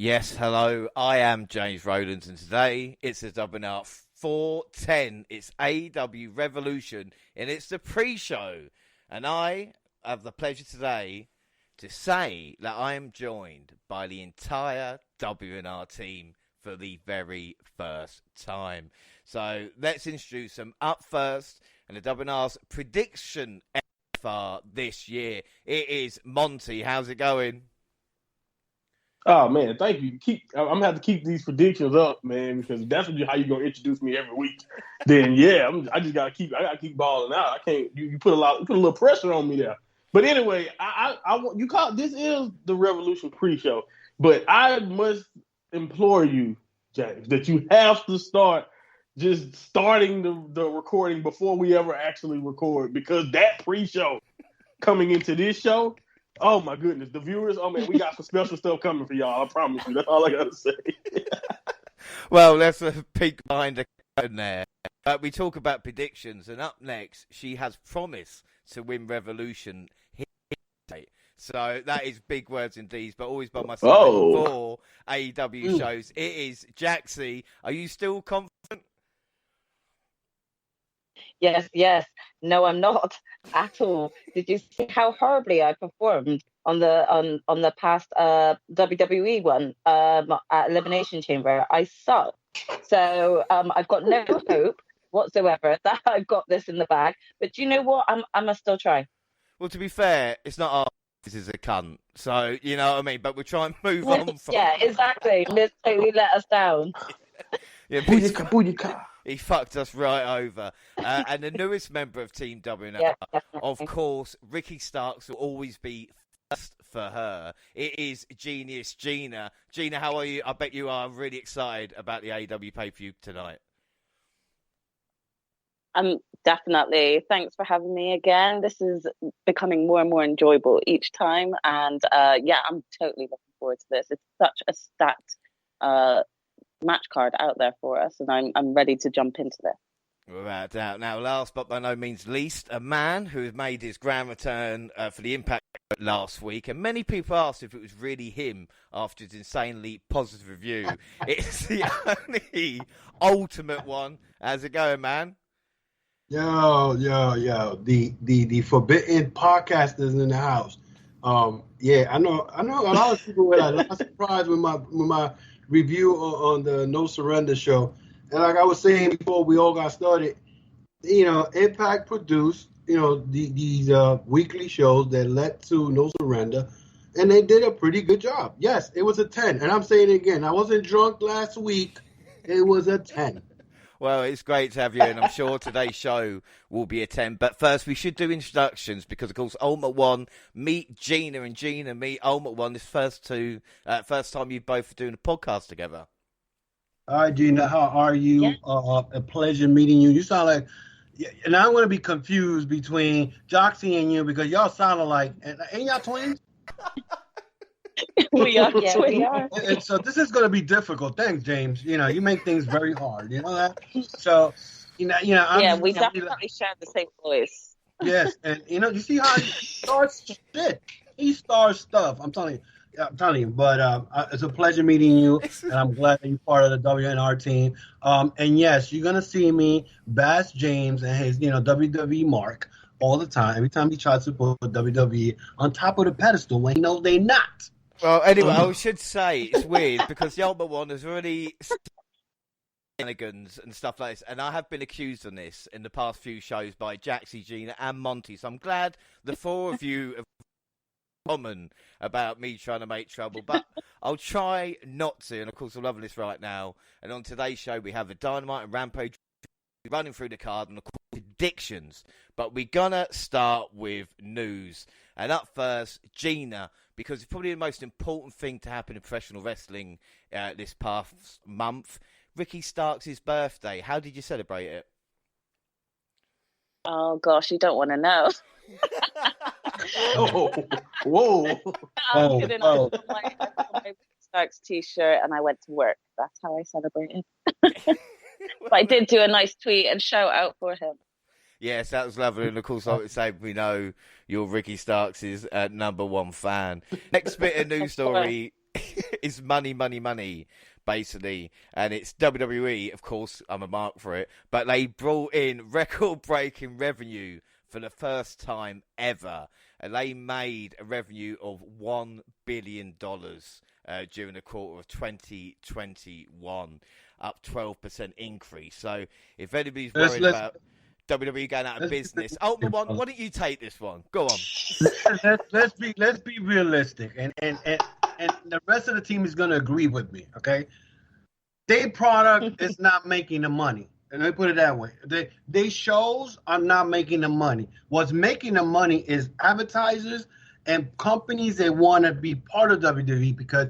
Yes, hello, I am James Rowlands, and today it's the WNR410. It's AEW Revolution, and it's the pre-show. And I have the pleasure today to say that I am joined by the entire WNR team for the very first time. So let's introduce them. Up first, and the WNR's prediction for this year. It is Monty. How's it going? Oh man, thank you. I'm gonna have to keep these predictions up, man, because that's how you're gonna introduce me every week. Then yeah, I gotta keep balling out. I can't. You put a little pressure on me there. But anyway, I want you call this is the Revolution pre-show, but I must implore you, James, that you have to start just starting the recording before we ever actually record, because that pre-show coming into this show. Oh my goodness, the viewers! Oh man, we got some special stuff coming for y'all. I promise you. That's all I gotta say. Well, that's a peek behind the curtain there. We talk about predictions, and up next, she has promised to win Revolution. So that is big words indeed, but always by my side for AEW shows. It is Jaxie. Are you still confident? Yes. No, I'm not at all. Did you see how horribly I performed on the past WWE one at Elimination Chamber? I sucked. So I've got no hope whatsoever that I've got this in the bag. But do you know what? I must still try. Well, to be fair, it's not our this is a cunt. So, you know what I mean? But we'll try and move on from... Yeah, exactly. This totally let us down. Yeah, Booyaka. He fucked us right over. And the newest member of Team WNR, of course, Ricky Starks will always be first for her. It is Genius Gina. Gina, how are you? I bet you are really excited about the AEW pay-per-view tonight. Definitely. Thanks for having me again. This is becoming more and more enjoyable each time. And I'm totally looking forward to this. It's such a stacked match card out there for us, and I'm ready to jump into this. Without doubt. Now, last but by no means least, a man who has made his grand return for the Impact last week, and many people asked if it was really him after his insanely positive review. It's the only ultimate one. How's it going, man? Yo. The forbidden podcasters in the house. I know a lot of people were like a lot surprised with my review on the No Surrender show. And like I was saying before we all got started, Impact produced, these weekly shows that led to No Surrender, and they did a pretty good job. Yes, it was a 10. And I'm saying it again, I wasn't drunk last week. It was a 10. Well, it's great to have you, and I'm sure today's show will be a 10. But first, we should do introductions because, of course, Ultimate One, meet Gina, and Gina, meet Ultimate One. This first time you both are doing a podcast together. All right, Gina, how are you? Yeah. A pleasure meeting you. You sound like, and I'm going to be confused between Jaxie and you because y'all sound alike. Ain't y'all twins? We are. Yeah, we are. And so this is going to be difficult. Thanks, James. You make things very hard. You know that? So, we definitely share the same voice. Yes, and you see how he starts shit. He starts stuff. I'm telling you. But it's a pleasure meeting you, and I'm glad that you're part of the WNR team. And yes, you're gonna see me bash James and his WWE mark all the time. Every time he tries to put WWE on top of the pedestal when he knows they're not. Well, anyway, I should say it's weird because the Ultimate One has already shenanigans and stuff like this, and I have been accused of this in the past few shows by Jaxie, Gina, and Monty. So I'm glad the four of you have common about me trying to make trouble, but I'll try not to. And of course, I'm loving this right now. And on today's show, we have the Dynamite and Rampage running through the card and of course predictions. But we're gonna start with news. And up first, Gina, because it's probably the most important thing to happen in professional wrestling this past month. Ricky Starks' birthday. How did you celebrate it? Oh gosh, you don't want to know. Whoa! I put my Ricky Starks t-shirt and I went to work. That's how I celebrated. But I did do a nice tweet and shout out for him. Yes, that was lovely. And of course, I would say we know you're Ricky Starks' #1 fan. Next bit of news story is money, money, money, basically. And it's WWE, of course, I'm a mark for it, but they brought in record-breaking revenue for the first time ever. And they made a revenue of $1 billion during the quarter of 2021, up 12% increase. So if anybody's worried about WWE going out of business, Ultimate One, why don't you take this one? Go on. Let's be realistic, and the rest of the team is going to agree with me. Okay, their product is not making the money, and let me put it that way. They shows are not making the money. What's making the money is advertisers and companies that want to be part of WWE, because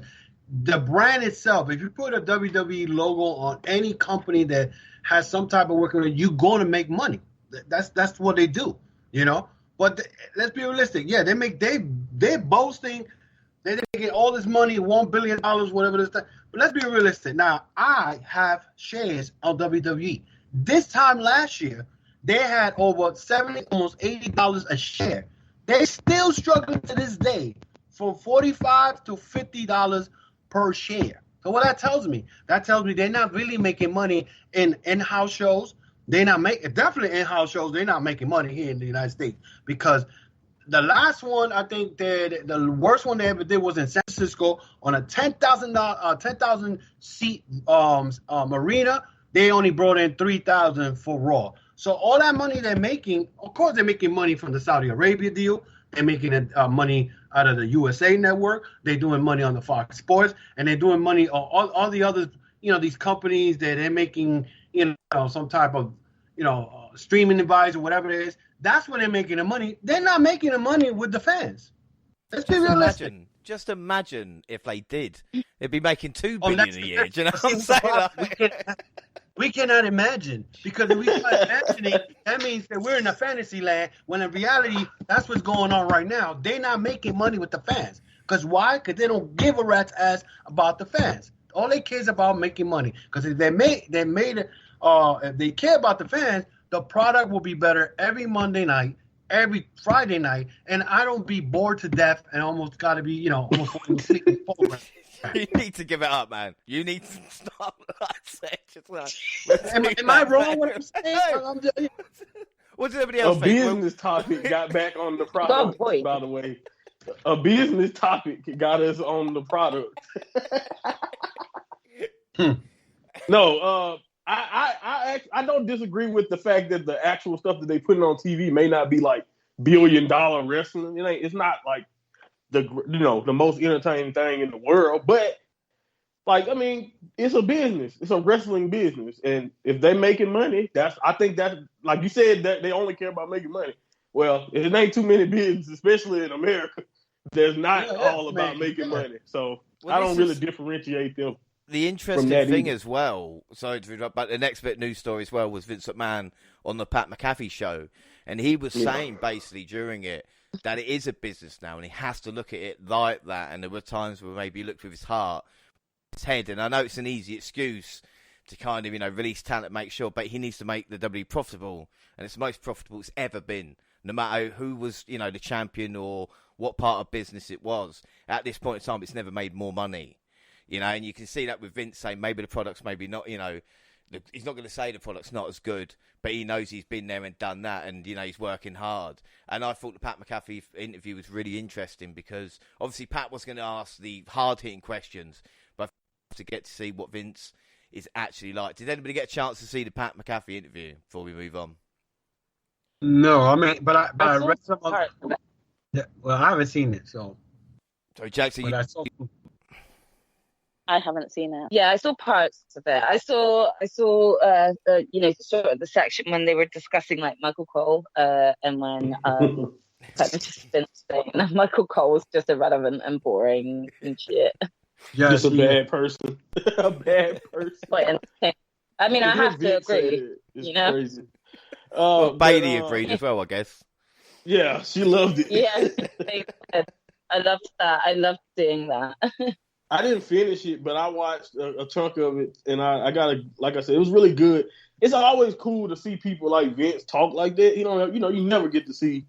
the brand itself, if you put a WWE logo on any company that has some type of work on it, you're going to make money. That's what they do, you know. But let's be realistic. Yeah, they're boasting they're making all this money, $1 billion, whatever this thing. But let's be realistic. Now, I have shares on WWE. This time last year, they had over $70, almost $80 a share. They're still struggling to this day from $45 to $50 per share. So what that tells me they're not really making money in in-house shows. They're not making, definitely in-house shows. They're not making money here in the United States, because the last one, I think the worst one they ever did was in San Francisco on a 10,000 seat arena. They only brought in 3,000 for Raw. So all that money they're making, of course, they're making money from the Saudi Arabia deal. They're making money out of the USA Network. They're doing money on the Fox Sports, and they're doing money on all the other, these companies that they're making, some type of, streaming device or whatever it is. That's where they're making the money. They're not making the money with the fans. Let's be realistic. Just imagine if they did. They'd be making $2 billion a year. Do you know what I'm saying? We cannot imagine, because if we start imagining, that means that we're in a fantasy land, when in reality, that's what's going on right now. They're not making money with the fans. Because why? Because they don't give a rat's ass about the fans. All they care is about making money. Because if if they care about the fans, the product will be better every Monday night, every Friday night, and I don't be bored to death and almost got to be, almost falling asleep. You need to give it up, man. You need to stop. Am I wrong when I'm saying? What does everybody else think? A business topic got back on the product, by the way. A business topic got us on the product. No, I don't disagree with the fact that the actual stuff that they putting on TV may not be like $1 billion wrestling. It's not like the most entertaining thing in the world, but it's a business. It's a wrestling business, and if they're making money, I think that's, like you said, that they only care about making money. Well, it ain't too many businesses, especially in America, that's not all about making money. So I don't really differentiate them. The interesting thing as well, sorry to interrupt, but the next bit of news story as well was Vince McMahon on the Pat McAfee show, and he was saying basically during it that it is a business now, and he has to look at it like that. And there were times where maybe he looked with his heart, his head, and I know it's an easy excuse to kind of release talent, make sure, but he needs to make the WWE profitable, and it's the most profitable it's ever been, no matter who was the champion or what part of business it was. At this point in time, it's never made more money. And you can see that with Vince saying maybe the product's maybe not, he's not going to say the product's not as good, but he knows he's been there and done that, and, he's working hard. And I thought the Pat McAfee interview was really interesting, because obviously Pat was going to ask the hard-hitting questions, but to get to see what Vince is actually like. Did anybody get a chance to see the Pat McAfee interview before we move on? No, I mean, but I read some of it. Yeah, well, I haven't seen it, so. So, Jaxie, I haven't seen it. Yeah, I saw parts of it. I saw sort of the section when they were discussing like Michael Cole, and when participants saying Michael Cole was just irrelevant and boring and shit. Yeah, just a bad person. A bad person. I mean, I have to agree. Crazy. Well, Bailey agreed as well, I guess. Yeah, she loved it. Yeah, I loved that. I loved seeing that. I didn't finish it, but I watched a chunk of it, and I got like I said, it was really good. It's always cool to see people like Vince talk like that. You never get to see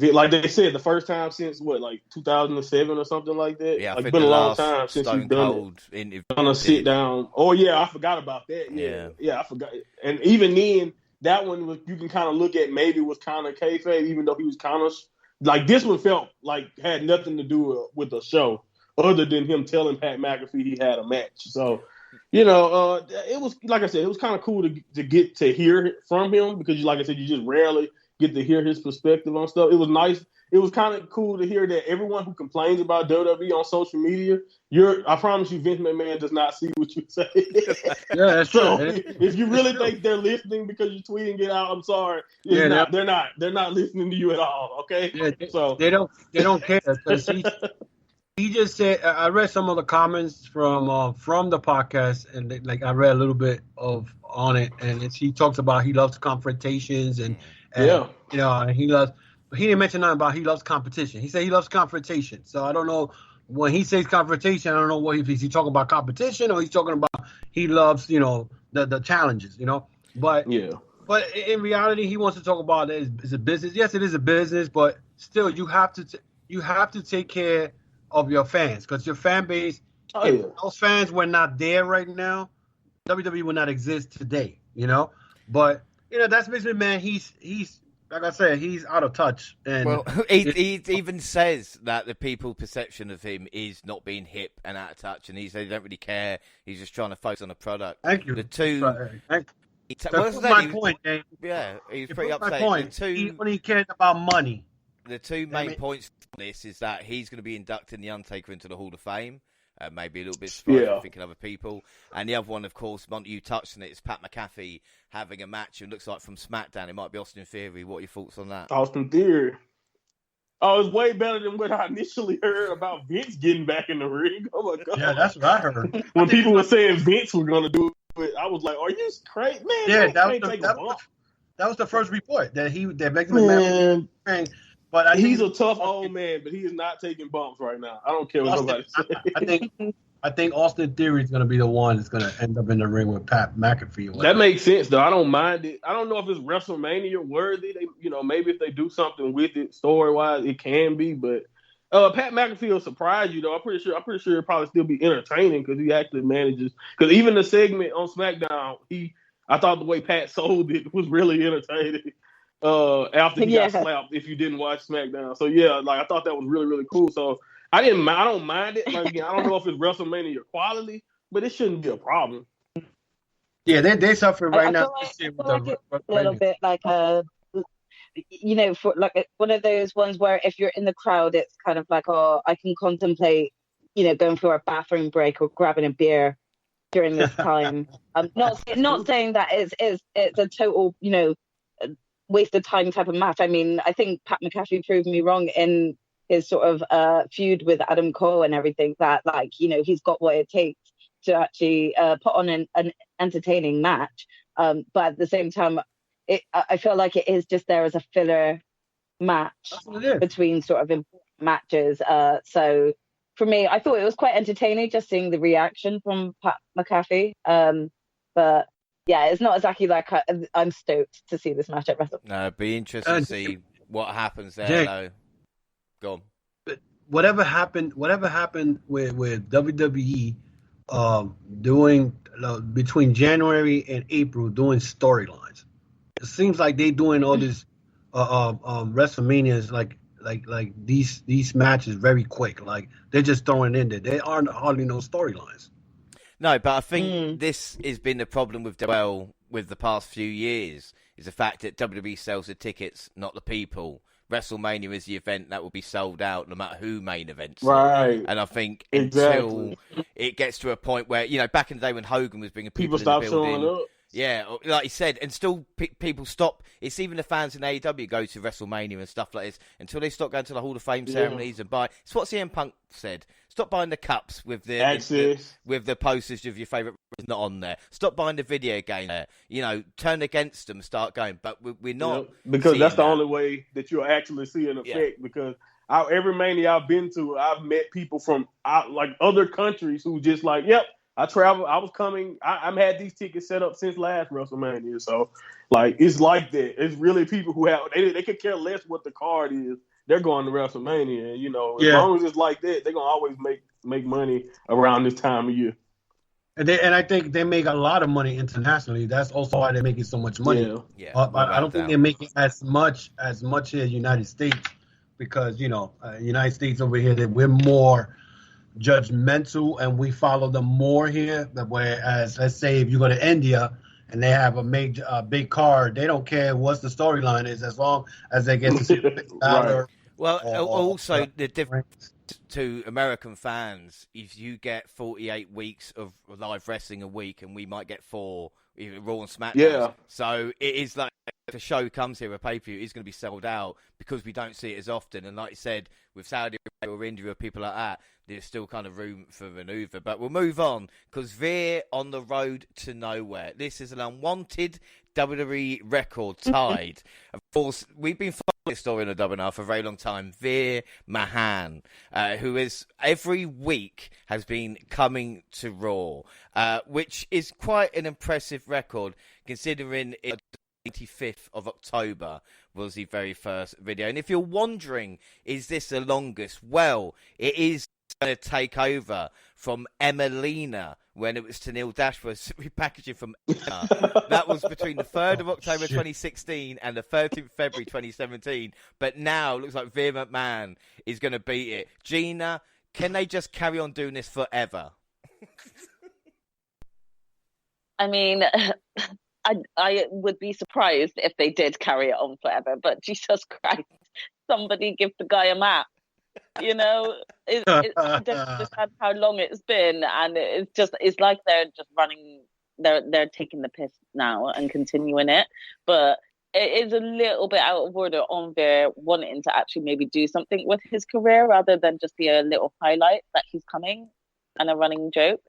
like they said, the first time since like 2007 or something like that. Yeah, I like think been the a long last time since Stone he's done Cold interview. On a sit down. Oh yeah, I forgot about that. Yeah, I forgot. And even then, that one was, you can kind of look at, maybe was kind of kayfabe, even though he was kind of like, this one felt like had nothing to do with the show other than him telling Pat McAfee he had a match. So, it was, like I said, it was kind of cool to get to hear it from him, because, like I said, you just rarely get to hear his perspective on stuff. It was nice. It was kind of cool to hear that everyone who complains about WWE on social media, I promise you, Vince McMahon does not see what you say. Yeah, that's so true. If you really think they're listening because you're tweeting it out, I'm sorry. They're not listening to you at all. Okay. Yeah, so they don't care, because he just said, I read some of the comments from the podcast, and I read a little bit on it, and he talks about he loves confrontations and and he loves. He didn't mention nothing about he loves competition. He said he loves confrontation. So I don't know, when he says confrontation, I don't know if he's talking about competition or he's talking about he loves, the challenges, But But in reality, he wants to talk about it's a business. Yes, it is a business, but still, you have to take care of your fans, because your fan base. If those fans were not there right now, WWE would not exist today. But that's Vince McMahon. He's like I said, he's out of touch. And he even says that the people's perception of him is not being hip and out of touch, and he said he don't really care. He's just trying to focus on the product. Thank you. The two. My point, Dave. Yeah, he's pretty upset. He only cares about money. The two main points on this is that he's going to be inducting The Undertaker into the Hall of Fame. Maybe a little bit surprised, thinking other people. And the other one, of course, Monty, you touched on it, is Pat McAfee having a match. It looks like from SmackDown. It might be Austin Theory. What are your thoughts on that? Austin Theory. Oh, it's way better than what I initially heard about Vince getting back in the ring. Oh, my God. Yeah, that's what I heard. When people were saying Vince was going to do it, I was like, are you crazy? Man, that was the first report, that Vince McMahon was but he's a tough old man, but he is not taking bumps right now. I don't care what nobody says. I think Austin Theory is going to be the one that's going to end up in the ring with Pat McAfee. That makes sense, though. I don't mind it. I don't know if it's WrestleMania worthy. Maybe if they do something with it story wise, it can be. But Pat McAfee will surprise you, though. I'm pretty sure it'll probably still be entertaining, because he actually manages. Because even the segment on SmackDown, I thought the way Pat sold it was really entertaining. After he got slapped, if you didn't watch SmackDown. So I thought that was really, really cool. So I don't mind it. Again, I don't know if it's WrestleMania quality, but it shouldn't be a problem. Yeah, they suffer right now. I feel like it's a little bit like for like one of those ones where if you're in the crowd, it's kind of like, I can contemplate, going for a bathroom break or grabbing a beer during this time. I'm not saying that it's a total, waste of time type of match. I mean, I think Pat McAfee proved me wrong in his sort of feud with Adam Cole and everything, that he's got what it takes to actually put on an entertaining match. But at the same time, I feel like it is just there as a filler match between sort of important matches. So for me, I thought it was quite entertaining just seeing the reaction from Pat McAfee. But yeah, it's not exactly like I'm stoked to see this match at WrestleMania. No, it'd be interesting to see what happens there, though. Go on. But whatever happened with WWE doing between January and April doing storylines. It seems like they doing all this WrestleManias like these matches very quick. Like they're just throwing in there. They aren't hardly no storylines. No, but I think this has been the problem with with the past few years, is the fact that WWE sells the tickets, not the people. WrestleMania is the event that will be sold out no matter who main events. Right. And I think until it gets to a point where, back in the day when Hogan was bringing people stop in the building, showing up. Yeah, like you said, and still people stop. It's even the fans in AEW go to WrestleMania and stuff like this until they stop going to the Hall of Fame ceremonies and buy. It's what CM Punk said. Stop buying the cups with the posters of your favourite not on there. Stop buying the video game there. Turn against them, start going. But we're not because that's the only way that you'll actually see an effect. Yeah. Because every Mania I've been to, I've met people from other countries who just like, yep. I travel. I was coming. I've had these tickets set up since last WrestleMania. So, it's like that. It's really people who have. They could care less what the card is. they're going to WrestleMania. And, as long as it's like that, they're gonna always make money around this time of year. And I think they make a lot of money internationally. That's also why they're making so much money. Yeah. I don't think they're making as much here in the United States because, United States over here, that we're more judgmental and we follow them more here. Whereas, let's say if you go to India and they have a big card, they don't care what the storyline is as long as they get to see the Right. Well, also the difference to American fans, if you get 48 weeks of live wrestling a week, and we might get 4, even Raw and SmackDown. Yeah. So it is like if a show comes here, a pay-per-view is going to be sold out because we don't see it as often. And like you said, with Saudi Arabia or India or people like that, there's still kind of room for maneuver. But we'll move on because they're on the road to nowhere. This is an unwanted WWE record tied. Of course, we've been following this story in the WNR for a very long time. Veer Mahan, who is every week has been coming to Raw, which is quite an impressive record considering the 25th of October was the very first video. And if you're wondering, is this the longest? Well, it is going to take over from Emelina when it was Tenille Dashwood's repackaging from Emma. That was between the 3rd of October 2016 and the 13th of February 2017. But now it looks like Veer McMahon is going to beat it. Gina, can they just carry on doing this forever? I mean, I would be surprised if they did carry it on forever, but Jesus Christ, somebody give the guy a map. It's understand how long it's been, and it's like they're just running, they're taking the piss now and continuing it, but it is a little bit out of order on their wanting to actually maybe do something with his career rather than just be a little highlight that he's coming and a running joke.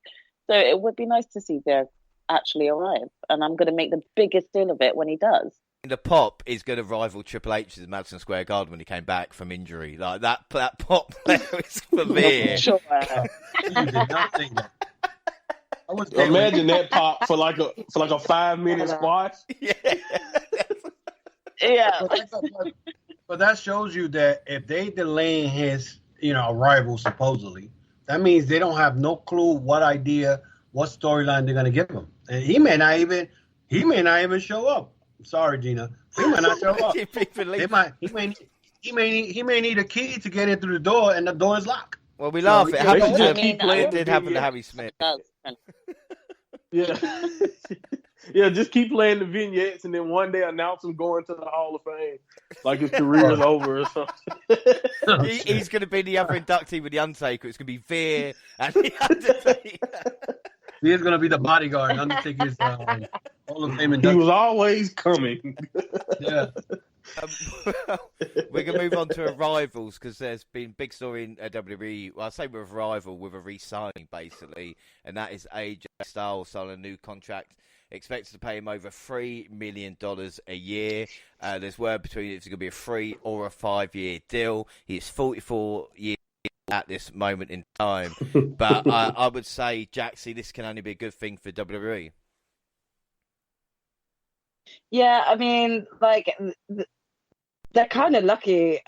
So it would be nice to see their actually arrive, and I'm going to make the biggest deal of it when he does. The pop is going to rival Triple H's in Madison Square Garden when he came back from injury. Like that pop there is for me. Sure. You did not think that. Imagine that pop for like a 5-minute squash. Yeah. But that shows you that if they delay his, arrival supposedly, that means they don't have no clue what storyline they're gonna give him. And he may not even show up. Sorry, Gina. He might not show up. He may need a key to get in through the door, and the door is locked. Well, we laugh. It did happen to Harry Smith. Yeah. Yeah, just keep playing the vignettes, and then one day announce him going to the Hall of Fame, like his career is over or something. He's going to be the other inductee with the Undertaker. It's going to be Veer and the Undertaker. He's going to be the bodyguard. Undertaker's Hall of Fame inductee. He was always coming. Yeah. We're going to move on to arrivals because there's been big story in WWE. Well, I say with arrival with a re-signing basically, and that is AJ Styles signing a new contract. Expected to pay him over $3 million a year. There's word between if it's going to be a 3 or a 5-year deal. He's 44 years at this moment in time. But I would say, Jaxie, this can only be a good thing for WWE. Yeah, I mean, they're kind of lucky.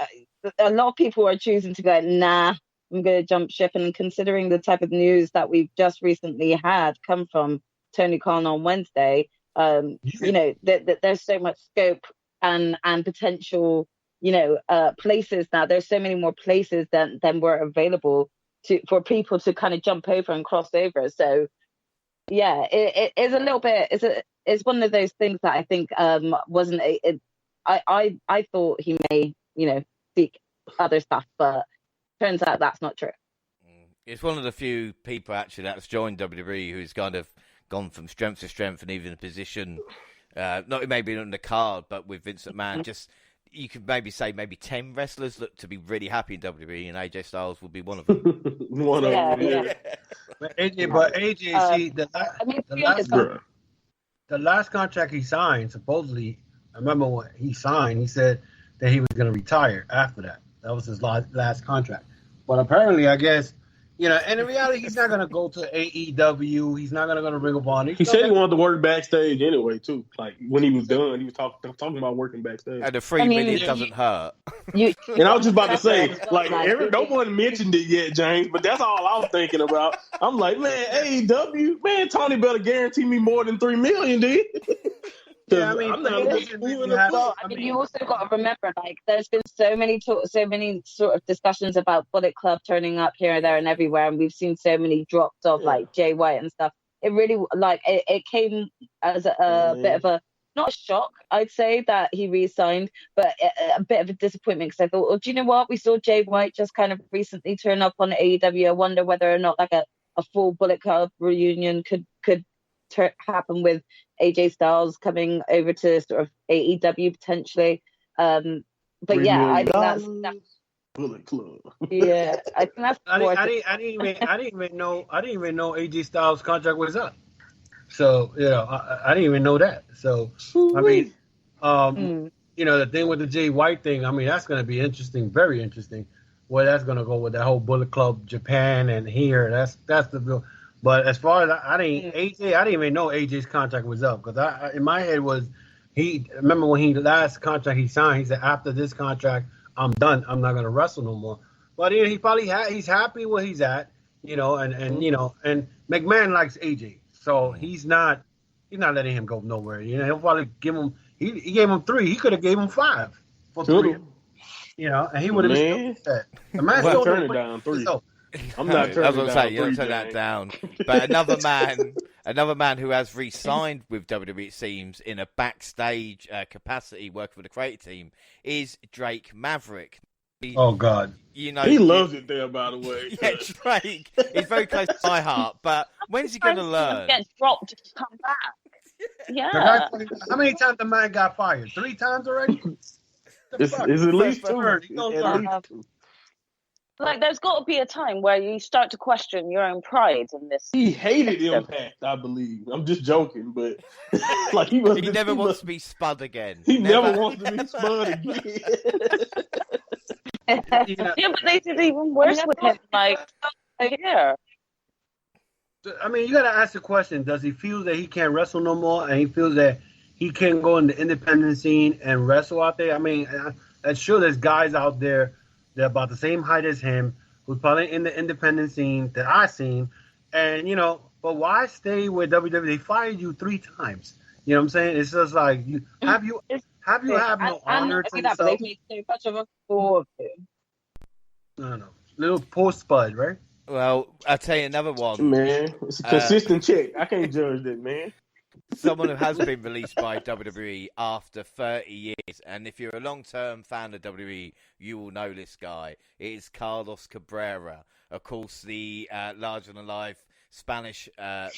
A lot of people are choosing to go, nah, I'm going to jump ship. And considering the type of news that we've just recently had come from Tony Khan on Wednesday, there's so much scope and potential, places now. There's so many more places than were available for people to kind of jump over and cross over. So, yeah, it is a little bit. It's one of those things that I think wasn't. I thought he may, seek other stuff, but turns out that's not true. It's one of the few people actually that's joined WWE who's kind of gone from strength to strength and even a position, not maybe on the card, but with Vince McMahon, just you could maybe say 10 wrestlers look to be really happy in WWE, and AJ Styles would be one of them. One of them, yeah. But AJ, see, the last contract he signed, supposedly, I remember when he signed, he said that he was going to retire after that. That was his last contract. But apparently, I guess And in reality, he's not gonna go to AEW. He's not gonna go to Ring of Honor. He said he wanted to work backstage anyway, too. Like when he was done, he was talking about working backstage. And the $3 million doesn't hurt. And I was just about to say, like, no one mentioned it yet, James, but that's all I was thinking about. I'm like, man, AEW, man, Tony better guarantee me more than $3 million, dude. Yeah, I'm not you also got to remember, like, there's been so many sort of discussions about Bullet Club turning up here, there, and everywhere, and we've seen so many drops of like Jay White and stuff. It really, like, it came as a bit of a not a shock, I'd say, that he re-signed, but a bit of a disappointment because I thought, well, do you know what? We saw Jay White just kind of recently turn up on AEW. I wonder whether or not like a full Bullet Club reunion could happen with AJ Styles coming over to sort of AEW potentially. But yeah, I think that's Bullet Club. Yeah, I think that's. I didn't even know AJ Styles' contract was up. So I didn't even know that. So I mean, the thing with the Jay White thing, I mean, that's going to be interesting, very interesting. Where that's going to go with that whole Bullet Club Japan and here. That's the real. But as far as I didn't even know AJ's contract was up because in my head was remember when last contract he signed, he said after this contract I'm done, I'm not gonna wrestle no more. But he's probably he's happy where he's at, and McMahon likes AJ, so he's not letting him go nowhere. He'll probably give him he gave him 3, he could have gave him 5 for 3, and he would have been that. The man still turn it down 3. I'm not turning I was going to say, you don't down turn that down. But another man who has re-signed with WWE, it seems, in a backstage capacity working for the creative team, is Drake Maverick. Oh, God. He loves it there, by the way. Yeah, Drake. He's very close to my heart. But when's he going to learn? Get dropped to come back. Yeah. How many times the man got fired? 3 times already? It's at least 2. Like, there's got to be a time where you start to question your own pride in this. He hated Impact, I believe. I'm just joking, but like he never wants to be spud again. He never wants to be spud again. Yeah, but they did even worse with him. Like, here. I mean, you got to ask the question: does he feel that he can't wrestle no more, and he feels that he can't go in the independent scene and wrestle out there? I mean, I'm sure there's guys out there. They're about the same height as him, who's probably in the independent scene that I've seen. And, but why stay with WWE? They fired you 3 times. You know what I'm saying? It's just like, have you no honor to yourself? They made so much of a fool of him. No. Little post spud, right? Well, I'll tell you another one. Man, it's a consistent check. I can't judge that, man. Someone who has been released by WWE after 30 years, and if you're a long-term fan of WWE, you will know this guy. It is Carlos Cabrera, of course, the larger-than-life Spanish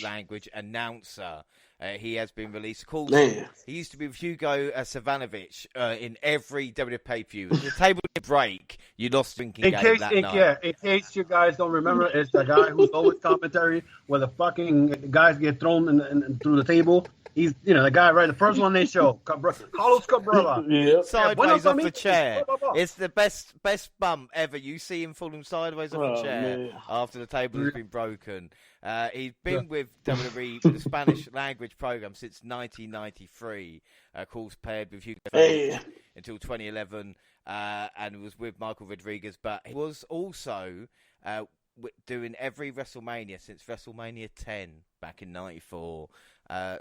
language announcer. He has been released. Of course, he used to be with Hugo Savanovic in every WWE pay-per-view. The table didn't break. You lost drinking game that night. Yeah, in case you guys don't remember, it's the guy who's always commentary where the fucking guys get thrown through the table. He's, the guy, right? The first one they show, Carlos Cabrera. Yeah. Sideways off the chair. It's the best bump ever. You see him falling sideways off the chair after the table has been broken. He's been with WWE with the Spanish language program since 1993. Of course, paired with Hugo until 2011, and was with Michael Rodriguez. But he was also doing every WrestleMania since WrestleMania 10 back in '94.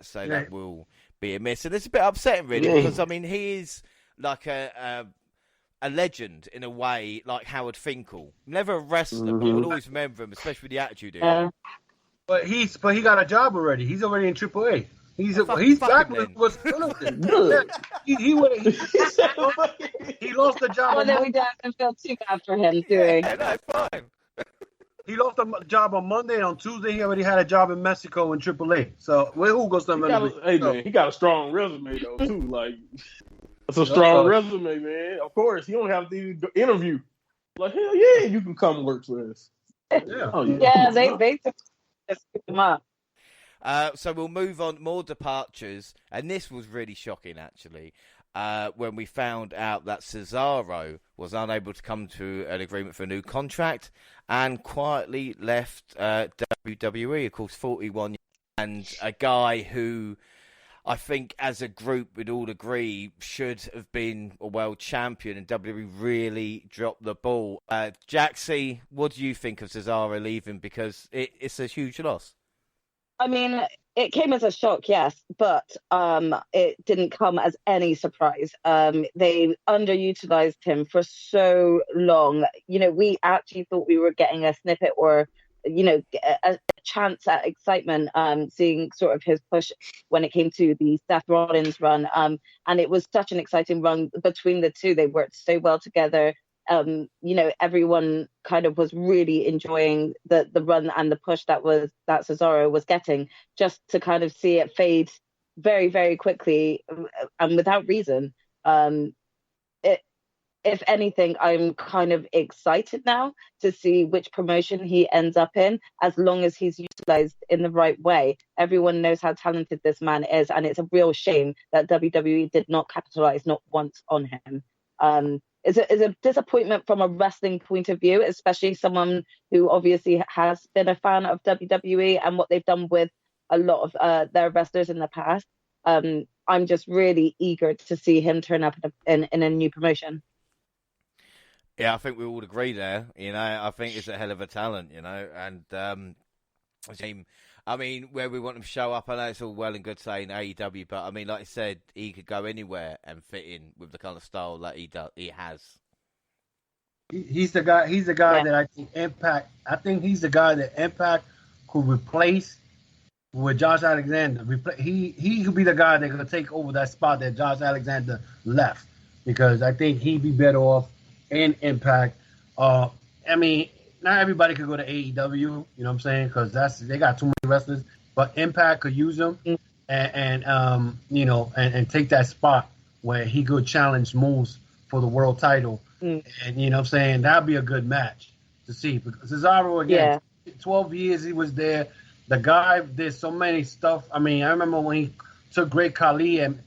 So that will be a miss, and it's a bit upsetting, really, because I mean he is like a legend in a way, like Howard Finkel. Never a wrestler, but you'll always remember him, especially with the Attitude Era. But he got a job already. He's already in AAA. He's back with what's good. He lost the job. Well, then we don't have to feel too bad for him, do we? Yeah, no, fine. He lost a job on Monday, and on Tuesday he already had a job in Mexico in AAA. So who goes to man, he got a strong resume though too. Like it's a strong resume, man. Of course, you don't have to interview. Like hell yeah, you can come work for us. Yeah, yeah, they took him up. So we'll move on. More departures, and this was really shocking, actually, when we found out that Cesaro was unable to come to an agreement for a new contract and quietly left WWE. Of course, 41 years, and a guy who I think as a group we'd all agree should have been a world champion, and WWE really dropped the ball. Jaxie, what do you think of Cesaro leaving? Because it's a huge loss. I mean, it came as a shock, yes, but it didn't come as any surprise. They underutilized him for so long. You know, we actually thought we were getting a snippet or, you know, a chance at excitement, seeing sort of his push when it came to the Seth Rollins run. And it was such an exciting run between the two. They worked so well together. You know, everyone kind of was really enjoying the run and the push that Cesaro was getting, just to kind of see it fade very, very quickly and without reason. If anything, I'm kind of excited now to see which promotion he ends up in, as long as he's utilized in the right way. Everyone knows how talented this man is, and it's a real shame that WWE did not capitalize not once on him. It's a disappointment from a wrestling point of view, especially someone who obviously has been a fan of WWE and what they've done with a lot of their wrestlers in the past. I'm just really eager to see him turn up in a new promotion. Yeah, I think we all agree there. You know, I think it's a hell of a talent, you know, and I mean, where we want him to show up, I know it's all well and good saying AEW, but I mean, like I said, he could go anywhere and fit in with the kind of style that he has. He's the guy. He's the guy that I think Impact. I think he's the guy that Impact could replace with Josh Alexander. He could be the guy that could take over that spot that Josh Alexander left, because I think he'd be better off in Impact. I mean, not everybody could go to AEW, you know what I'm saying? Because they got too many wrestlers. But Impact could use him and you know, and take that spot where he could challenge Moose for the world title. And you know what I'm saying? That'd be a good match to see. Because Cesaro, again, 12 years he was there. The guy did so many stuff. I mean, I remember when he took Great Khali and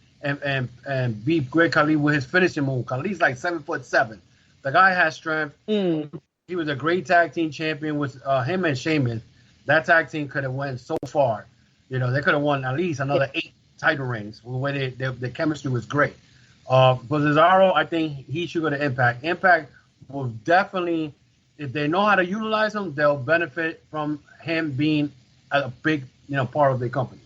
beat Great Khali with his finishing move. Khali's like 7'7". The guy has strength. He was a great tag team champion with him and Sheamus. That tag team could have went so far. You know, they could have won at least another 8 title rings. The way the chemistry was great. But Cesaro, I think he should go to Impact. Impact will definitely, if they know how to utilize him, they'll benefit from him being a big, you know, part of the company.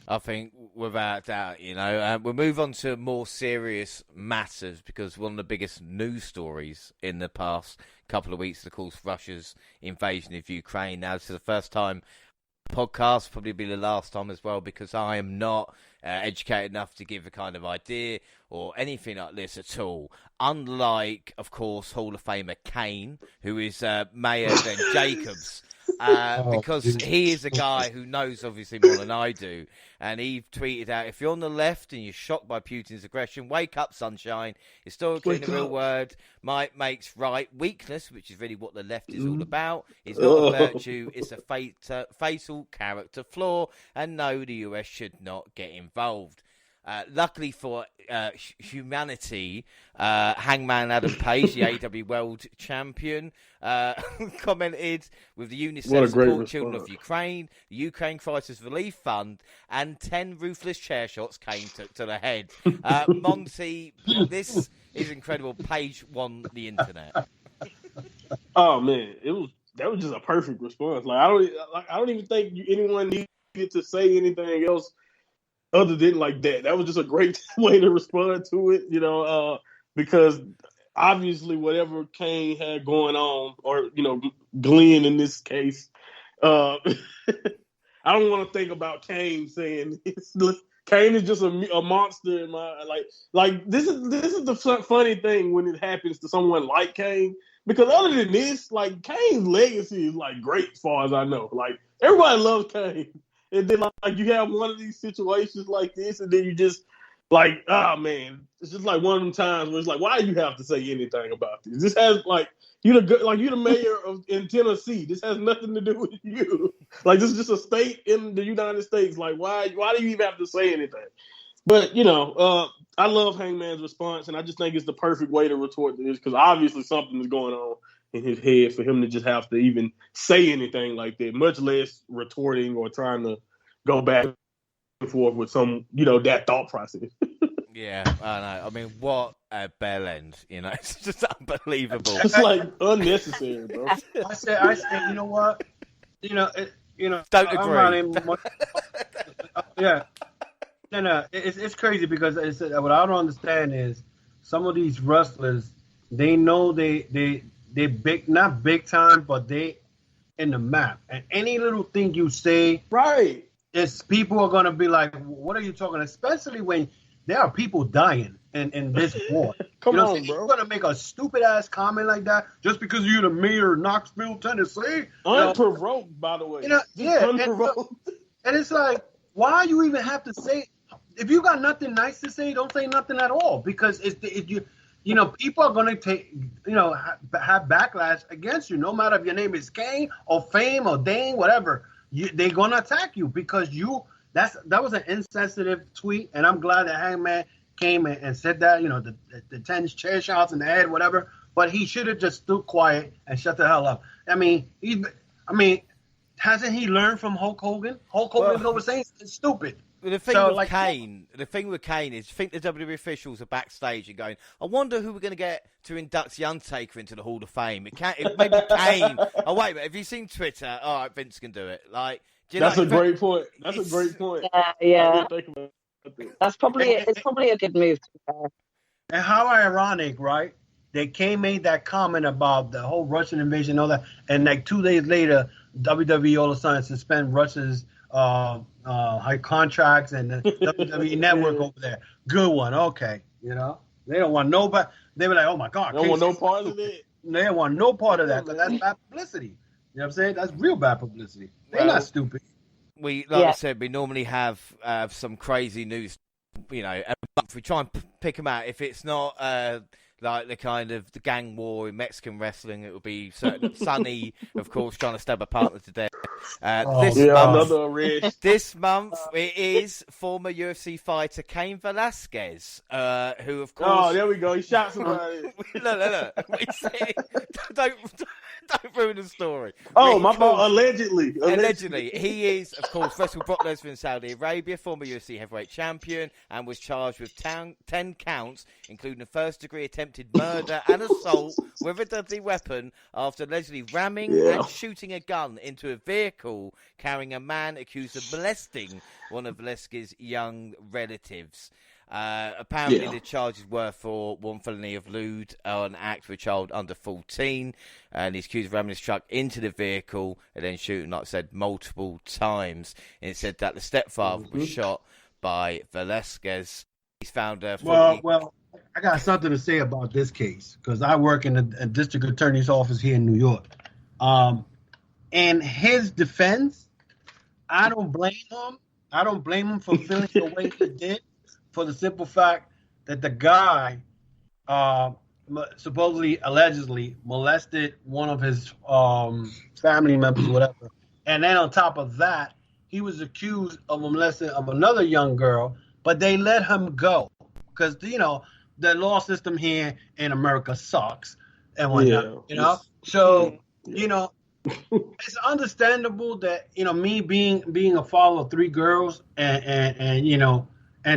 I think without doubt, you know. We'll move on to more serious matters, because one of the biggest news stories in the past couple of weeks is, of course, Russia's invasion of Ukraine. Now, this is the first time podcast, probably be the last time as well, because I am not educated enough to give a kind of idea or anything like this at all. Unlike, of course, Hall of Famer Kane, who is Mayor than Jacobs. Because he is a guy who knows obviously more than I do, and he tweeted out, if you're on the left and you're shocked by Putin's aggression, wake up, sunshine. Historically, in the real word, might makes right. Weakness, which is really what the left is all about, is not a virtue, it's a fatal character flaw, and no, the US should not get involved. Luckily for humanity, Hangman Page, the AEW World Champion, commented, with the UNICEF support children of Ukraine, the Ukraine Crisis Relief Fund, and 10 ruthless chair shots came to the head. Monty, this is incredible. Page won the internet. Oh man, that was just a perfect response. Like I don't even think anyone needed to say anything else other than like that. That was just a great way to respond to it, you know, because obviously whatever Kane had going on, or, you know, Glenn in this case, I don't want to think about Kane saying Kane is just a monster in my like this is the funny thing when it happens to someone like Kane, because other than this, like, Kane's legacy is like great as far as I know. Like, everybody loves Kane. And then, like, you have one of these situations like this, and then you just Like, oh man, it's just like one of them times where it's like, why do you have to say anything about this? This has like you the mayor in Tennessee. This has nothing to do with you. Like, this is just a state in the United States. Like, why do you even have to say anything? But I love Hangman's response, and I just think it's the perfect way to retort to this because obviously something is going on in his head for him to just have to even say anything like that, much less retorting or trying to go back and forth with some, that thought process. Yeah, I know. I mean, what a bell end, It's just unbelievable. It's like unnecessary, bro. I said, you know what? Don't agree. I'm not even much, yeah. No, it's crazy because what I don't understand is some of these wrestlers, they know they big, not big time, but they in the map. And any little thing you say, right, is people are gonna be like, "What are you talking?" Especially when there are people dying in this war. Come on, bro. You're bro. gonna make a stupid ass comment like that just because you're the mayor of Knoxville, Tennessee. Unprovoked, by the way. Unprovoked. And it's like, why you even have to say? If you got nothing nice to say, don't say nothing at all because people are gonna take have backlash against you. No matter if your name is Kane or Fame or Dane, whatever, they're gonna attack you because that was an insensitive tweet, and I'm glad that Hangman came and said that, the 10 chair shots in the head, whatever. But he should have just stood quiet and shut the hell up. I mean, hasn't he learned from Hulk Hogan? Hulk Hogan was saying it's stupid. The thing with Kane is, I think the WWE officials are backstage and going, I wonder who we're going to get to induct the Undertaker into the Hall of Fame. It may be Kane. Oh, wait a minute. Have you seen Twitter? All right, Vince can do it. Like, That's a great point. That's a great point. Yeah. It's probably a good move. And how ironic, right? They made that comment about the whole Russian invasion and all that, and like 2 days later, WWE all of a sudden suspend Russia's high contracts and the WWE network over there. Good one, okay. They don't want nobody. They were like, oh my God, they don't want no part of it. They don't want no part of that. That's bad publicity. You know what I'm saying? That's real bad publicity. They're not stupid. I said, we normally have some crazy news. Every month we try and pick them out. If it's not like the kind of the gang war in Mexican wrestling, it will be Sonny, of course, trying to stab a partner to death. This month it is former UFC fighter Cain Velasquez, who, of course... Oh, there we go. He shot somebody. Look. Don't ruin the story. Oh, my fault. Allegedly. He is, of course, wrestled Brock Lesnar in Saudi Arabia, former UFC heavyweight champion, and was charged with 10 counts, including a first-degree attempted murder and assault with a deadly weapon after allegedly ramming and shooting a gun into a vehicle carrying a man accused of molesting one of Velasquez's young relatives. Apparently the charges were for one felony of lewd on act for a child under 14, and he's accused of ramming his truck into the vehicle and then shooting, like I said, multiple times. And it said that the stepfather was shot by Velasquez. He's found well, I got something to say about this case because I work in the district attorney's office here in New York. In his defense, I don't blame him. I don't blame him for feeling the way he did, for the simple fact that the guy supposedly, allegedly molested one of his family members, whatever. And then on top of that, he was accused of molesting of another young girl, but they let him go because, the law system here in America sucks and whatnot, So, it's understandable that, me being a father of 3 girls and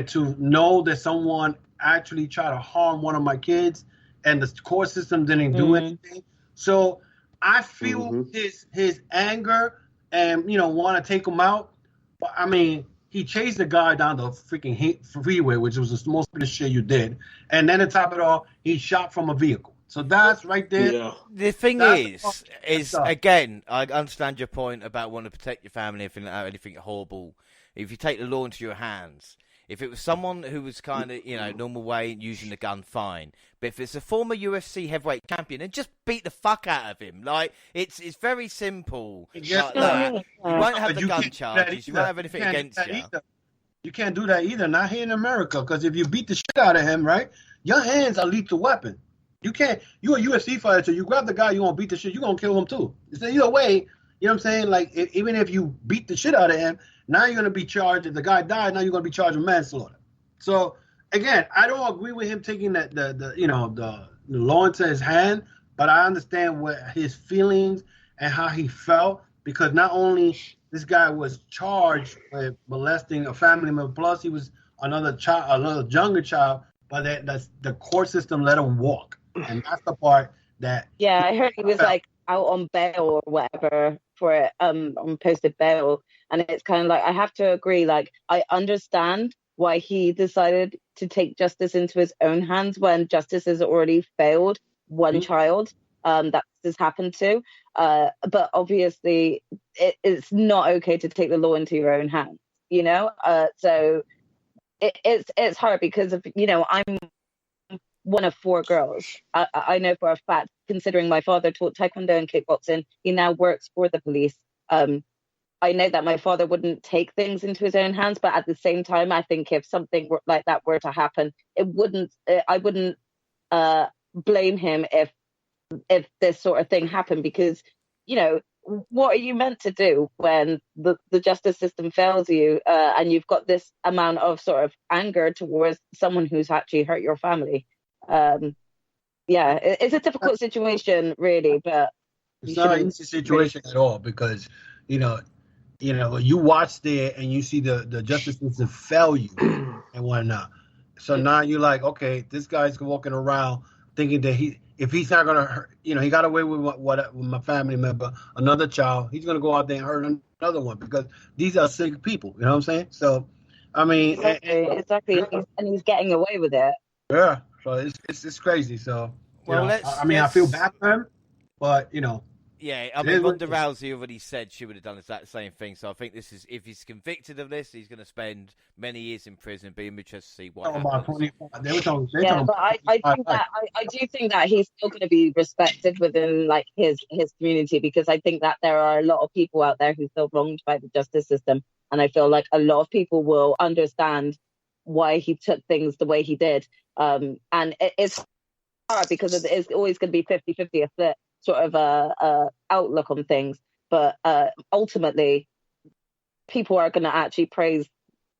to know that someone actually tried to harm one of my kids and the court system didn't do anything. So I feel his anger and, want to take him out. But I mean, he chased the guy down the freaking freeway, which was the most shit you did. And then to top it all, he shot from a vehicle. So that's right there. Yeah. The thing is again, I understand your point about wanting to protect your family, anything horrible. If you take the law into your hands, if it was someone who was kind of, normal way using the gun, fine. But if it's a former UFC heavyweight champion, then just beat the fuck out of him. Like, it's very simple. Like that. You won't have the gun charges. You won't have anything against you. You can't do that either. Not here in America, because if you beat the shit out of him, right, your hands are lethal weapon. You can't. You're a UFC fighter, so you grab the guy, you want to beat the shit, you're going to kill him too. So either way, you know what I'm saying? Like, even if you beat the shit out of him, now you're going to be charged. If the guy died, now you're going to be charged with manslaughter. So, again, I don't agree with him taking the law into his hand, but I understand what his feelings and how he felt, because not only this guy was charged with molesting a family member, plus he was another younger child, but that's the court system let him walk. And that's the part that... Yeah, I heard he was like out on bail or whatever for on posted bail. And it's kind of like, I have to agree, like, I understand why he decided to take justice into his own hands when justice has already failed one child that this has happened to. But obviously, it's not okay to take the law into your own hands, you know? So it's hard because of, you know, I'm one of 4 girls. I know for a fact, considering my father taught taekwondo and kickboxing, he now works for the police. I know that my father wouldn't take things into his own hands, but at the same time, I think if something like that were to happen, I wouldn't blame him if this sort of thing happened, because, you know, what are you meant to do when the justice system fails you and you've got this amount of sort of anger towards someone who's actually hurt your family? It's a difficult situation, really, but it's not an easy situation at all, because you know, you watch there and you see the justice system fail you and whatnot. So now you're like, okay, this guy's walking around thinking that if he's not gonna hurt, you know, he got away with with my family member, another child, he's gonna go out there and hurt another one, because these are sick people. You know what I'm saying? So, I mean, exactly, and he's getting away with it. Yeah. So it's crazy. So, well, I feel bad for him, but you know. Yeah, I mean, Ronda Rousey already said she would have done the exact same thing. So I think this is, if he's convicted of this, he's going to spend many years in prison. Being interested to see what happens. But I do think that he's still going to be respected within like his community, because I think that there are a lot of people out there who feel wronged by the justice system, and I feel like a lot of people will understand why he took things the way he did. And it's hard because it's always going to be 50-50 a split sort of outlook on things. But ultimately, people are going to actually praise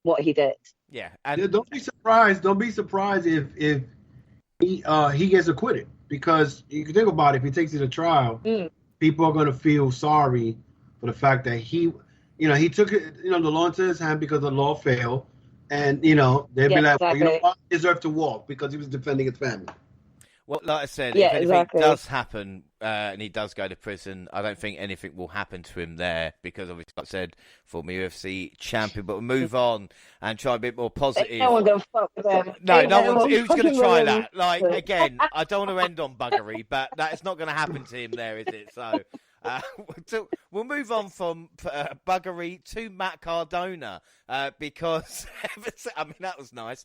what he did. Yeah. And don't be surprised. Don't be surprised if he gets acquitted, because you can think about it. If he takes it to trial, people are going to feel sorry for the fact that he took it, the law into his hand because the law failed. And, they'd be like, well, what? He deserved to walk because he was defending his family. Well, like I said, if anything does happen and he does go to prison, I don't think anything will happen to him there, because obviously, like I said, former UFC champion. But we'll move on and try a bit more positive. No one's going to fuck with him. Who's going to try that? Like, again, I don't want to end on buggery, but that's not going to happen to him there, is it? So... we'll move on from buggery to Matt Cardona, because I mean, that was nice.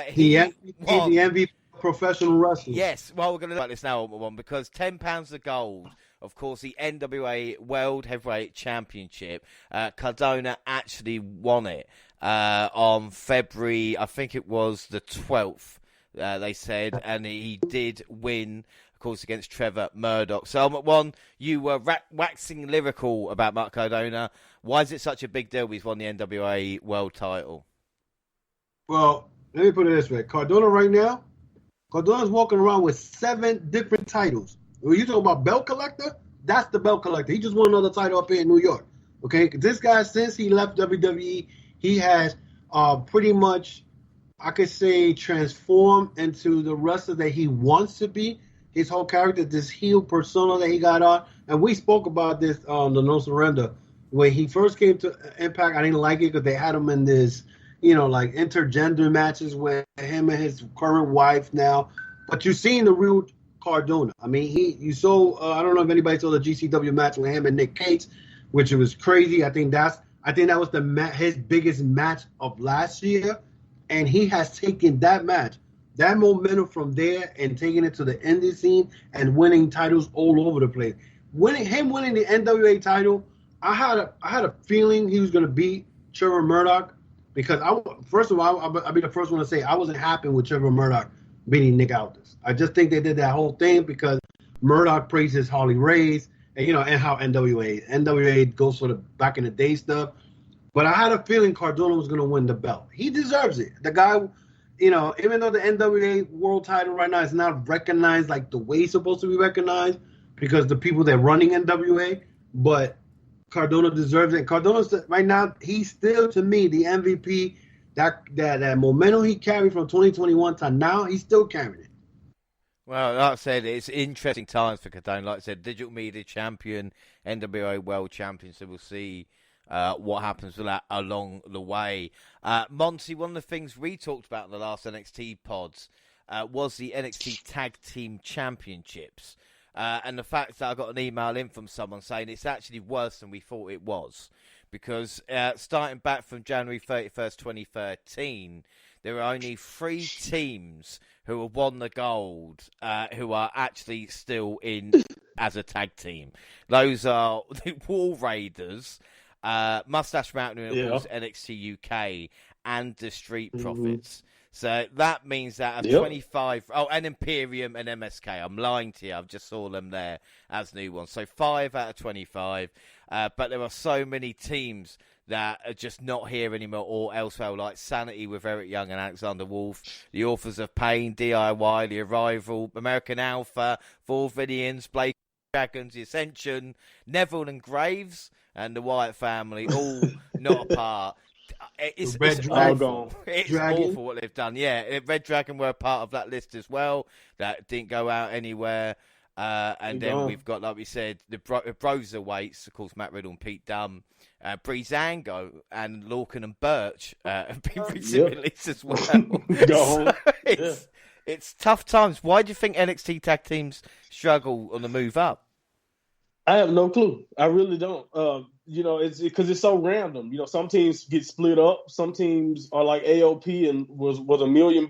He the MVP professional wrestler. Yes, well, we're going to look at this now, because £10 of gold, of course, the NWA World Heavyweight Championship. Cardona actually won it on February, I think it was the 12th, they said, and he did win, course, against Trevor Murdoch. So, one, you were waxing lyrical about Matt Cardona. Why is it such a big deal he's won the NWA World title? Well, let me put it this way. Cardona's walking around with 7 different titles. When you talk about belt collector, that's the belt collector. He just won another title up here in New York. Okay? This guy, since he left WWE, he has pretty much, I could say, transformed into the wrestler that he wants to be. His whole character, this heel persona that he got on. And we spoke about this on the No Surrender. When he first came to Impact, I didn't like it because they had him in this, like intergender matches with him and his current wife now. But you've seen the real Cardona. I mean, you saw, I don't know if anybody saw the GCW match with him and Nick Cates, which it was crazy. I think that was his biggest match of last year. And he has taken that match, that momentum from there, and taking it to the indie scene and winning titles all over the place. Winning the NWA title, I had a feeling he was going to beat Trevor Murdoch, because first of all, I'll be the first one to say I wasn't happy with Trevor Murdoch beating Nick Aldis. I just think they did that whole thing because Murdoch praises Harley Race and and how NWA goes for the back in the day stuff. But I had a feeling Cardona was going to win the belt. He deserves it. The guy, even though the NWA world title right now is not recognized like the way it's supposed to be recognized because the people that are running NWA, but Cardona deserves it. Cardona right now, he's still to me the MVP. That momentum he carried from 2021 to now, he's still carrying it. Well, like I said, it's interesting times for Cardona. Like I said, digital media champion, NWA world champion. So we'll see what happens with that along the way. Monty, one of the things we talked about in the last NXT pods was the NXT Tag Team Championships. And the fact that I got an email in from someone saying it's actually worse than we thought it was. Because starting back from January 31st, 2013, there are only 3 teams who have won the gold who are actually still in as a tag team. Those are the Wall Raiders, Mustache Mountain, and of course NXT UK, and the Street Profits. So that means that of 25... Oh, and Imperium and MSK. I'm lying to you. I've just saw them there as new ones. So 5 out of 25. But there are so many teams that are just not here anymore or elsewhere, like Sanity with Eric Young and Alexander Wolf, the Authors of Pain, DIY, The Arrival, American Alpha, Vaudevillains, Blake Dragons, The Ascension, Neville and Graves, and the Wyatt family, all not a part. It's awful. It's awful what they've done. Yeah, Red Dragon were a part of that list as well. That didn't go out anywhere. And then we've got, like we said, the Broserweights, of course, Matt Riddle and Pete Dunne, Breezango and Lorcan and Birch have been recently released as well. It's tough times. Why do you think NXT tag teams struggle on the move up? I have no clue. I really don't. It's because it's so random. Some teams get split up. Some teams are like AOP and was $1 million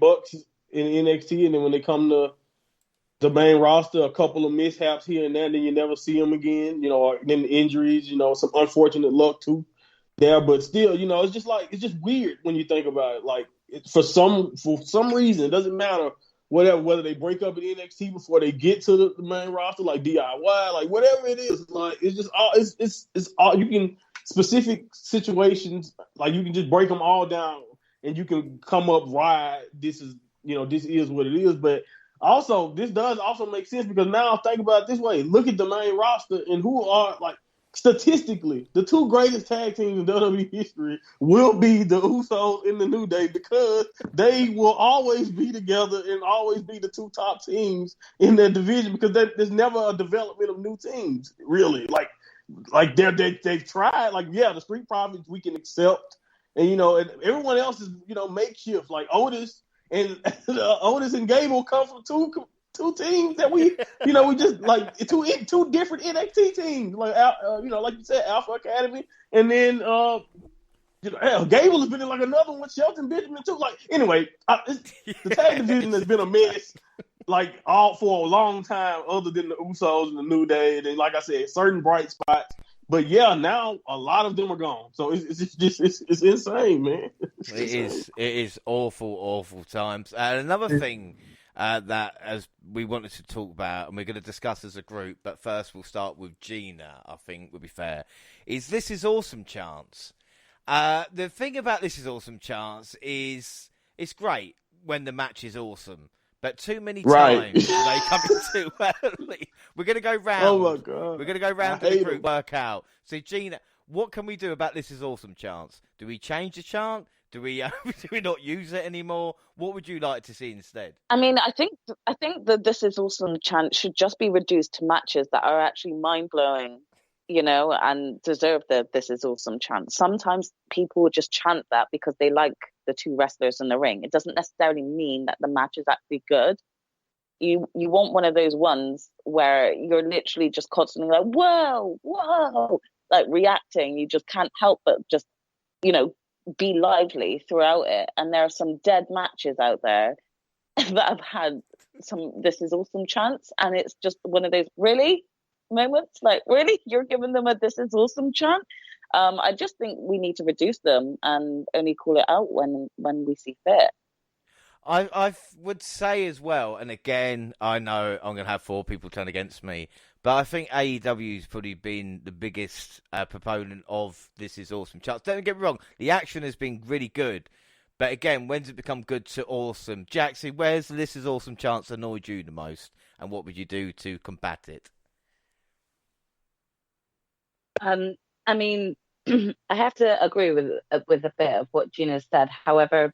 in NXT, and then when they come to the main roster, a couple of mishaps here and there, and then you never see them again. Or then injuries. Some unfortunate luck too there. But still, it's just weird when you think about it. Like for some reason, it doesn't matter. Whether they break up in NXT before they get to the main roster, like DIY, like whatever it is, like it's just all it's all you can specific situations, like you can just break them all down and you can come up right. This is what it is, but also this does also make sense because now think about it this way: look at the main roster and who are like statistically the 2 greatest tag teams in WWE history will be the Usos and the New Day because they will always be together and always be the 2 top teams in their division because there's never a development of new teams really. Like they've tried. Like the Street Profits we can accept, and and everyone else is makeshift. Like Otis and Gable come from two teams that we just like two different NXT teams, like like you said, Alpha Academy, and then Gable has been in like another one, Shelton Benjamin too. Like anyway, the tag division has been a mess, like all for a long time, other than the Usos and the New Day, and then like I said, certain bright spots. But now a lot of them are gone, so it's insane, man. It is awful times. And another thing. That as we wanted to talk about, and we're going to discuss as a group, but first we'll start with Gina, I think would be fair, is This Is Awesome Chance. The thing about This Is Awesome Chance is it's great when the match is awesome, but too many times they come in too early. We're going to go round. Oh my God. We're going to go round to the group workout. So Gina, what can we do about This Is Awesome Chance? Do we change the chant? Do we not use it anymore? What would you like to see instead? I mean, I think the This Is Awesome chant should just be reduced to matches that are actually mind-blowing, and deserve the This Is Awesome chant. Sometimes people would just chant that because they like the 2 wrestlers in the ring. It doesn't necessarily mean that the match is actually good. You want one of those ones where you're literally just constantly like, whoa, like reacting. You just can't help but just, be lively throughout it. And there are some dead matches out there that have had some This Is Awesome chants, and it's just one of those really moments, like really you're giving them a This Is Awesome chant. I just think we need to reduce them and only call it out when we see fit. I would say as well, and again, I know I'm going to have 4 people turn against me, but I think AEW's probably been the biggest proponent of This Is Awesome chance. Don't get me wrong, the action has been really good, but again, when's it become good to awesome? Jaxie, where's the This Is Awesome chance annoyed you the most, and what would you do to combat it? I mean, I have to agree with a bit of what Gina said. However,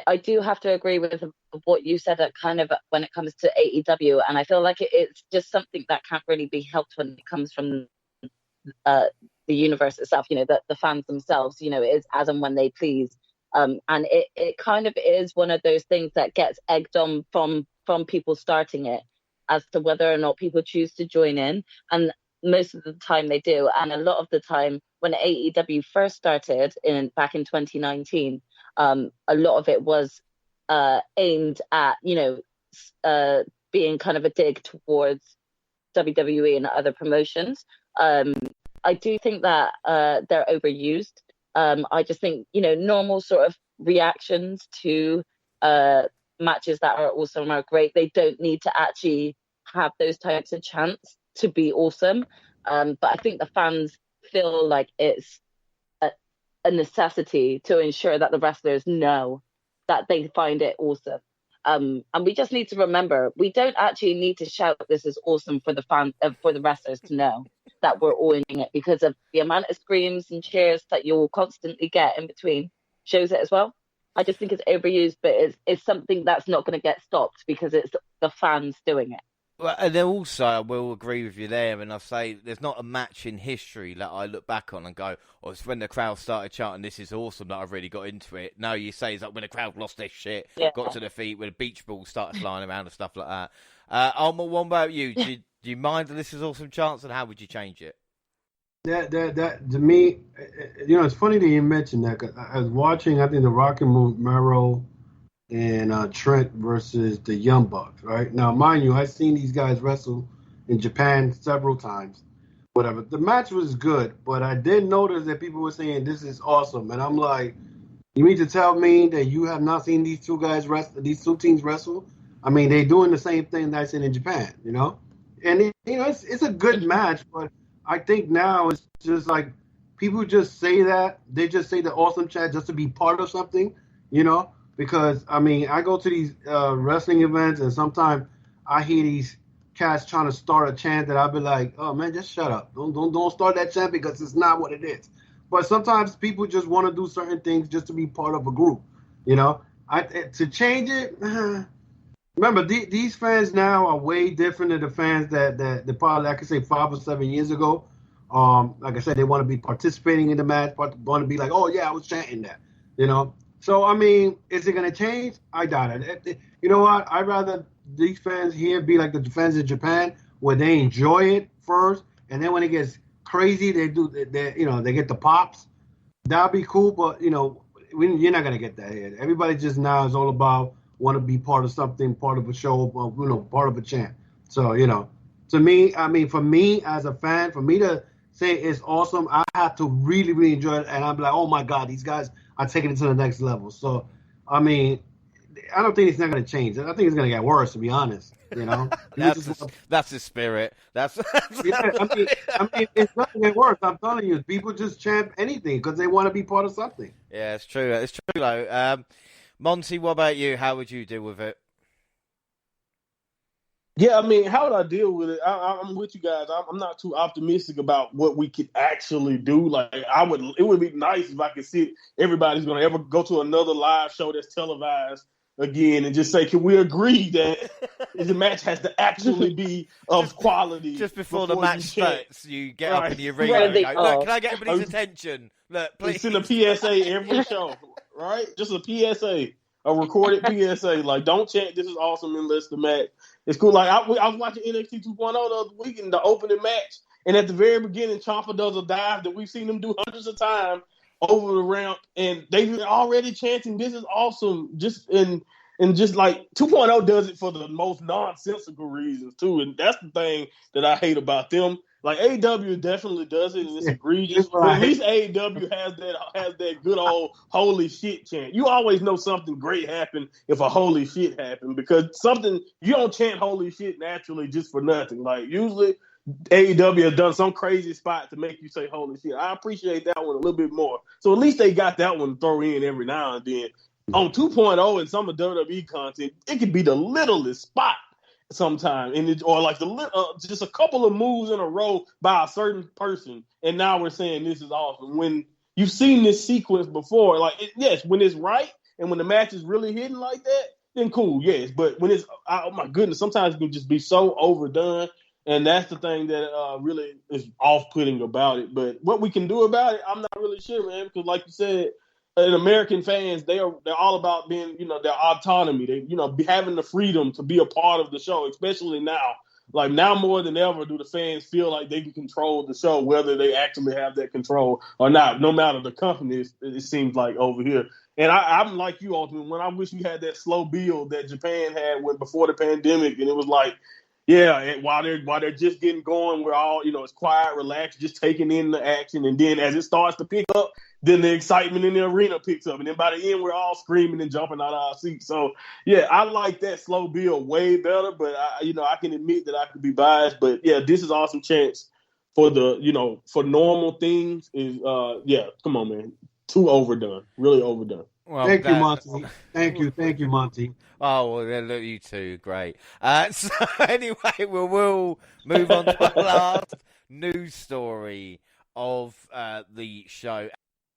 I do have to agree with what you said kind of when it comes to AEW, and I feel like it's just something that can't really be helped when it comes from the universe itself. The fans themselves. It is as and when they please, and it kind of is one of those things that gets egged on from people starting it as to whether or not people choose to join in, and most of the time they do. And a lot of the time when AEW first started back in 2019, a lot of it was aimed at, being kind of a dig towards WWE and other promotions. I do think that they're overused. I just think, normal sort of reactions to matches that are awesome are great. They don't need to actually have those types of chants to be awesome. But I think the fans feel like it's a necessity to ensure that the wrestlers know that they find it awesome. And we just need to remember, we don't actually need to shout "This is awesome" for the fans, for the wrestlers to know that we're all in it, because of the amount of screams and cheers that you'll constantly get in between shows it as well. I just think it's overused, but it's something that's not going to get stopped because it's the fans doing it. Well, and then also, I will agree with you there, and I say there's not a match in history that I look back on and go, oh, it's when the crowd started chanting "This is awesome" that I really got into it. No, you say it's like when the crowd lost their shit, got to their feet, when the beach balls started flying around and stuff like that. Alma, what about you? Do you mind the "This is awesome" chants, and how would you change it? That to me, it's funny that you mentioned that. 'Cause I was watching, I think, the Rocky Romero and Trent versus the Young Bucks, right? Now, mind you, I've seen these guys wrestle in Japan several times, whatever. The match was good, but I did notice that people were saying, "This is awesome." And I'm like, you mean to tell me that you have not seen these two guys wrestle, these two teams wrestle? I mean, they're doing the same thing that I seen in Japan, And, it's a good match, but I think now it's just like people just say that. They just say the awesome chant just to be part of something, Because, I mean, I go to these wrestling events, and sometimes I hear these cats trying to start a chant that I'll be like, oh, man, just shut up. Don't start that chant because it's not what it is. But sometimes people just want to do certain things just to be part of a group, To change it, remember, these fans now are way different than the fans that probably, I could say, 5 or 7 years ago. Like I said, they want to be participating in the match, but want to be like, oh, yeah, I was chanting that, So, I mean, is it going to change? I doubt it. You know what? I'd rather these fans here be like the fans in Japan, where they enjoy it first, and then when it gets crazy, they get the pops. That'll be cool, but, you're not going to get that here. Everybody just now is all about want to be part of something, part of a show, part of a chant. So, to me, I mean, for me as a fan, for me to say it's awesome, I have to really, really enjoy it, and I'm like, oh, my God, these guys are taking it to the next level. So, I mean, I don't think it's not going to change. I think it's going to get worse, to be honest. That's the spirit. Yeah, I mean, it's not going to get worse. I'm telling you, people just chant anything because they want to be part of something. Yeah, it's true. It's true, though. Monty, what about you? How would you deal with it? Yeah, I mean, how would I deal with it? I'm with you guys. I'm not too optimistic about what we could actually do. Like, it would be nice if I could see everybody's going to ever go to another live show that's televised again and just say, can we agree that the match has to actually be of quality? Just before the match starts, you get up in the arena and go, look, can I get everybody's attention? Look, please. Send a PSA every show, right? Just a PSA. A recorded PSA, like, don't chant "This is awesome" unless the match is cool. Like, I was watching NXT 2.0 the other week in the opening match, and at the very beginning, Ciampa does a dive that we've seen him do hundreds of times over the ramp, and they've already chanting "This is awesome." Just like 2.0 does it for the most nonsensical reasons too, and that's the thing that I hate about them. Like AEW definitely does it, and it's egregious. That's But right. at least AEW has that good old holy shit chant. You always know something great happened if a holy shit happened, because something you don't chant holy shit naturally just for nothing. Like usually AEW has done some crazy spot to make you say holy shit. I appreciate that one a little bit more. So at least they got that one to throw in every now and then. On 2.0 and some of WWE content, it could be the littlest spot sometimes, or like just a couple of moves in a row by a certain person, and now we're saying this is awesome. When you've seen this sequence before, like yes, when it's right and when the match is really hitting like that, then cool, yes. But when it's oh my goodness, sometimes it can just be so overdone. And that's the thing that really is off-putting about it. But what we can do about it, I'm not really sure, man. Because like you said, American fans, they're all about being, their autonomy. They, having the freedom to be a part of the show, especially now. Like now more than ever, do the fans feel like they can control the show, whether they actually have that control or not, no matter the company, it seems like over here. And I'm like you, Ultimate, when I wish we had that slow build that Japan had before the pandemic, and it was like, yeah, and while they're just getting going, we're all, it's quiet, relaxed, just taking in the action. And then as it starts to pick up, then the excitement in the arena picks up. And then by the end, we're all screaming and jumping out of our seats. So, yeah, I like that slow build way better. But, I can admit that I could be biased. But, yeah, this is awesome chance for for normal things is, come on, man. Too overdone. Really overdone. Well, thank you, Monty. Thank you, Monty. Oh, well, look, you two, great. So anyway, we'll move on to our last news story of the show.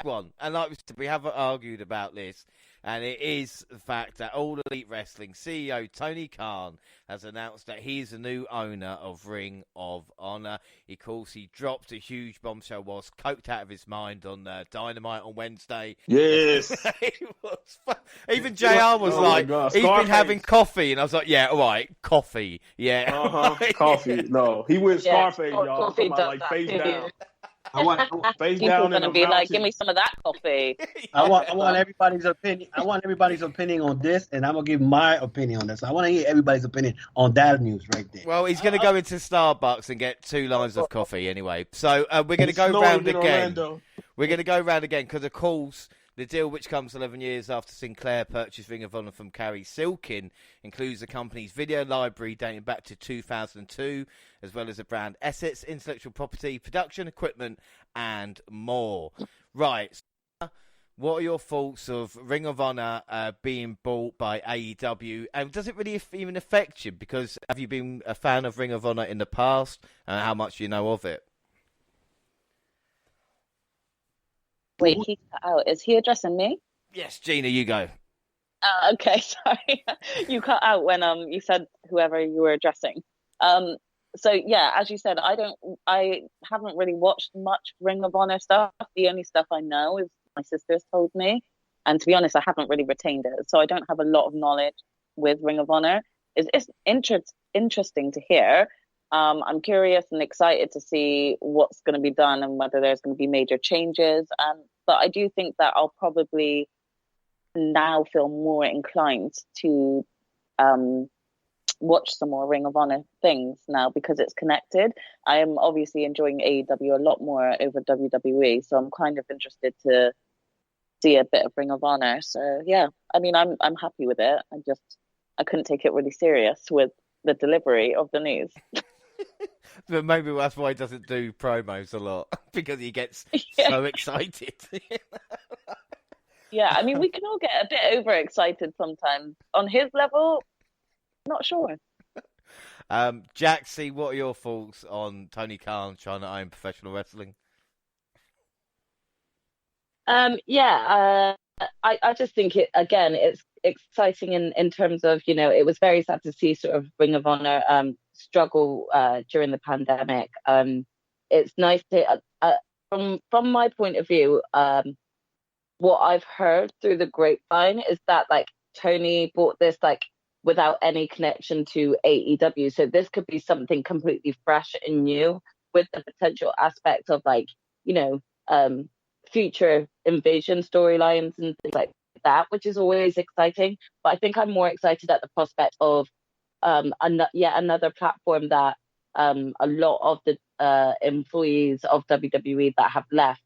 One, and like we have argued about this, and it is the fact that All Elite Wrestling CEO Tony Khan has announced that he's the new owner of Ring of Honor. Of course, he dropped a huge bombshell, was coked out of his mind on Dynamite on Wednesday. Yes. Even JR was he's been having coffee, and I was like, yeah, all right, coffee, yeah. Coffee. No, he went Scarface, y'all. Coffee does like face down. I want face People down are going to be like, give me some of that coffee. I want everybody's opinion. I want everybody's opinion on this, and I'm gonna give my opinion on this. I want to hear everybody's opinion on that news right there. Well, he's going to go into Starbucks and get 2 lines of coffee anyway. So we're going to go round again. We're going to go round again because, of course, the deal, which comes 11 years after Sinclair purchased Ring of Honor from Carrie Silkin, includes the company's video library dating back to 2002, as well as the brand assets, intellectual property, production equipment, and more. Right. So what are your thoughts of Ring of Honor being bought by AEW? And does it really even affect you? Because have you been a fan of Ring of Honor in the past? And how much do you know of it? Wait, he cut out. Is he addressing me? Yes, Gina, you go. Okay, sorry. You cut out when you said whoever you were addressing. So yeah, as you said, I haven't really watched much Ring of Honor stuff. The only stuff I know is my sister's told me, and to be honest, I haven't really retained it, so I don't have a lot of knowledge with Ring of Honor. It's interesting to hear. I'm curious and excited to see what's going to be done and whether there's going to be major changes. But I do think that I'll probably now feel more inclined to watch some more Ring of Honor things now because it's connected. I am obviously enjoying AEW a lot more over WWE, so I'm kind of interested to see a bit of Ring of Honor. So yeah, I mean, I'm happy with it. I couldn't take it really serious with the delivery of the news. But maybe that's why he doesn't do promos a lot, because he gets so excited. Yeah, I mean, we can all get a bit overexcited sometimes. On his level, not sure. Jaxie, what are your thoughts on Tony Khan trying to own professional wrestling? I just think it's exciting in terms of, it was very sad to see sort of Ring of Honor struggle during the pandemic. It's nice to, from my point of view, what I've heard through the grapevine is that like Tony bought this like without any connection to AEW. So this could be something completely fresh and new with the potential aspect of like, future invasion storylines and things like that, which is always exciting. But I think I'm more excited at the prospect of yet another platform that a lot of the employees of WWE that have left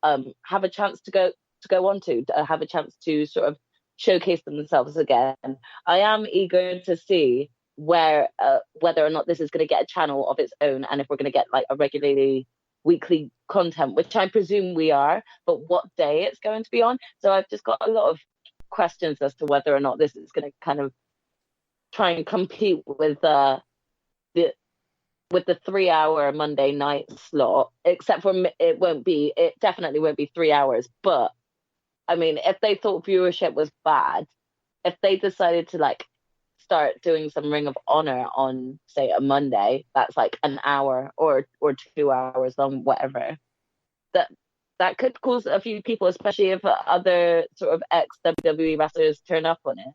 have a chance to go on to have a chance to sort of showcase themselves again. I am eager to see whether or not this is going to get a channel of its own, and if we're going to get like a regularly weekly content, which I presume we are, but what day it's going to be on. So I've just got a lot of questions as to whether or not this is going to kind of try and compete with the 3-hour Monday night slot, except for it definitely won't be 3 hours. But I mean, if they thought viewership was bad, if they decided to like start doing some Ring of Honor on, say, a Monday, that's like an hour or 2 hours long, whatever, that could cause a few people, especially if other sort of ex-WWE wrestlers turn up on it.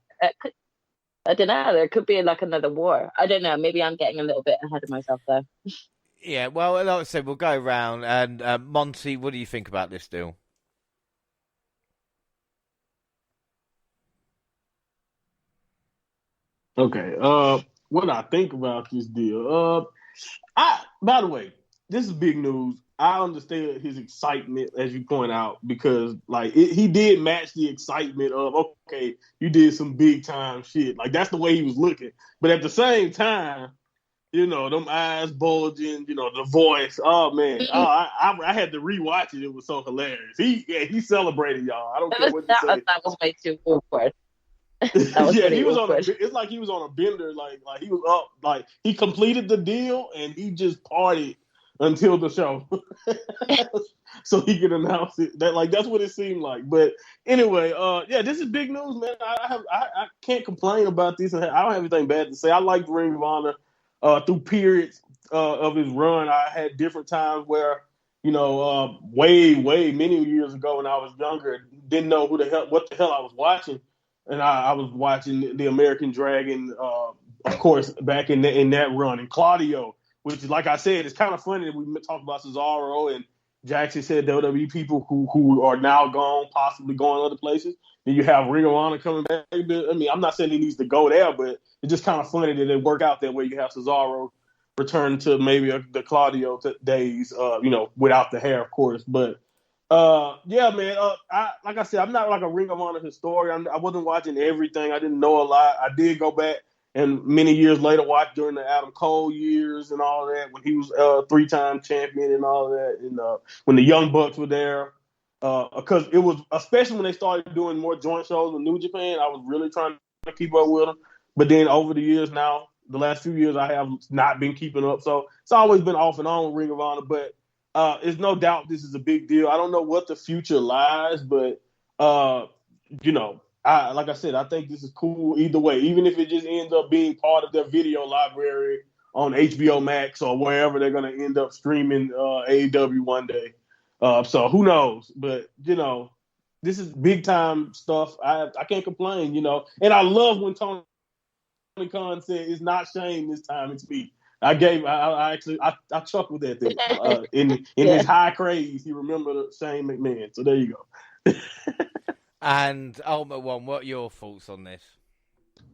I don't know. There could be like another war. I don't know. Maybe I'm getting a little bit ahead of myself there. Yeah, well, like I said, we'll go around. And Monty, what do you think about this deal? Okay. What I think about this deal. By the way, this is big news. I understand his excitement, as you point out, because like he did match the excitement of, okay, you did some big time shit. Like that's the way he was looking. But at the same time, you know, them eyes bulging, you know, the voice. Oh man, I had to rewatch it. It was so hilarious. He celebrated y'all. I don't care what you say. That was way too awkward. Yeah, he was awkward. It's like he was on a bender. Like he was up. Like he completed the deal and he just partied until the show, so he could announce it. That's what it seemed like. But anyway, yeah, this is big news, man. I can't complain about this. I don't have anything bad to say. I like Ring of Honor through periods of his run. I had different times where, you know, way many years ago when I was younger, didn't know what the hell I was watching, and I was watching the American Dragon, of course, back in that run, and Claudio. Which is, like I said, it's kind of funny that we talked about Cesaro and Jaxie said WWE people who are now gone, possibly going other places. Then you have Ring of Honor coming back. I mean, I'm not saying he needs to go there, but it's just kind of funny that it work out that way. You have Cesaro return to maybe the Claudio days, you know, without the hair, of course. But yeah, man. Like I said, I'm not like a Ring of Honor historian. I wasn't watching everything. I didn't know a lot. I did go back. And many years later, watched during the Adam Cole years and all that, when he was a 3-time champion and all that, and when the Young Bucks were there, because it was, especially when they started doing more joint shows with New Japan, I was really trying to keep up with them. But then over the years now, the last few years, I have not been keeping up. So it's always been off and on with Ring of Honor. But there's no doubt this is a big deal. I don't know what the future lies, but, you know, like I said, I think this is cool either way, even if it just ends up being part of their video library on HBO Max or wherever they're going to end up streaming AEW one day. So who knows? But, you know, this is big time stuff. I can't complain, you know. And I love when Tony Khan said, it's not Shane this time, it's me. I chuckled at that. In his high praise, he remembered Shane McMahon. So there you go. And Ultimate One, what are your thoughts on this?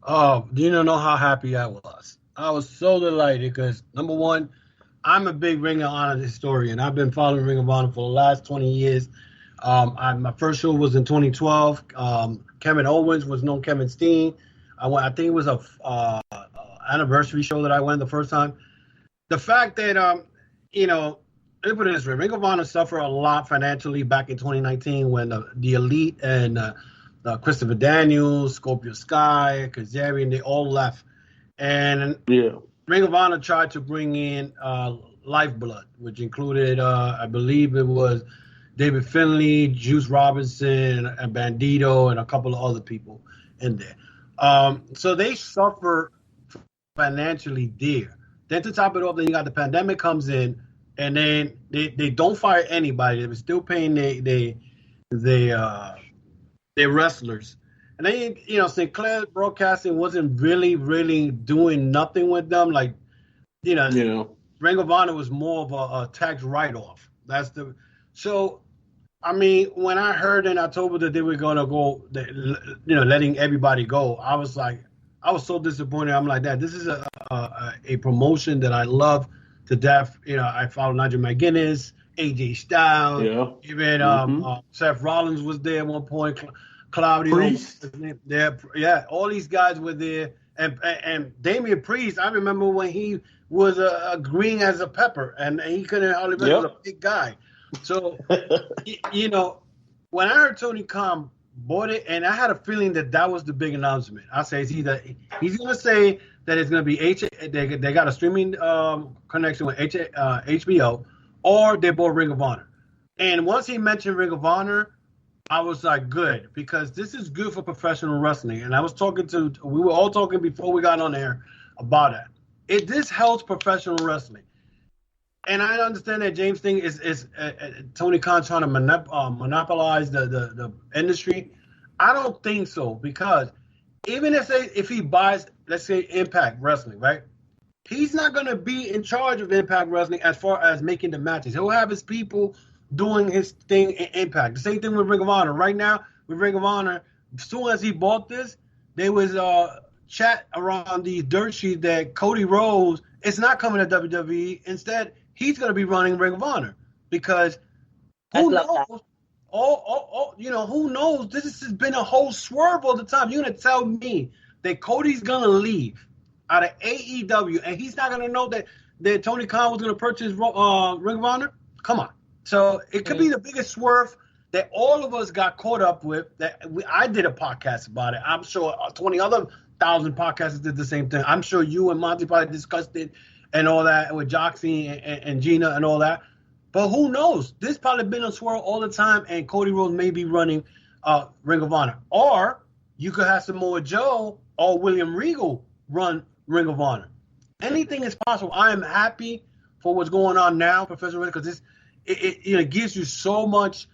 Oh, you don't know how happy I was. I was so delighted because, number one, I'm a big Ring of Honor historian. I've been following Ring of Honor for the last 20 years. My first show was in 2012. Kevin Owens was no Kevin Steen. I think it was a anniversary show that I went the first time. The fact that, you know, let me put it this way. Ring of Honor suffered a lot financially back in 2019 when the Elite and Christopher Daniels, Scorpio Sky, Kazarian, they all left. And Ring of Honor tried to bring in Lifeblood, which included, I believe it was David Finlay, Juice Robinson, and Bandito, and a couple of other people in there. So they suffer financially dear. Then to top it off, then you got the pandemic comes in, and then they don't fire anybody. They were still paying their wrestlers. And then, you know, Sinclair Broadcasting wasn't really doing nothing with them. Like, you know, Ring of Honor was more of a tax write-off. So, I mean, when I heard in October that they were going to go, you know, letting everybody go, I was so disappointed. I'm like, this is a promotion that I love to death. You know, I followed Nigel McGuinness, AJ Styles, even Seth Rollins was there at one point. Claudio, Priest. Yeah, all these guys were there, and Damian Priest. I remember when he was green as a pepper, and he couldn't hardly be a big guy. So, you know, when I heard Tony Khan bought it, and I had a feeling that was the big announcement. I say it's either he's going to say that it's going to be they got a streaming connection with HBO, or they bought Ring of Honor. And once he mentioned Ring of Honor, I was like, good, because this is good for professional wrestling. And we were all talking before we got on air about it. This helps professional wrestling. And I understand that James thing is Tony Khan trying to monopolize the industry. I don't think so, because even if he buys, let's say, Impact Wrestling, right? He's not going to be in charge of Impact Wrestling as far as making the matches. He'll have his people doing his thing in Impact. The same thing with Ring of Honor. Right now, with Ring of Honor, as soon as he bought this, there was chat around the dirt sheet that Cody Rhodes is not coming to WWE. Instead, he's going to be running Ring of Honor, because who knows? Who knows? This has been a whole swerve all the time. You're going to tell me that Cody's going to leave out of AEW, and he's not going to know that Tony Khan was going to purchase Ring of Honor? Come on. So it could be the biggest swerve that all of us got caught up with. I did a podcast about it. I'm sure 20 other thousand podcasters did the same thing. I'm sure you and Monty probably discussed it and all that with Jaxie and Gina and all that. But who knows? This probably been a swirl all the time, and Cody Rhodes may be running Ring of Honor. Or you could have Samoa Joe or William Regal run Ring of Honor. Anything is possible. I am happy for what's going on now, Professor, because it gives you so much.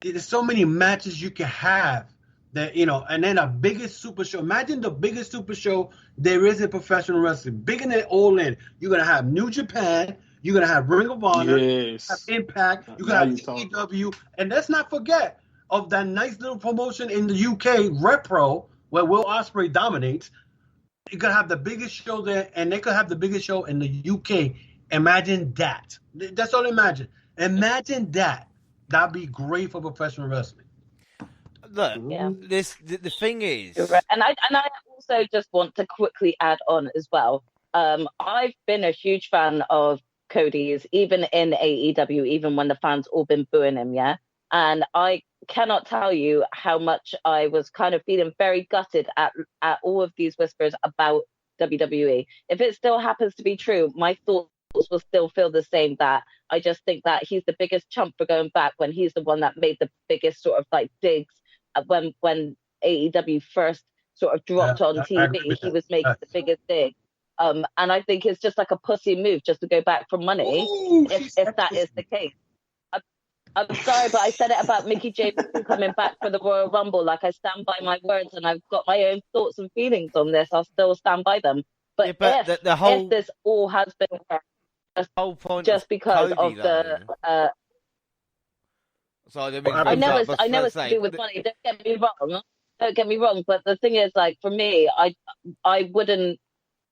There's so many matches you can have that, and then a biggest super show. Imagine the biggest super show there is in professional wrestling. Bigger than All In. You're going to have New Japan. You're going to have Ring of Honor. Yes. Have Impact. You're going to have AEW. And let's not forget of that nice little promotion in the UK, Repro, where Will Ospreay dominates. You're going to have the biggest show there, and they could have the biggest show in the UK. Imagine that. That's all imagine. Imagine that. That'd be great for professional wrestling. Look, the thing is, you're right. and I also just want to quickly add on as well. I've been a huge fan of Cody's, even in AEW, even when the fans all been booing him, yeah. And I cannot tell you how much I was kind of feeling very gutted at all of these whispers about WWE. If it still happens to be true, my thoughts will still feel the same, that I just think that he's the biggest chump for going back when he's the one that made the biggest sort of like digs when AEW first sort of dropped on TV. He was making the biggest dig. And I think it's just like a pussy move just to go back for money. Ooh, if that is the case. I'm sorry, but I said it about Mickie James coming back for the Royal Rumble. Like, I stand by my words, and I've got my own thoughts and feelings on this. I'll still stand by them. But, if this all has been worked, just because Cody, of the... I know it's to do with money. Don't get me wrong. But the thing is, like, for me, I wouldn't,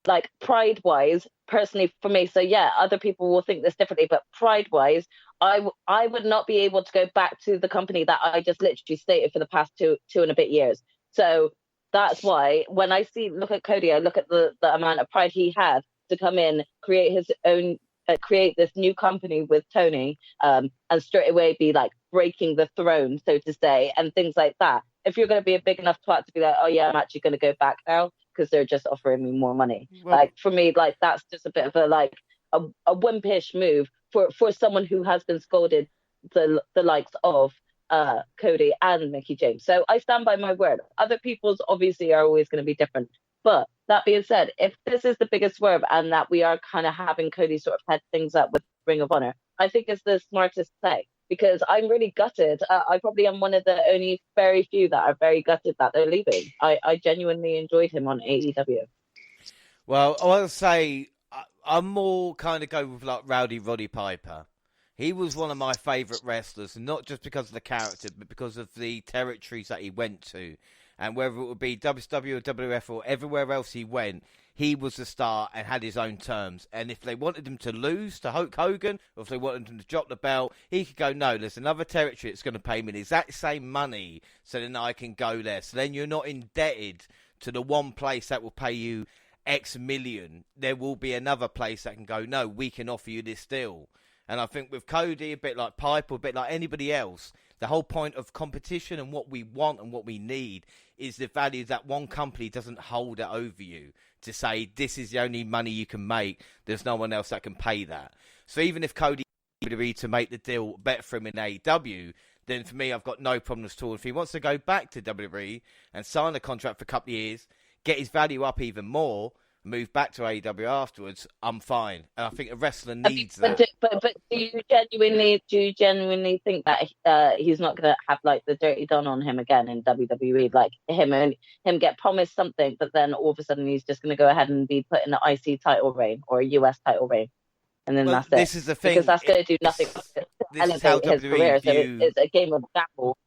like, pride-wise, personally for me. So yeah, other people will think this differently, but pride-wise, I would not be able to go back to the company that I just literally stated for the past two and a bit years. So that's why when I look at Cody, I look at the amount of pride he had to come in, create his own, create this new company with Tony, and straight away be like breaking the throne, so to say, and things like that. If you're going to be a big enough twat to be like, oh yeah, I'm actually going to go back now because they're just offering me more money. Well, like, for me, like, that's just a bit of a wimpish move for someone who has been scolded the likes of Cody and Mickie James. So I stand by my word. Other people's obviously are always going to be different. But that being said, if this is the biggest swerve and that we are kind of having Cody sort of head things up with Ring of Honor, I think it's the smartest play, because I'm really gutted. I probably am one of the only very few that are very gutted that they're leaving. I genuinely enjoyed him on AEW. Well, I'll say I'm more kind of go with like Rowdy Roddy Piper. He was one of my favourite wrestlers, not just because of the character, but because of the territories that he went to. And whether it would be WCW or WWF or everywhere else he went, he was the star and had his own terms. And if they wanted him to lose to Hulk Hogan, or if they wanted him to drop the belt, he could go, no, there's another territory that's going to pay me the exact same money, so then I can go there. So then you're not indebted to the one place that will pay you X million. There will be another place that can go, no, we can offer you this deal. And I think with Cody, a bit like Piper, a bit like anybody else, the whole point of competition and what we want and what we need is the value that one company doesn't hold it over you to say, this is the only money you can make. There's no one else that can pay that. So even if Cody agreed to make the deal better for him in AEW, then for me, I've got no problems at all. If he wants to go back to WWE and sign a contract for a couple of years, get his value up even more, move back to AEW afterwards, I'm fine. And I think a wrestler needs that. But do you genuinely think that he's not going to have like the dirty done on him again in WWE? Like him get promised something, but then all of a sudden he's just going to go ahead and be put in an IC title reign or a US title reign, and then that's it. This is the thing, because that's going to do nothing to elevate his career. So it's a game of gamble.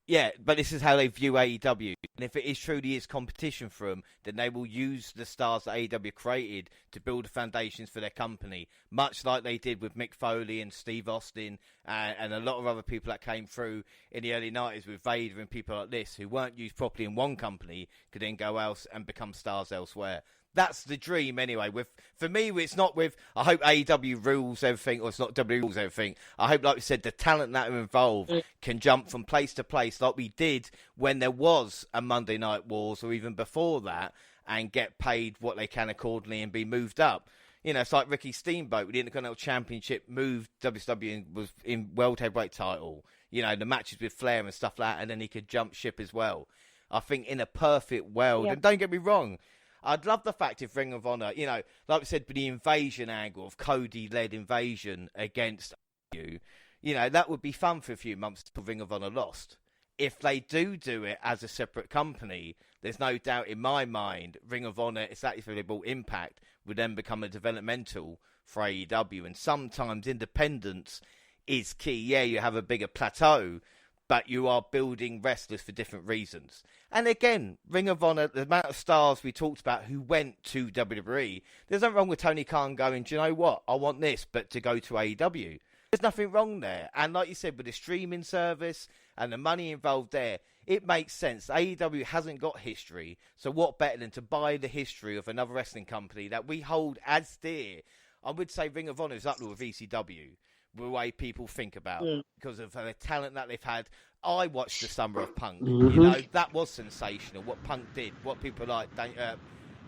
Yeah, but this is how they view AEW. And if it is truly is competition for them, then they will use the stars that AEW created to build the foundations for their company, much like they did with Mick Foley and Steve Austin and a lot of other people that came through in the early 90s with Vader and people like this who weren't used properly in one company could then go else and become stars elsewhere. That's the dream anyway. For me, it's not with, I hope AEW rules everything, or it's not WWE rules everything. I hope, like we said, the talent that are involved can jump from place to place like we did when there was a Monday Night Wars or even before that, and get paid what they can accordingly and be moved up. You know, it's like Ricky Steamboat with the Intercontinental Championship, moved WCW and was in World Heavyweight title. You know, the matches with Flair and stuff like that, and then he could jump ship as well. I think in a perfect world, and don't get me wrong, I'd love the fact if Ring of Honor, you know, like we said, with the invasion angle of Cody-led invasion against you know, that would be fun for a few months till Ring of Honor lost. If they do it as a separate company, there's no doubt in my mind, Ring of Honor, exactly if they bought Impact, would then become a developmental for AEW. And sometimes independence is key. Yeah, you have a bigger plateau, but you are building wrestlers for different reasons. And again, Ring of Honor, the amount of stars we talked about who went to WWE, there's nothing wrong with Tony Khan going, do you know what, I want this, but to go to AEW. There's nothing wrong there. And like you said, with the streaming service and the money involved there, it makes sense. AEW hasn't got history, so what better than to buy the history of another wrestling company that we hold as dear? I would say Ring of Honor is up there with ECW. The way people think about because of the talent that they've had. I watched the Summer of Punk. You know, that was sensational. What Punk did, what people like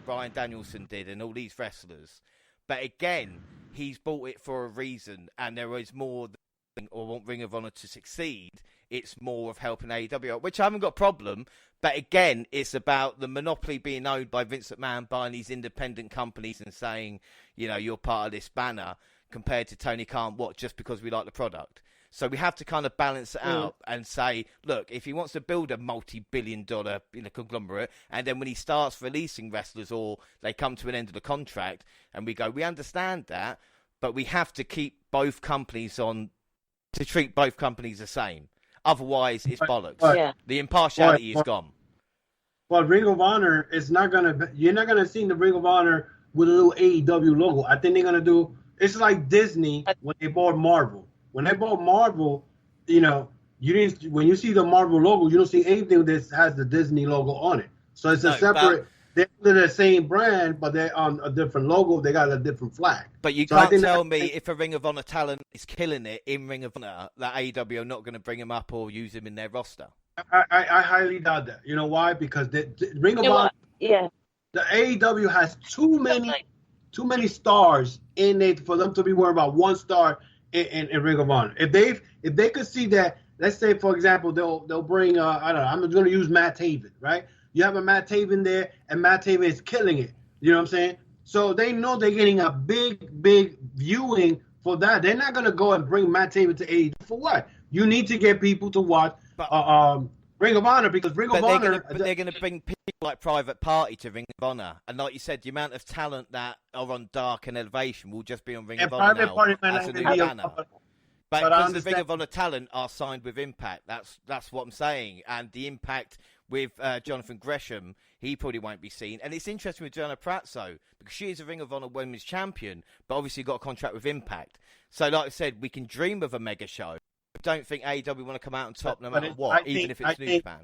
Bryan Danielson did, and all these wrestlers. But again, he's bought it for a reason, and there is more than or want Ring of Honor to succeed. It's more of helping AEW, which I haven't got a problem. But again, it's about the monopoly being owned by Vince McMahon buying these independent companies and saying, you know, you're part of this banner, compared to Tony Khan, just because we like the product. So we have to kind of balance it out and say, look, if he wants to build a multi-billion-dollar conglomerate, and then when he starts releasing wrestlers or they come to an end of the contract, and we go, we understand that, but we have to keep both companies to treat both companies the same. Otherwise, it's bollocks. The impartiality is gone. Well, Ring of Honor is you're not going to see the Ring of Honor with a little AEW logo. I think they're going to do, it's like Disney when they bought Marvel. When they bought Marvel, you know, when you see the Marvel logo, you don't see anything that has the Disney logo on it. So it's a separate. They're the same brand, but they're on a different logo. They got a different flag. But you can't tell me if a Ring of Honor talent is killing it in Ring of Honor that AEW are not going to bring him up or use him in their roster. I highly doubt that. You know why? Because the Ring of Honor, the AEW has too many stars in it for them to be worried about one star in Ring of Honor. If they could see that, let's say for example they'll bring I don't know, I'm going to use Matt Taven, right? You have a Matt Taven there, and Matt Taven is killing it. You know what I'm saying? So they know they're getting a big viewing for that. They're not going to go and bring Matt Taven to AEW for what? You need to get people to watch Ring of Honor because Ring of Honor. They're going to bring people like Private Party to Ring of Honor, and like you said, the amount of talent that are on Dark and Elevation will just be on Ring of Honor now as a new banner. But I because the understand. Ring of Honor talent are signed with Impact, that's what I'm saying. And the Impact with Jonathan Gresham, he probably won't be seen. And it's interesting with Gianna Prazzo, because she is a Ring of Honor Women's Champion, but obviously got a contract with Impact. So like I said, we can dream of a mega show. I don't think AEW want to come out on top no matter what, even if it's New Japan.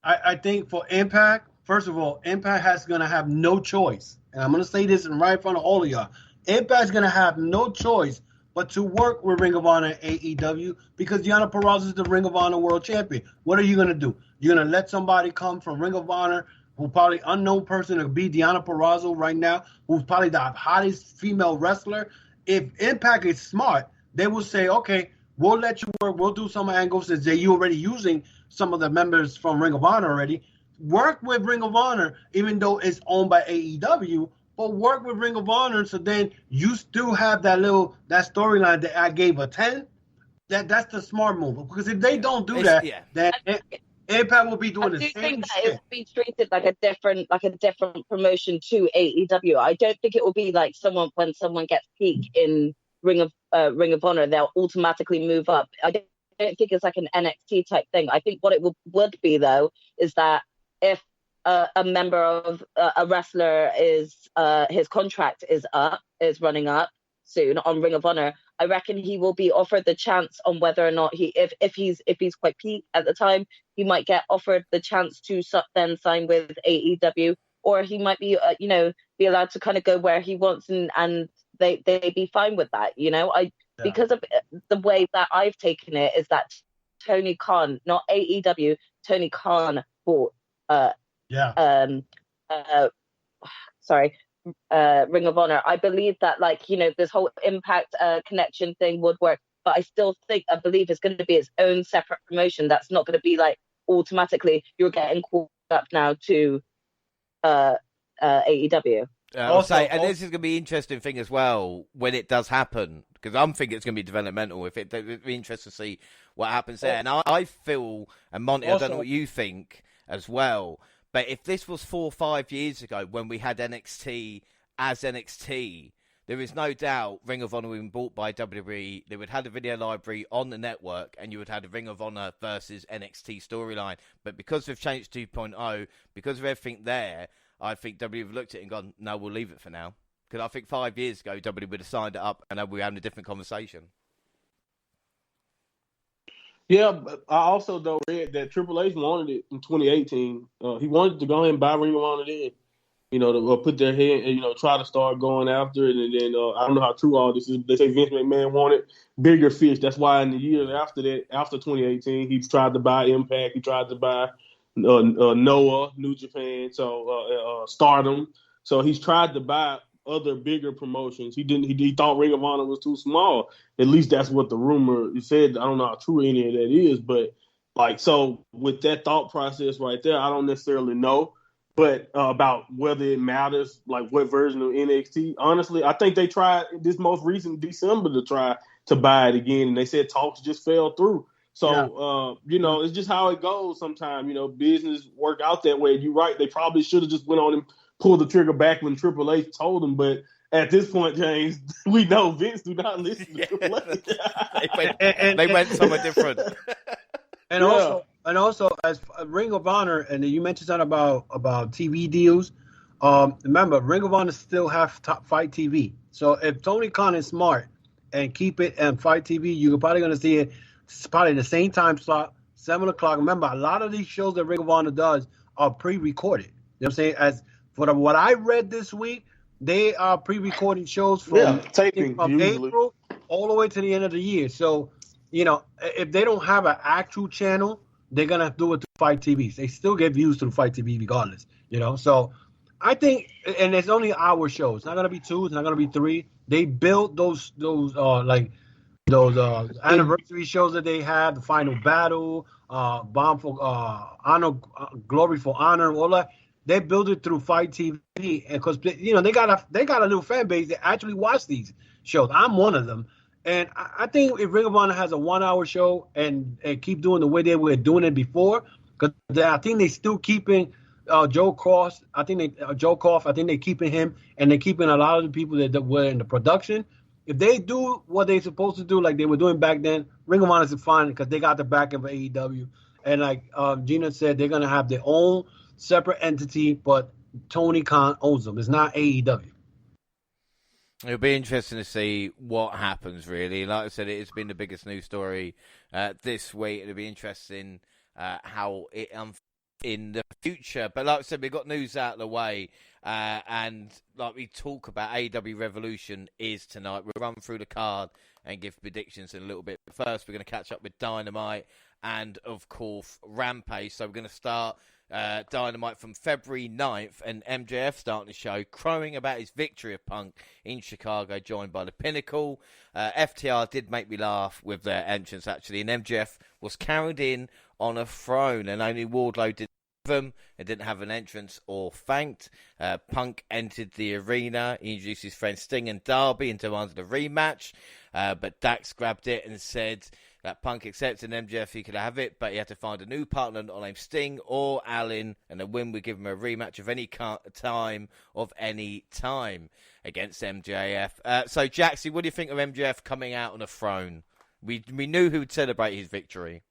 I think for Impact, first of all, Impact has going to have no choice. And I'm going to say this right in front of all of y'all. Impact's going to have no choice but to work with Ring of Honor and AEW, because Deonna Purrazzo is the Ring of Honor World Champion. What are you going to do? You're going to let somebody come from Ring of Honor, who probably unknown person to be Deonna Purrazzo right now, who's probably the hottest female wrestler. If Impact is smart, they will say, okay, we'll let you work. We'll do some angles since you're already using some of the members from Ring of Honor already. Work with Ring of Honor, even though it's owned by AEW, but work with Ring of Honor so then you still have that storyline that I gave a 10. That's the smart move. Because if they don't do that, then Impact will be doing the same shit. I do think that it will be treated like a different promotion to AEW. I don't think it will be like when someone gets peak in Ring of Honor, they'll automatically move up. I don't think it's like an NXT type thing. I think what it would be, though, is that if a member of a wrestler his contract is running up soon on Ring of Honor, I reckon he will be offered the chance on whether or not if he's quite peak at the time, he might get offered the chance to then sign with AEW, or he might be be allowed to kind of go where he wants, and they be fine with that. Because of the way that I've taken it is that Tony Khan, not AEW, Tony Khan bought Ring of Honor. I believe that this whole Impact connection thing would work, but I believe it's going to be its own separate promotion. That's not going to be like automatically you're getting called up now to AEW. And this is going to be an interesting thing as well when it does happen, because I'm thinking it's going to be developmental. It'd be interesting to see what happens there. And I feel, and Monty, I don't know what you think as well, but if this was 4 or 5 years ago when we had NXT as NXT, there is no doubt Ring of Honor would have been bought by WWE. They would have the video library on the network, and you would have the Ring of Honor versus NXT storyline. But because we've changed 2.0, because of everything there, I think WWE have looked at it and gone, no, we'll leave it for now. Because I think 5 years ago, WWE would have signed it up and we were having a different conversation. Yeah, but I also, though, read that Triple H wanted it in 2018. He wanted to go ahead and buy Ring of Honor then, to put their head and, try to start going after it. And then I don't know how true all this is. They say Vince McMahon wanted bigger fish. That's why in the years after that, after 2018, he tried to buy Impact. He tried to buy Noah, New Japan, Stardom. So he's tried to buy other bigger promotions. He thought Ring of Honor was too small. At least that's what the rumor said. I don't know how true any of that is, but so with that thought process right there, I don't necessarily know, but about whether it matters, like what version of NXT. Honestly, I think they tried this most recent December to try to buy it again, and they said talks just fell through. So, it's just how it goes sometimes. Business work out that way. You're right. They probably should have just went on and pulled the trigger back when Triple H told them. But at this point, James, we know Vince do not listen to Triple H. They went somewhere different. And also, as Ring of Honor, and you mentioned something about TV deals. Remember, Ring of Honor still have Fight TV. So if Tony Khan is smart and keep it and Fight TV, you're probably going to see it. It's probably the same time slot, 7 o'clock. Remember, a lot of these shows that Ring of Honor does are pre-recorded. You know what I'm saying? As for what I read this week, they are pre-recording shows from April all the way to the end of the year. So, if they don't have an actual channel, they're going to do it to Fight TV. They still get views to the Fight TV regardless, So I think, and it's only hour shows. It's not going to be 2. It's not going to be 3. They build those anniversary shows that they have, the Final Battle, Bomb for Honor, Glory for Honor, all that. They build it through Fight TV, and because they got a little fan base that actually watch these shows. I'm one of them, and I think if Ring of Honor has a 1 hour show and keep doing the way they were doing it before, because I think they still keeping Joe Cross. I think they keeping him, and they're keeping a lot of the people that were in the production. if they do what they're supposed to do, like they were doing back then, Ring of Honor is fine because they got the back of AEW. And like Gina said, they're going to have their own separate entity, but Tony Khan owns them. It's not AEW. It'll be interesting to see what happens, really. Like I said, it has been the biggest news story this week. It'll be interesting how it in the future. But like I said, we've got news out of the way. And like we talk about, AEW Revolution is tonight. We'll run through the card and give predictions in a little bit. But first, we're going to catch up with Dynamite and, of course, Rampage. So we're going to start Dynamite from February 9th, and MJF starting the show, crowing about his victory of Punk in Chicago, joined by the Pinnacle. FTR did make me laugh with their entrance, actually, and MJF was carried in on a throne, and only Wardlow did them and didn't have an entrance or thanked. Punk entered the arena. He introduced his friends Sting and Darby and demanded a rematch, but Dax grabbed it and said that Punk accepted MJF, he could have it, but he had to find a new partner not named Sting or Allin, and a win would give him a rematch of any time against MJF. So, Jaxie, what do you think of MJF coming out on a throne? We knew who would celebrate his victory.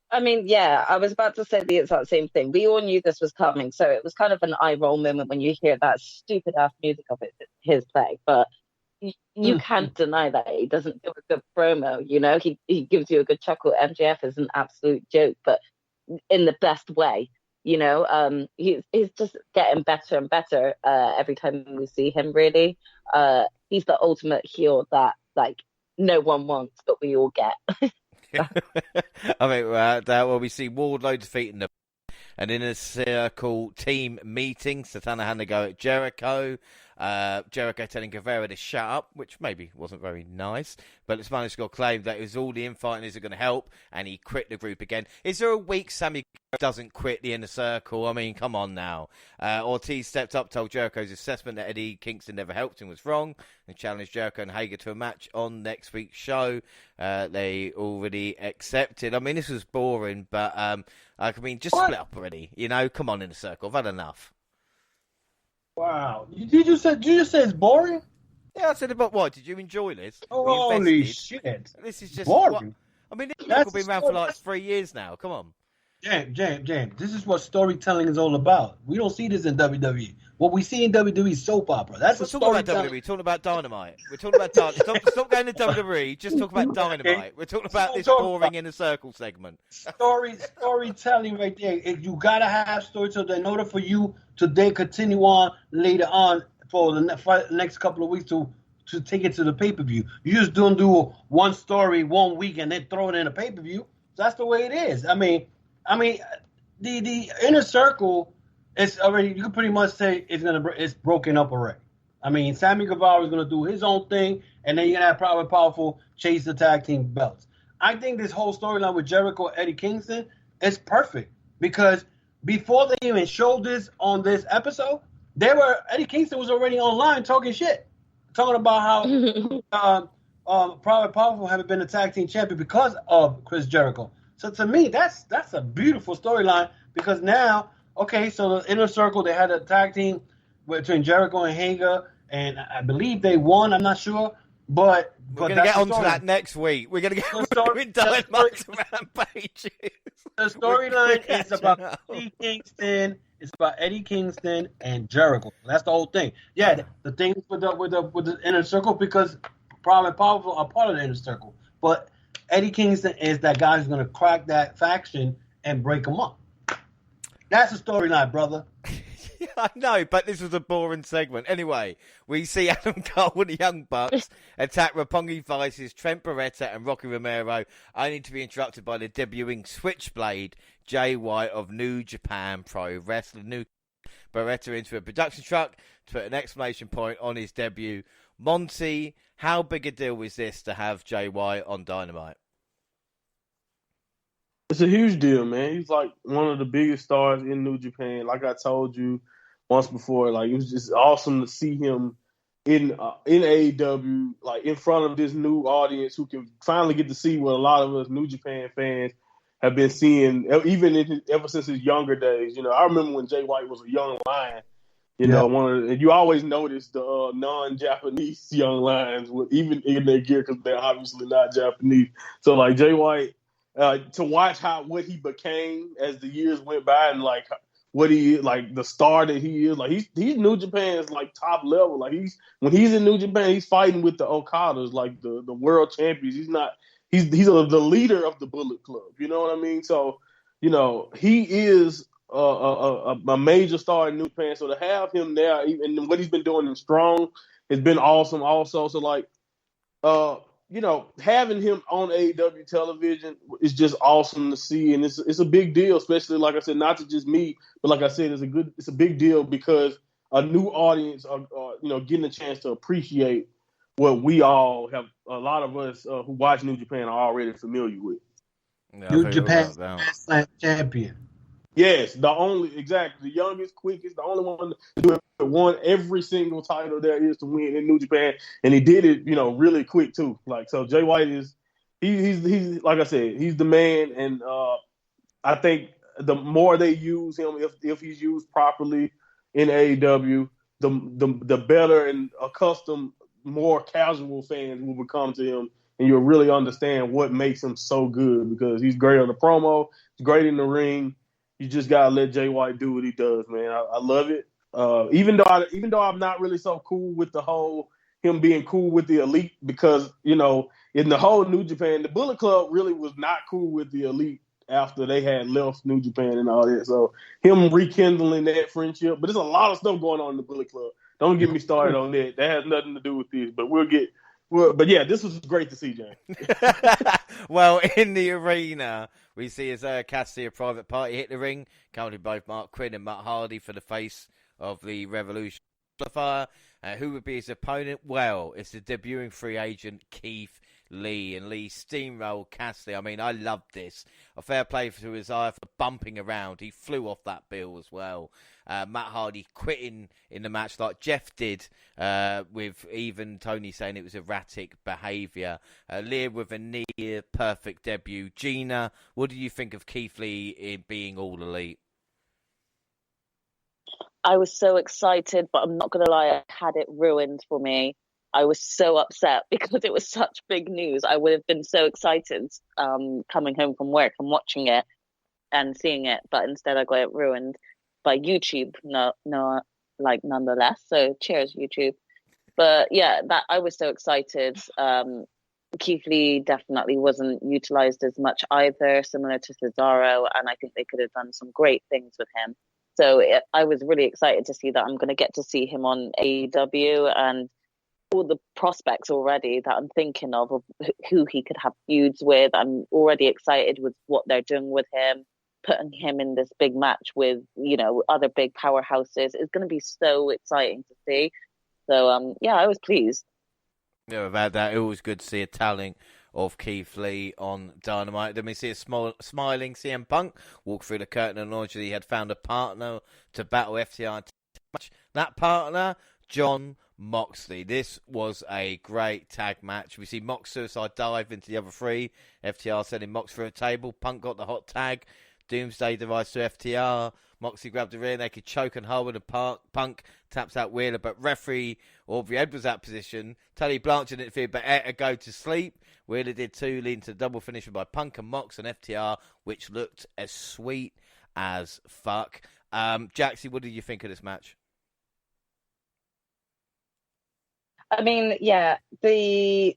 I mean, yeah, I was about to say the exact same thing. We all knew this was coming, so it was kind of an eye roll moment when you hear that stupid ass music of his play, but you can't deny that he doesn't do a good promo. You know, he gives you a good chuckle. MJF is an absolute joke, but in the best way. You know, he's just getting better and better every time we see him. Really, he's the ultimate heel that like no one wants, but we all get. I mean, well, we see Wardlow defeating an Inner Circle team meeting. Satana had to go at Jericho. Jericho telling Carrera to shut up, which maybe wasn't very nice. But the Spanish got claimed that it was all the infighting isn't going to help, and he quit the group again. Is there a week Sammy doesn't quit the Inner Circle? I mean, come on now. Ortiz stepped up, told Jericho's assessment that Eddie Kingston never helped him was wrong, and challenged Jericho and Hager to a match on next week's show. They already accepted. I mean, this was boring, but I mean, just split up already. You know, come on, Inner Circle. I've had enough. Wow. Did you say it's boring? Yeah, I said about what? Did you enjoy this? Holy shit. This is just boring. I mean, this has been around for like 3 years now. Come on. James, this is what storytelling is all about. We don't see this in WWE. What we see in WWE is soap opera. That's We're talking about WWE. We're talking about Dynamite. We're talking about Dynamite. Stop going to WWE. Just talk about Dynamite. We're talking about this boring Inner Circle segment. Storytelling right there. You gotta have storytelling in order for you to then continue on later on for the next couple of weeks to take it to the pay-per-view. You just don't do one story 1 week and then throw it in a pay-per-view. That's the way it is. I mean, the Inner Circle is already, you can pretty much say it's broken up already. I mean, Sammy Guevara is going to do his own thing, and then you're going to have Powerful chase the tag team belts. I think this whole storyline with Jericho and Eddie Kingston is perfect because before they even showed this on this episode, Eddie Kingston was already online talking shit, talking about how Private Powerful haven't been a tag team champion because of Chris Jericho. So to me, that's a beautiful storyline because now, okay, so the Inner Circle, they had a tag team between Jericho and Hager, and I believe they won. I'm not sure, but we're going to get onto that next week. We're going to get with Dynamite and Rampage. The storyline is about Eddie Kingston. It's about Eddie Kingston and Jericho. That's the whole thing. Yeah, the thing with the Inner Circle because Private Powerful are part of the Inner Circle, but Eddie Kingston is that guy who's going to crack that faction and break them up. That's the storyline, brother. Yeah, I know, but this was a boring segment. Anyway, we see Adam Cole and the Young Bucks attack Roppongi Vice's Trent Beretta and Rocky Romero, only to be interrupted by the debuting Switchblade, Jay White of New Japan Pro Wrestling. New Beretta into a production truck to put an exclamation point on his debut. Monty, how big a deal was this to have Jay White on Dynamite? It's a huge deal, man. He's like one of the biggest stars in New Japan. Like I told you once before, like it was just awesome to see him in AEW, like in front of this new audience who can finally get to see what a lot of us New Japan fans have been seeing, even ever since his younger days. You know, I remember when Jay White was a young lion. You know, and you always notice the non-Japanese young lions, even in their gear, because they're obviously not Japanese. So, like Jay White, to watch what he became as the years went by, and like what he like the star that he is, like he's New Japan's like top level. Like when he's in New Japan, he's fighting with the Okadas, like the world champions. He's the leader of the Bullet Club. You know what I mean? So, you know, he is a major star in New Japan. So to have him there, and what he's been doing in Strong has been awesome also. So like, you know, having him on AEW television is just awesome to see. And it's a big deal, especially like I said, not to just me, but like I said, it's a big deal because a new audience are you know, getting a chance to appreciate what we all have, a lot of us who watch New Japan are already familiar with. Yeah, New Japan's Grand champion. Yes, the youngest, quickest, the only one to do it, won every single title there is to win in New Japan, and he did it, you know, really quick too. Like, so Jay White he's like I said, he's the man, and I think the more they use him, if he's used properly in AEW, the better and accustomed more casual fans will become to him, and you'll really understand what makes him so good, because he's great on the promo, he's great in the ring. You just gotta let Jay White do what he does, man. I love it. Even though I'm not really so cool with the whole him being cool with the Elite, because, you know, in the whole New Japan, the Bullet Club really was not cool with the Elite after they had left New Japan and all that. So him rekindling that friendship, but there's a lot of stuff going on in the Bullet Club. Don't get me started on that. That has nothing to do with this, but but yeah, this was great to see, James. Well, in the arena, we see Cassidy, a private party, hit the ring, accompanied by Mark Quinn and Matt Hardy for the face of the Revolution. Who would be his opponent? Well, it's the debuting free agent Keith Lee, and Lee steamrolled Cassidy. I mean, I loved this. A fair play to his eye for bumping around. He flew off that bill as well. Matt Hardy quitting in the match like Jeff did, with even Tony saying it was erratic behaviour. Lear with a near perfect debut. Gina, what do you think of Keith Lee in being all elite? I was so excited, but I'm not going to lie, I had it ruined for me. I was so upset because it was such big news. I would have been so excited coming home from work and watching it and seeing it, but instead I got it ruined by YouTube, nonetheless. So cheers, YouTube. But yeah, that I was so excited. Keith Lee definitely wasn't utilized as much either, similar to Cesaro, and I think they could have done some great things with him. So I was really excited to see that I'm going to get to see him on AEW, and all the prospects already that I'm thinking of who he could have feuds with. I'm already excited with what they're doing with him, putting him in this big match with, you know, other big powerhouses. It's going to be so exciting to see. So, yeah, I was pleased. Yeah, about that, it was good to see a talent of Keith Lee on Dynamite. Then we see a smiling CM Punk walk through the curtain and acknowledge that he had found a partner to battle FTR. That partner, John Moxley. This was a great tag match. We see Mox suicide dive into the other three. FTR sending Mox through a table. Punk got the hot tag. Doomsday device to FTR. Moxley grabbed the rear naked choke and hold, and Punk taps out Wheeler, but referee Aubrey Ed was out of position. Tully Blanchard interfered, but Ed to go to sleep. Wheeler did too, leading to the double finisher by Punk and Mox and FTR, which looked as sweet as fuck. Jaxie, what did you think of this match? I mean, yeah, the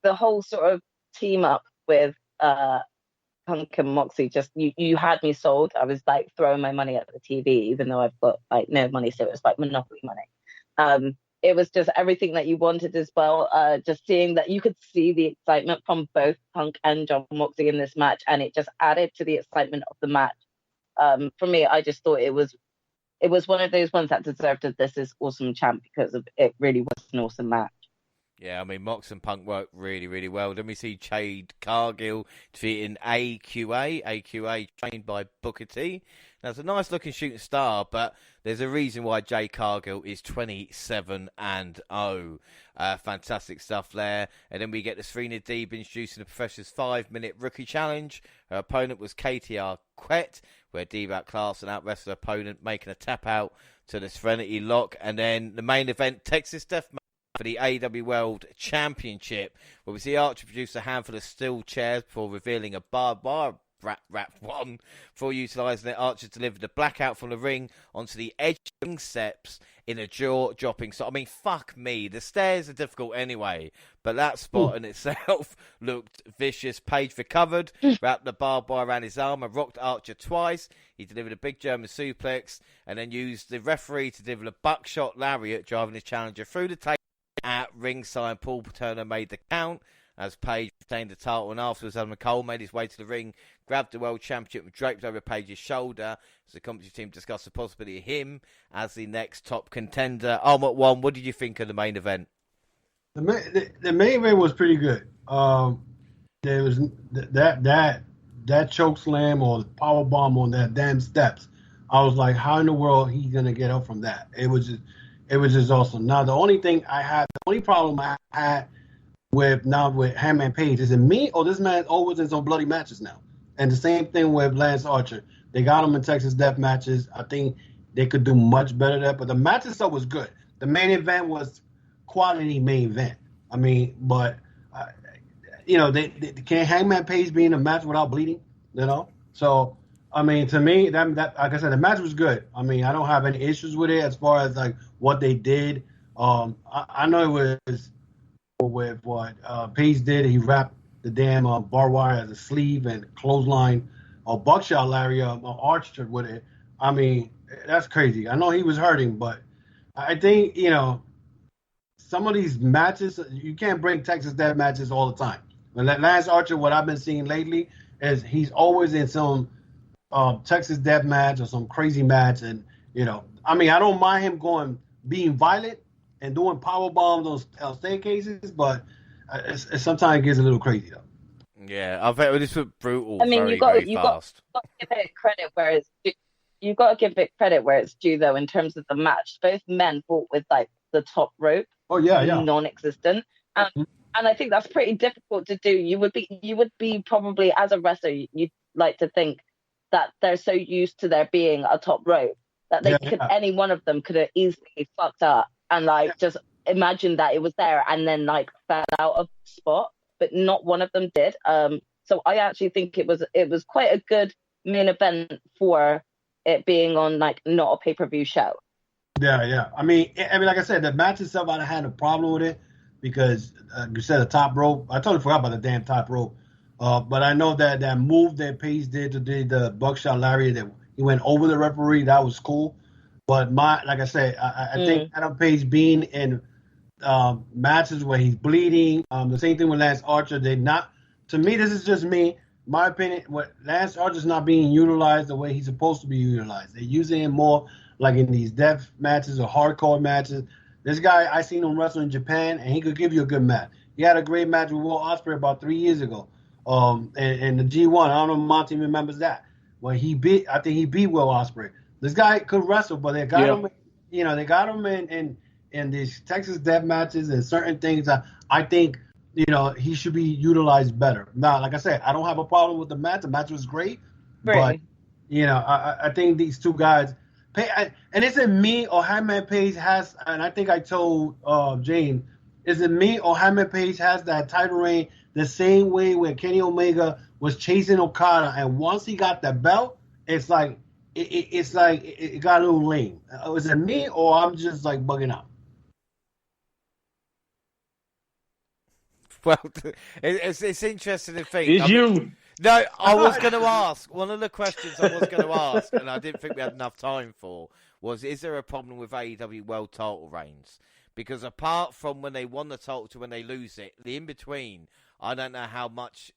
whole sort of team up with Punk and Moxie, just you had me sold. I was like throwing my money at the TV, even though I've got like no money, so it was like Monopoly money. It was just everything that you wanted as well. Just seeing that you could see the excitement from both Punk and John Moxley in this match, and it just added to the excitement of the match. For me, I just thought it was one of those ones that deserved a This Is Awesome champ, because it really was an awesome match. Yeah, I mean, Mox and Punk worked really, really well. Then we see Jade Cargill defeating AQA. AQA trained by Booker T. Now, it's a nice-looking shooting star, but there's a reason why Jade Cargill is 27-0. Fantastic stuff there. And then we get the Serena Deeb introducing the Professor's 5-minute rookie challenge. Her opponent was Katie Arquette, where Deeb outclassed and out-wrestled her opponent, making a tap-out to the Serenity Lock. And then the main event, Texas Deathmatch for the AEW World Championship, where we see Archer produce a handful of steel chairs before revealing a barbed wire wrapped one. For utilising it, Archer delivered the blackout from the ring onto the edge of the ring steps in a jaw-dropping. So, I mean, fuck me. The stairs are difficult anyway, but that spot in itself looked vicious. Page recovered, wrapped the barbed wire around his arm and rocked Archer twice. He delivered a big German suplex and then used the referee to deliver a buckshot lariat, driving his challenger through the table. At ringside, Paul Turner made the count as Page retained the title, and afterwards Adam Cole made his way to the ring, grabbed the World Championship and draped over Page's shoulder as the commentary team discussed the possibility of him as the next top contender. One, what did you think of the main event? The main event was pretty good. There was that choke slam or the power bomb on that damn steps. I was like, how in the world he's gonna get up from that? It was just awesome. Now the only problem I had with Hangman Page, is it me or this man always in some bloody matches now? And the same thing with Lance Archer. They got him in Texas Death matches. I think they could do much better there, but the match itself was good. The main event was quality main event. I mean, but they can't Hangman Page be in a match without bleeding, So I mean, to me, that like I said, the match was good. I mean, I don't have any issues with it as far as like what they did. I know it was with what Page did. He wrapped the damn barbed wire as a sleeve and clothesline or buckshot lariat Archer with it. I mean, that's crazy. I know he was hurting, but I think some of these matches you can't bring Texas Death matches all the time. And Lance Archer, what I've been seeing lately is he's always in some Texas Death match or some crazy match, and I mean, I don't mind him being violent and doing power bombs on staircases, but it sometimes gets a little crazy though. Yeah, I bet this was brutal. I mean, very, you got very to fast. give it credit where it's due. You got to give it credit where it's due, though, in terms of the match. Both men fought with like the top rope, non-existent, and I think that's pretty difficult to do. You would be probably as a wrestler, you'd like to think that they're so used to there being a top rope that any one of them could have easily fucked up and just imagine that it was there and then fell out of the spot, but not one of them did. So I actually think it was quite a good main event for it being on not a pay-per-view show. Yeah. I mean, like I said, the match itself, I had a problem with it because you said the top rope. I totally forgot about the damn top rope. But I know that move that Page did to do the buckshot lariat, that he went over the referee, that was cool. But like I said, I think Adam Page being in matches where he's bleeding, the same thing with Lance Archer, to me, this is just me, my opinion, Lance Archer's not being utilized the way he's supposed to be utilized. They're using him more like in these death matches or hardcore matches. This guy, I seen him wrestle in Japan, and he could give you a good match. He had a great match with Will Ospreay about 3 years ago. And the G1, I don't know if Monty remembers that. When I think he beat Will Ospreay. This guy could wrestle, but they got him, they got him in these Texas Death matches and certain things. I think, he should be utilized better. Now, like I said, I don't have a problem with the match. The match was great, but I think these two guys, and is it me or Hangman Page has? And I think I told Jane, is it me or Hangman Page has that title reign the same way where Kenny Omega was chasing Okada, and once he got the belt, it's like it got a little lame. Is it me or I'm just bugging out? Well, it's interesting to think. It's you. No, I was going to ask. One of the questions I was going to ask, and I didn't think we had enough time for, was: is there a problem with AEW World Title reigns? Because apart from when they won the title to when they lose it, the in between, I don't know how much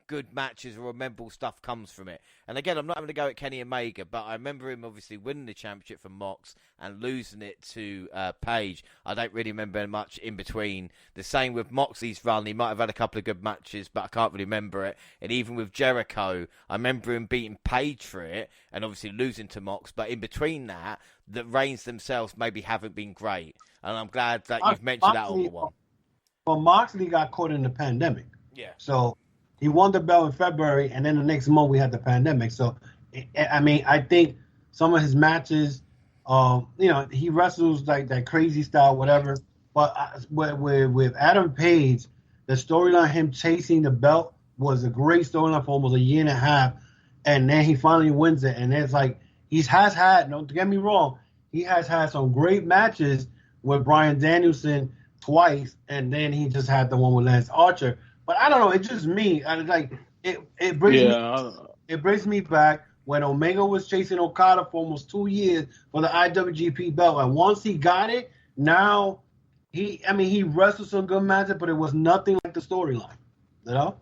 good matches or memorable stuff comes from it. And again, I'm not having to go at Kenny Omega, but I remember him obviously winning the championship from Mox and losing it to Page. I don't really remember much in between. The same with Moxley's run. He might have had a couple of good matches, but I can't really remember it. And even with Jericho, I remember him beating Page for it and obviously losing to Mox. But in between that, the reigns themselves maybe haven't been great. And I'm glad that you've mentioned that over one. Well, Moxley got caught in the pandemic. Yeah. So he won the belt in February, and then the next month we had the pandemic. So, I mean, I think some of his matches, he wrestles like that crazy style, whatever. But with Adam Page, the storyline, him chasing the belt, was a great storyline for almost a year and a half. And then he finally wins it. And it's like, don't get me wrong, he has had some great matches with Bryan Danielson twice, and then he just had the one with Lance Archer. But I don't know. It's just me. It brings me back when Omega was chasing Okada for almost 2 years for the IWGP belt, and once he got it, now he wrestled some good matches, but it was nothing like the storyline. You know?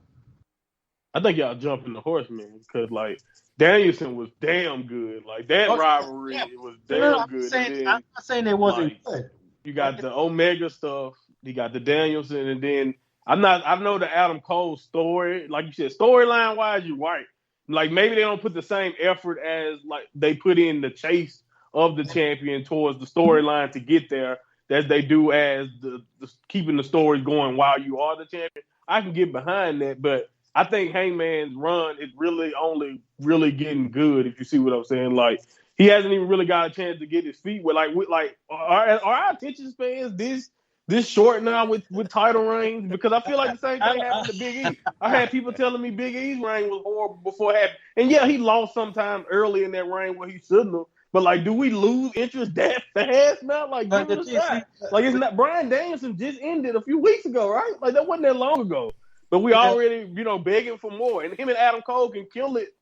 I think y'all jumping the horse, man, because like Danielson was damn good. Like that rivalry was damn good. I'm not saying it wasn't good. You got the Omega stuff. You got the Danielson, and then I know the Adam Cole story. Like you said, storyline wise, you're right. Like maybe they don't put the same effort as like they put in the chase of the champion towards the storyline to get there as they do as the keeping the story going while you are the champion. I can get behind that, but I think Hangman's run is really only really getting good. If you see what I'm saying, like he hasn't even really got a chance to get his feet wet. Like are our attention spans this short now with title reigns? Because I feel like the same thing happened to Big E. I had people telling me Big E's reign was horrible before it happened. And yeah, he lost sometime early in that reign where he shouldn't have. But like, do we lose interest that fast now? Like, give it a shot. Like, it's not. Bryan Danielson just ended a few weeks ago, right? Like, that wasn't that long ago. But we already, begging for more. And him and Adam Cole can kill it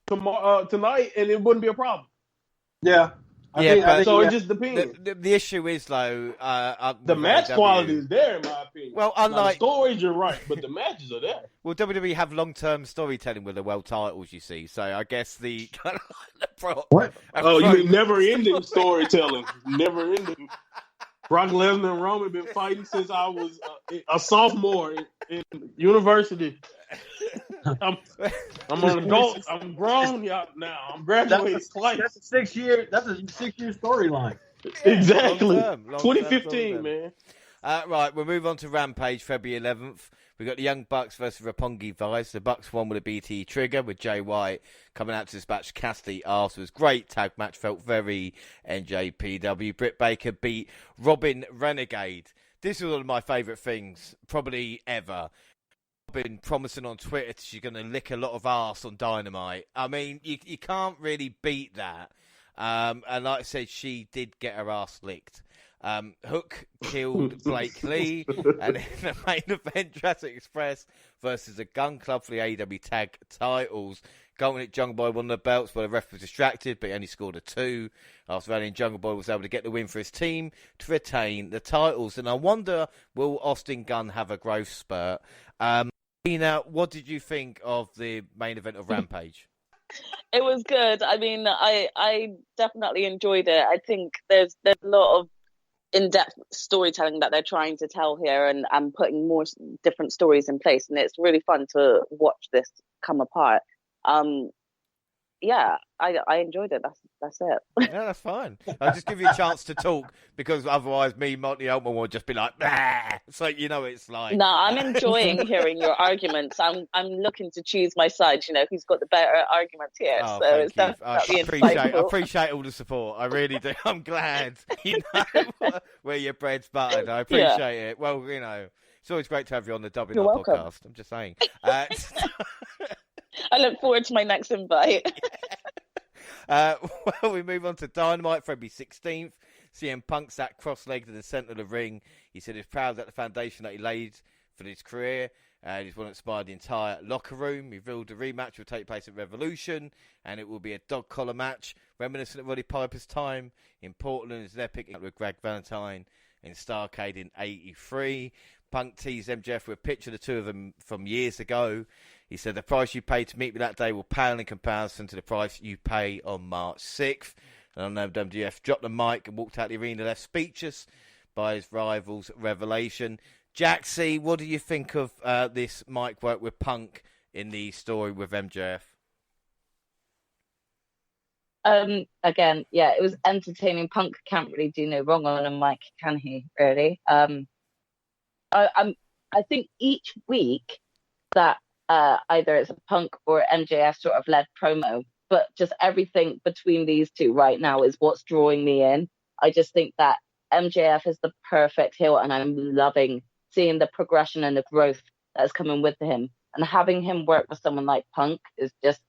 tonight, and it wouldn't be a problem. Yeah. It just depends. The issue is, though, the match quality is there, in my opinion. Well, unlike the stories, you're right, but the matches are there. Well, WWE have long-term storytelling with the world titles, you see. So I guess the what? Oh, you mean never-ending storytelling? Never-ending. Brock Lesnar and Roman been fighting since I was a sophomore in university. I'm an adult. I'm grown now. I'm graduated twice. That's a 6 year. That's a 6 year storyline. Exactly. Long-term, 2015, man. Right, we'll move on to Rampage, February 11th. We've got the Young Bucks versus Roppongi Vice. The Bucks won with a BT trigger with Jay White coming out to dispatch Cassidy afterwards. Great tag match, felt very NJPW. Britt Baker beat Robin Renegade. This was one of my favourite things, probably ever. Been promising on Twitter she's going to lick a lot of arse on Dynamite. I mean, you can't really beat that. And like I said, she did get her ass licked. Hook killed Blake Lee, and in the main event, Jurassic Express versus the Gun Club for the AEW Tag titles. Golden Jungle Boy won the belts, but the ref was distracted, but he only scored a 2. After that, Jungle Boy was able to get the win for his team to retain the titles. And I wonder, will Austin Gunn have a growth spurt? Gina, what did you think of the main event of Rampage? It was good. I mean, I definitely enjoyed it. I think there's a lot of in-depth storytelling that they're trying to tell here and putting more different stories in place. And it's really fun to watch this come apart. Yeah, I enjoyed it. That's it. Yeah, that's fine. I'll just give you a chance to talk because otherwise me, Monty Eltman, will just be like, bah! So it's like. No, I'm enjoying hearing your arguments. I'm looking to choose my side. Who's got the better arguments here. Oh, so it's definitely I appreciate all the support. I really do. I'm glad where your bread's buttered. I appreciate it. Well, it's always great to have you on the WNR podcast. I'm just saying. I look forward to my next invite. Well, we move on to Dynamite, February 16th. CM Punk sat cross-legged in the centre of the ring. He said he's proud that the foundation that he laid for his career. He's want to inspire the entire locker room. He revealed the rematch will take place at Revolution, and it will be a dog collar match, reminiscent of Roddy Piper's time in Portland. It's an epic with Greg Valentine in Starrcade in '83. Punk teased MJF with a picture of the two of them from years ago. He said, the price you paid to meet me that day will pale in comparison to the price you pay on March 6th. And I know WWF dropped the mic and walked out the arena left speechless by his rival's revelation. Jaxie, what do you think of this mic work with Punk in the story with MJF? Again, yeah, it was entertaining. Punk can't really do no wrong on a mic, can he? Really? I think each week that either it's a Punk or MJF sort of led promo, but just everything between these two right now is what's drawing me in. I just think that MJF is the perfect heel, and I'm loving seeing the progression and the growth that's coming with him, and having him work with someone like Punk is just.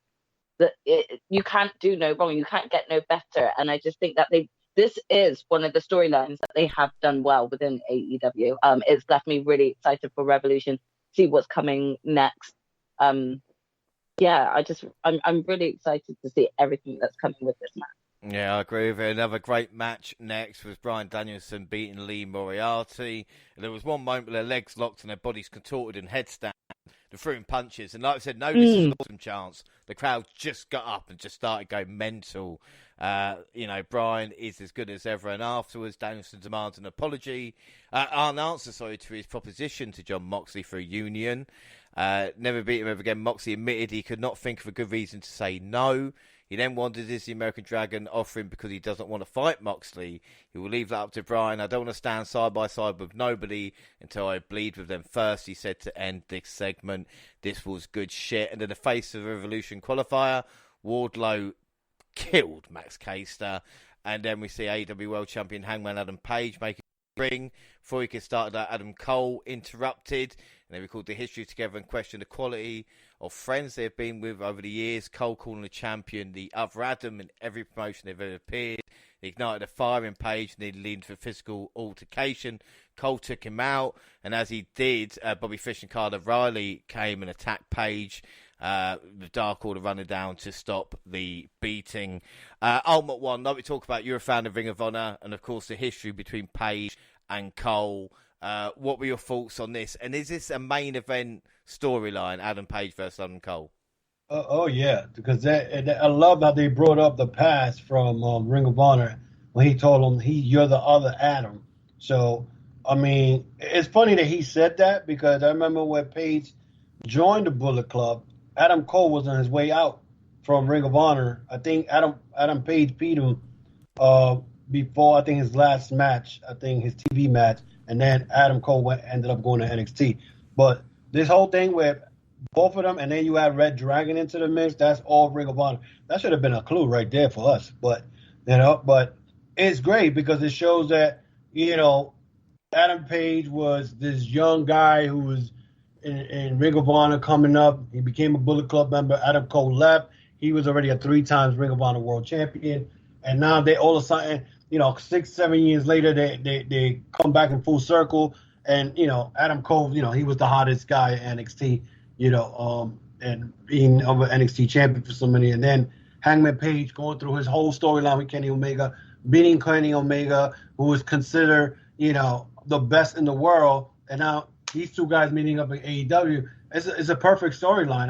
You can't do no wrong. You can't get no better. And I just think that this is one of the storylines that they have done well within AEW. It's left me really excited for Revolution, see what's coming next. I'm really excited to see everything that's coming with this match. Yeah, I agree with you. Another great match next was Bryan Danielson beating Lee Moriarty. And there was one moment where their legs locked and their bodies contorted in headstand. They threw in punches, and like I said, no, this is an awesome chance. The crowd just got up and just started going mental. Bryan is as good as ever, and afterwards, Danielson demands an apology, an answer, to his proposition to Jon Moxley for a union. Never beat him ever again. Moxley admitted he could not think of a good reason to say no. He then wanted is the American Dragon offering because he doesn't want to fight Moxley. He will leave that up to Bryan. I don't want to stand side by side with nobody until I bleed with them first, he said to end this segment. This was good shit. And in the face of the Revolution qualifier, Wardlow killed Max Caster. And then we see AEW World Champion Hangman Adam Page making a ring. Before he could start, Adam Cole interrupted. And they recalled the history together and questioned the quality of friends they've been with over the years. Cole calling the champion the other Adam in every promotion they've ever appeared. He ignited a fire in Page and then leaned for physical altercation. Cole took him out, and as he did, Bobby Fish and Kyle O'Reilly came and attacked Page. The Dark Order running down to stop the beating. Ultimate One, like we talk about, you're a fan of Ring of Honor, and of course the history between Page and Cole. What were your thoughts on this? And is this a main event storyline, Adam Page versus Adam Cole? Oh yeah, because I love how they brought up the past from Ring of Honor when he told him you're the other Adam. So I mean, it's funny that he said that because I remember when Page joined the Bullet Club, Adam Cole was on his way out from Ring of Honor. I think Adam Page beat him before I think his last match, I think his TV match, and then Adam Cole ended up going to NXT. But this whole thing with both of them, and then you add Red Dragon into the mix, that's all Ring of Honor. That should have been a clue right there for us. But it's great because it shows that, Adam Page was this young guy who was in Ring of Honor coming up. He became a Bullet Club member. Adam Cole left. He was already a 3-time Ring of Honor World Champion. And now they all of a sudden, 6-7 years later, they come back in full circle. And, Adam Cole, he was the hottest guy at NXT, and being over NXT champion for so many. And then Hangman Page going through his whole storyline with Kenny Omega, beating Kenny Omega, who was considered, the best in the world. And now these two guys meeting up at AEW. It's a perfect storyline.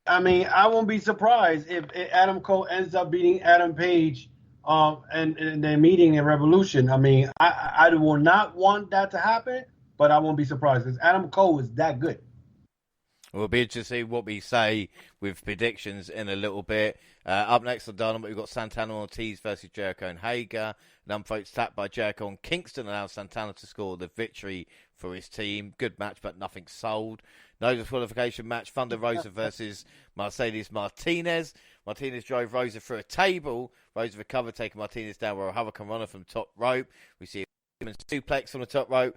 I won't be surprised if Adam Cole ends up beating Adam Page and they're meeting in Revolution. I will not want that to happen, but I won't be surprised because Adam Cole is that good. We'll be interested to see what we say with predictions in a little bit. Up next on Dynamite, we've got Santana Ortiz versus Jericho and Hager. An unfolked tap by Jericho and Kingston allows Santana to score the victory for his team. Good match, but nothing sold. No disqualification match, Thunder Rosa versus Mercedes Martinez. Martinez drove Rosa through a table. Rosa recovered, taking Martinez down where a Hurricane Runner from top rope. We see a suplex from the top rope.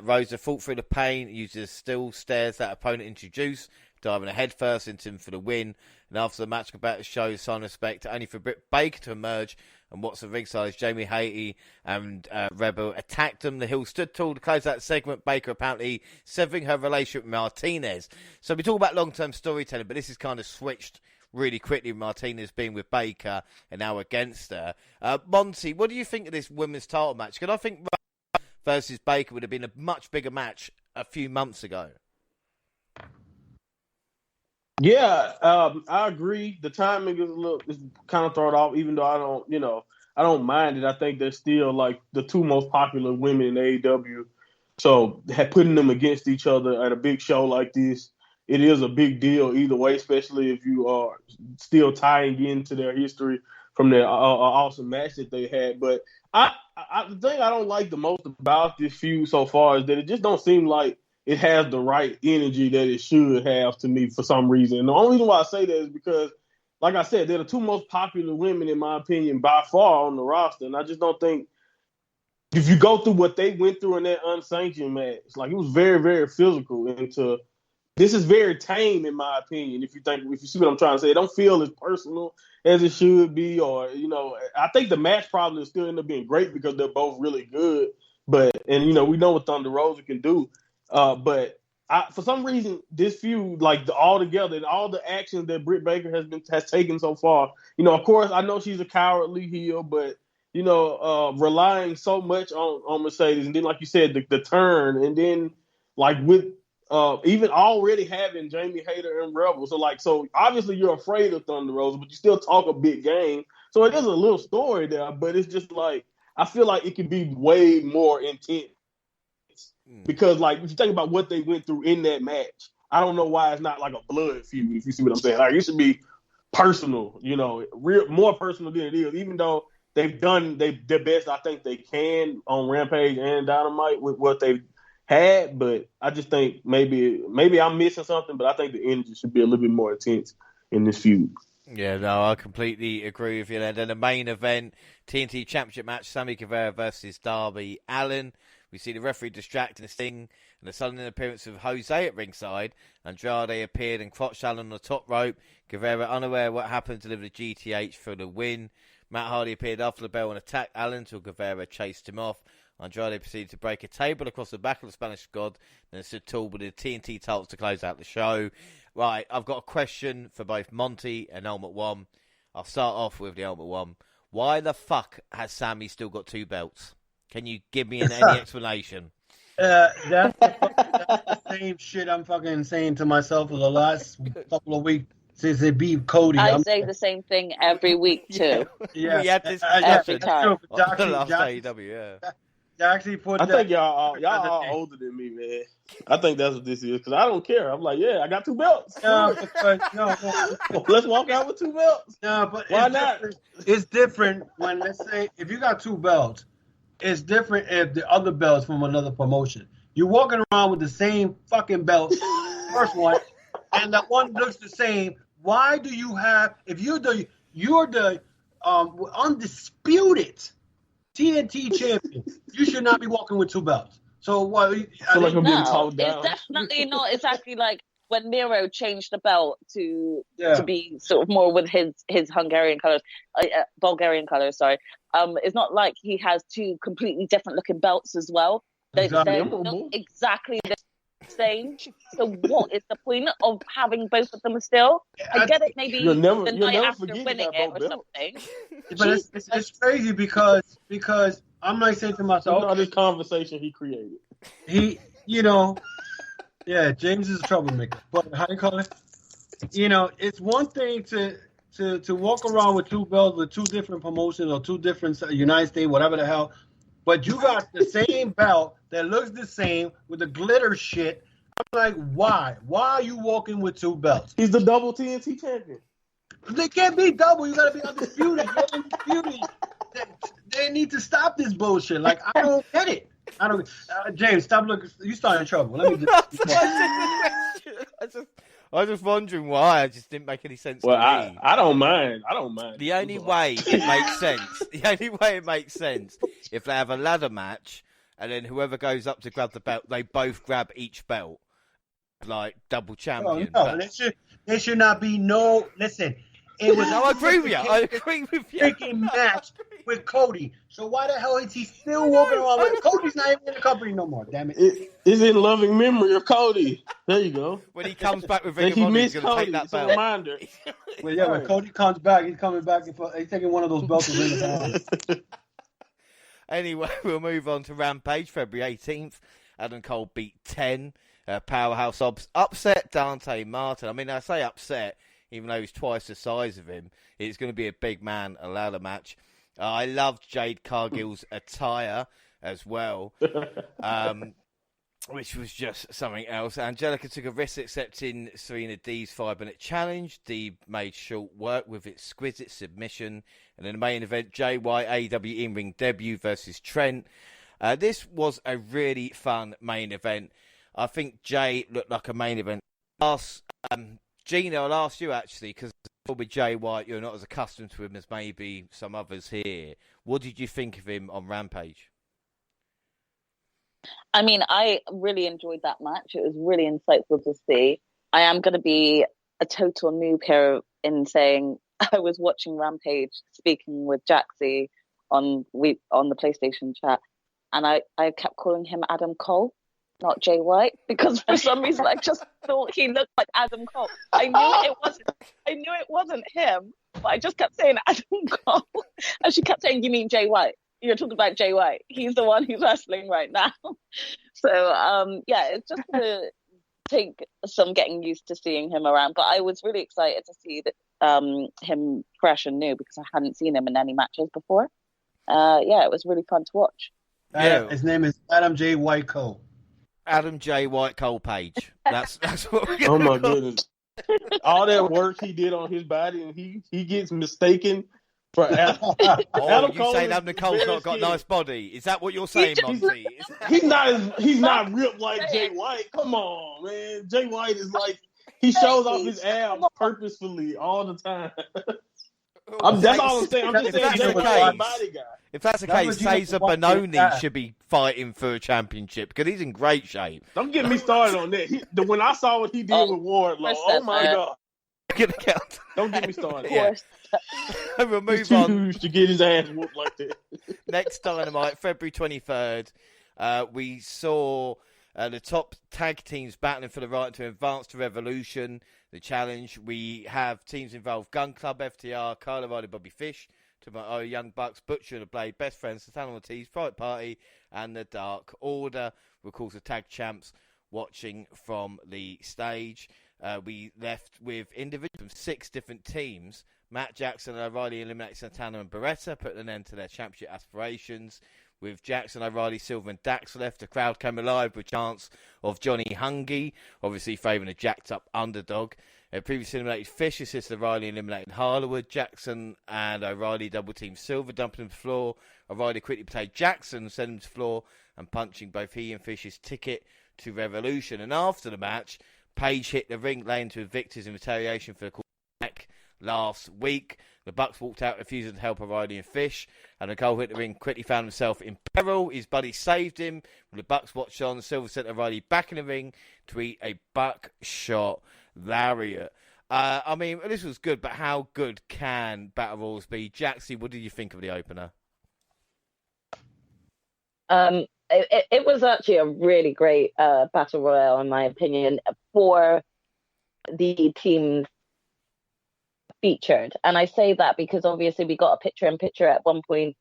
Rosa fought through the pain, uses steel stairs that opponent introduced, diving a head first into him for the win. And after the match, competitors show sign of respect only for Britt Baker to emerge. And what's the ringside as Jamie Hayter and Rebel attacked them. The Hill stood tall to close that segment. Baker apparently severing her relationship with Martinez. So we talk about long-term storytelling, but this is kind of switched really quickly. Martinez being with Baker and now against her. Monty, what do you think of this women's title match? Because I think versus Baker would have been a much bigger match a few months ago. Yeah, I agree. The timing is kind of thrown off, even though I don't mind it. I think they're still like the two most popular women in AEW. So putting them against each other at a big show like this, it is a big deal either way, especially if you are still tying into their history from their awesome match that they had. But the thing I don't like the most about this feud so far is that it just don't seem like it has the right energy that it should have to me for some reason. And the only reason why I say that is because, like I said, they're the two most popular women, in my opinion, by far on the roster. And I just don't think, if you go through what they went through in that unsanctioned match, like it was very, very physical. And this is very tame, in my opinion. If you see what I'm trying to say, it don't feel as personal as it should be. Or, I think the match probably still end up being great because they're both really good. And we know what Thunder Rosa can do. But for some reason, this feud, like all together and all the actions that Britt Baker has taken so far, of course, I know she's a cowardly heel, but relying so much on Mercedes, and then like you said, the turn, and then like with even already having Jamie Hayter and Rebel, so obviously you're afraid of Thunder Rosa, but you still talk a big game. So it is a little story there, but it's just like I feel like it could be way more intense. Because, like, if you think about what they went through in that match, I don't know why it's not like a blood feud, if you see what I'm saying. Like, it should be personal, more personal than it is, even though they've done their best, I think they can on Rampage and Dynamite with what they've had. But I just think maybe I'm missing something, but I think the energy should be a little bit more intense in this feud. Yeah, no, I completely agree with you. And then the main event, TNT Championship match, Sammy Guevara versus Darby Allin. We see the referee distracting Sting and the sudden appearance of Jose at ringside. Andrade appeared and crotched Allin on the top rope. Guevara, unaware of what happened, delivered a GTH for the win. Matt Hardy appeared after the bell and attacked Allin until Guevara chased him off. Andrade proceeded to break a table across the back of the Spanish God and stood tall with the TNT titles to close out the show. Right, I've got a question for both Monty and Helmet One. I'll start off with the Helmet One. Why the fuck has Sammy still got two belts? Can you give me any explanation? That's the same shit I'm fucking saying to myself for the last couple of weeks since they beat Cody. I say the same thing every week too. Yeah. We had this every time. the last AEW, yeah. Jaxie put I think y'all are older than me, man. I think that's what this is, because I don't care. I'm like, yeah, I got two belts. No. Let's walk out with two belts. No, but why not? It's different when, let's say, if you got two belts. It's different if the other belt's from another promotion. You're walking around with the same fucking belt, first one, and that one looks the same. Why do you have? If you're the undisputed TNT champion, you should not be walking with two belts. So what? It's definitely not exactly like when Miro changed the belt to be sort of more with his Hungarian colors, Bulgarian colors. Sorry, it's not like he has two completely different looking belts as well. They're not exactly the same. So what is the point of having both of them still? I get it, maybe the night after winning it or something. But it's crazy because I'm like saying to myself, this conversation he created. Yeah, James is a troublemaker. But how do you call it? It's one thing to walk around with two belts with two different promotions or two different United States, whatever the hell. But you got the same belt that looks the same with the glitter shit. I'm like, why? Why are you walking with two belts? He's the double TNT champion. They can't be double. You got to be undisputed. You're undisputed. They need to stop this bullshit. Like, I don't get it. I don't. James, stop looking. You starting trouble. Let me I was just wondering why. It just didn't make any sense to me. I don't mind. The only way it makes sense. The only way it makes sense if they have a ladder match and then whoever goes up to grab the belt, they both grab each belt, like double champion. No, there should not be no. Listen. It was I agree with you. I agree with you. Freaking match with Cody. So why the hell is he still walking around with Cody's not even in the company no more? Damn it! It's in loving memory of Cody. There you go. When he comes back with Ring of Honor, he's going to take that belt. It's a reminder. Well, yeah, when Cody comes back, he's coming back. He's taking one of those belts to Ring of Honor. Anyway, we'll move on to Rampage, February 18th. Adam Cole beat 10. powerhouse upset Dante Martin. I mean, I say upset, even though he's twice the size of him. It's going to be a big man, a ladder match. I loved Jade Cargill's attire as well, which was just something else. Angelica took a risk accepting Serena Deeb's 5-minute challenge. Deeb made short work with exquisite submission. And in the main event, Jay White, AEW in-ring debut versus Trent. This was a really fun main event. I think Jay looked like a main event. Gina, I'll ask you actually, because with Jay White, you're not as accustomed to him as maybe some others here. What did you think of him on Rampage? I mean, I really enjoyed that match. It was really insightful to see. I am going to be a total noob here in saying I was watching Rampage, speaking with Jaxie on the PlayStation chat, and I kept calling him Adam Cole, not Jay White, because for some reason I just thought he looked like Adam Cole. I knew it wasn't him, but I just kept saying Adam Cole, and she kept saying, "You mean Jay White? You're talking about Jay White. He's the one who's wrestling right now." So it's just to take some getting used to seeing him around. But I was really excited to see that him fresh and new, because I hadn't seen him in any matches before. It was really fun to watch. His name is Adam J. White Cole. Adam J. White Cole Page. That's what we're Oh my goodness! All that work he did on his body, and he gets mistaken for Adam. Adam Cole saying Adam Cole's not got a nice body? Is that what you're saying, Monty? He's not ripped like Jay White. Come on, man. Jay White is like, he shows off his abs purposefully all the time. That's all I'm saying. I'm just saying Jay White's a body guy. If that's the case, Cesar Bononi should be fighting for a championship because he's in great shape. Don't get me started on that. When I saw what he did with Wardlow, oh my God. Don't get me started. Yeah. We'll move on. To get his ass whooped like that. Next Dynamite, February 23rd, we saw the top tag teams battling for the right to advance to Revolution, the challenge. We have teams involved: Gun Club, FTR, Kyle O'Reilly, Bobby Fish, Tomorrow, Young Bucks, Butcher and the Blade, Best Friends, Santana Ortiz, Private Party, and the Dark Order. We're, of course, the tag champs watching from the stage. We left with individuals from 6 different teams. Matt Jackson and O'Reilly eliminated Santana and Beretta, putting an end to their championship aspirations. With Jackson, O'Reilly, Silver, and Dax left, the crowd came alive with chants of Johnny Hungy, obviously favouring a jacked-up underdog. Previously eliminated Fish, assisted O'Reilly, eliminated Harlowood. Jackson and O'Reilly double-teamed Silver, dumping him to the floor. O'Reilly quickly played Jackson, sending him to the floor, and punching both he and Fish's ticket to Revolution. And after the match, Page hit the ring, laying to the victors in retaliation for the callback last week. The Bucks walked out, refusing to help O'Reilly and Fish, and Nicole hit the ring, quickly found himself in peril. His buddy saved him. When the Bucks watched on, Silver sent O'Reilly back in the ring to eat a buckshot lariat. I mean, this was good, but how good can Battle Royals be? Jaxie, what did you think of the opener? It was actually a really great Battle Royale, in my opinion, for the teams featured. And I say that because obviously we got a picture-in-picture at one point,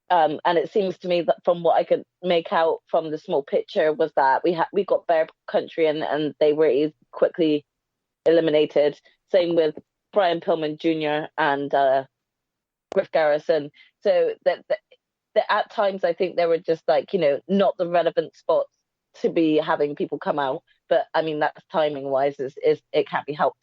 and it seems to me that from what I could make out from the small picture was that we got Bear Country and they were quickly eliminated. Same with Brian Pillman Jr. and Griff Garrison. So that at times I think they were just like, not the relevant spots to be having people come out. But I mean, that's timing wise is it can't be helped.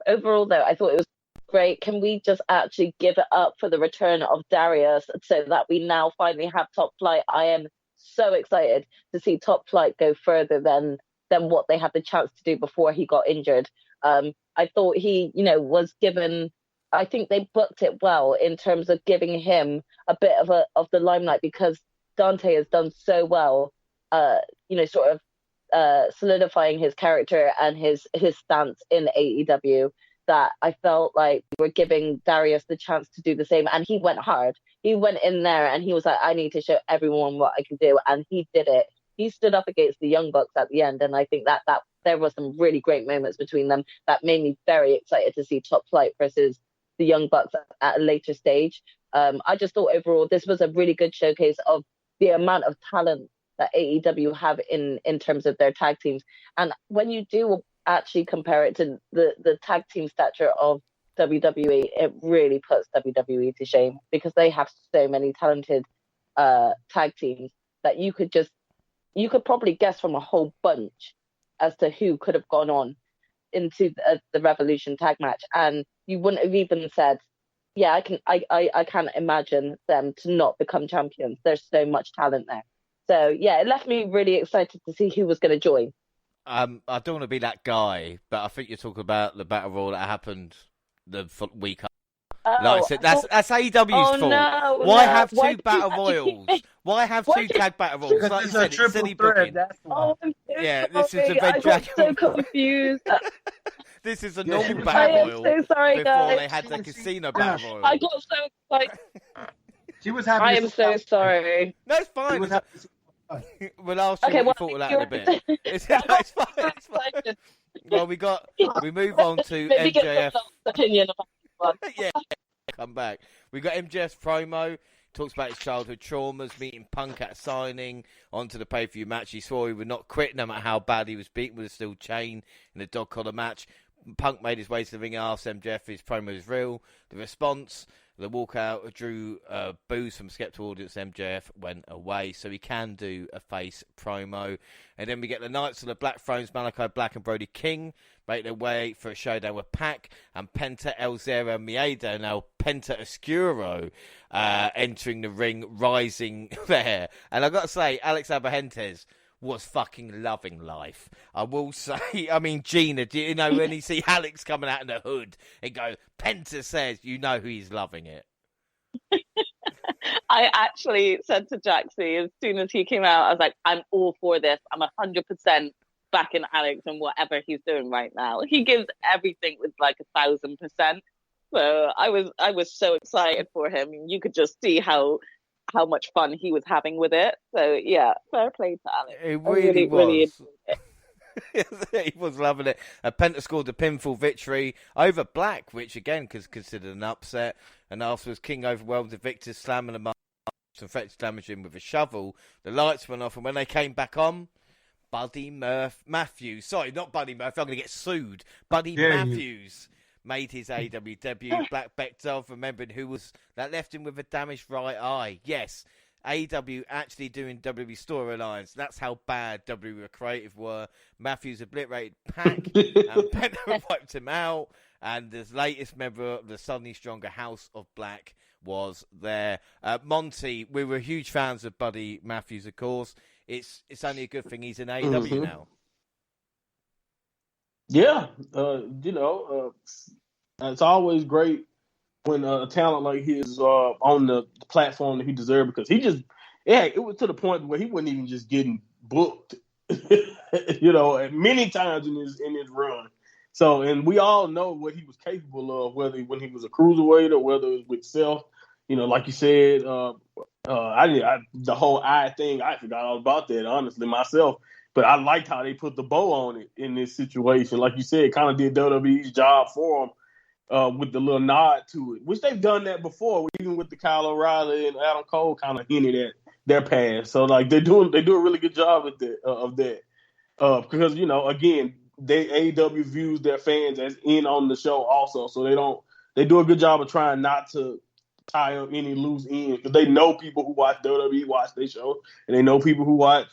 Overall though, I thought it was great. Can we just actually give it up for the return of Darius so that we now finally have Top Flight? I am so excited to see Top Flight go further than what they had the chance to do before he got injured. I thought he, was given. I think they booked it well in terms of giving him a bit of the limelight, because Dante has done so well, solidifying his character and his stance in AEW, that I felt like we were giving Darius the chance to do the same. And he went hard. He went in there and he was like, I need to show everyone what I can do. And he did it. He stood up against the Young Bucks at the end. And I think that there were some really great moments between them that made me very excited to see Top Flight versus the Young Bucks at a later stage. I just thought overall this was a really good showcase of the amount of talent that AEW have in terms of their tag teams. And when you do actually compare it to the tag team stature of WWE, it really puts WWE to shame, because they have so many talented tag teams that you could probably guess from a whole bunch as to who could have gone on into the Revolution tag match, and you wouldn't have even said, yeah, I can't imagine them to not become champions. There's so much talent there. So yeah, it left me really excited to see who was going to join. I don't want to be that guy, but I think you're talking about the battle royal that happened the week after. Like I said, that's AEW's fault. No, Why have Why two did battle you- royals? Why have two tag battle royals? Because Like it's you a said, it's triple silly threat. booking. That's why. Oh, I'm so Yeah, this is the sorry. Red I got so Dragon. confused. This is a Yeah, normal she was I battle am royal so sorry, before guys. they had the casino battle royal. I got so excited. She was happy. I to am see so how- sorry. No, it's She fine. was happy to see how- We'll ask you Okay, what you well, thought of that in a bit. It's fine. I'm It's fine. It's fine. excited. Well, we move on to Maybe get MJF. someone else's opinion about this one. Yeah, come back. We got MJF's promo. Talks about his childhood traumas, meeting Punk at a signing, onto the pay-per-view match. He swore he would not quit, no matter how bad he was beaten with a steel chain in a dog collar match. Punk made his way to the ring, asked MJF if his promo is real. The response, the walkout, drew boos from skeptical audience. MJF went away, so he can do a face promo. And then we get the Knights of the Black Thrones, Malachi Black and Brody King, make their way for a showdown with Pac and Penta El Zero Miedo. Now Penta Oscuro entering the ring, rising there. And I've got to say, Alex Abrahantes was fucking loving life. I will say, I mean, Gina, do you know when you see Alex coming out in the hood and go, Penta says, you know who he's loving it. I actually said to Jaxie as soon as he came out, I was like, I'm all for this. I'm 100% backing Alex and whatever he's doing right now. He gives everything with like 1,000%. So I was so excited for him. You could just see how much fun he was having with it. So yeah, fair play to Alex. It really was. Really He was loving it. Penta scored the pinfall victory over Black, which again was considered an upset. And afterwards, King overwhelmed the victors, slamming him up and threatened to damage him with a shovel. The lights went off, and when they came back on, Buddy Matthews. Sorry, not Buddy Murphy. I'm going to get sued. Buddy Matthews made his AEW debut. Black backed off, remembering that left him with a damaged right eye. Yes, AEW actually doing WWE storylines. That's how bad WWE creative were. Matthews obliterated Pac, and Penta wiped him out. And the latest member of the suddenly stronger House of Black was there. Monty, we were huge fans of Buddy Matthews, of course. It's only a good thing he's in AEW now. Yeah, it's always great when a talent like his on the platform that he deserved, because it was to the point where he wasn't even just getting booked, many times in his run. So, and we all know what he was capable of, whether when he was a cruiserweight or whether it was with Self. Like you said, the whole eye thing, I forgot all about that, honestly, myself. But I liked how they put the bow on it in this situation. Like you said, kind of did WWE's job for him with the little nod to it, which they've done that before, even with the Kyle O'Reilly and Adam Cole kind of hinted at their past. So, like, they do a really good job of that. Because, again, AEW views their fans as in on the show also. So they do a good job of trying not to tie up any loose ends, because they know people who watch WWE watch their show, and they know people who watch,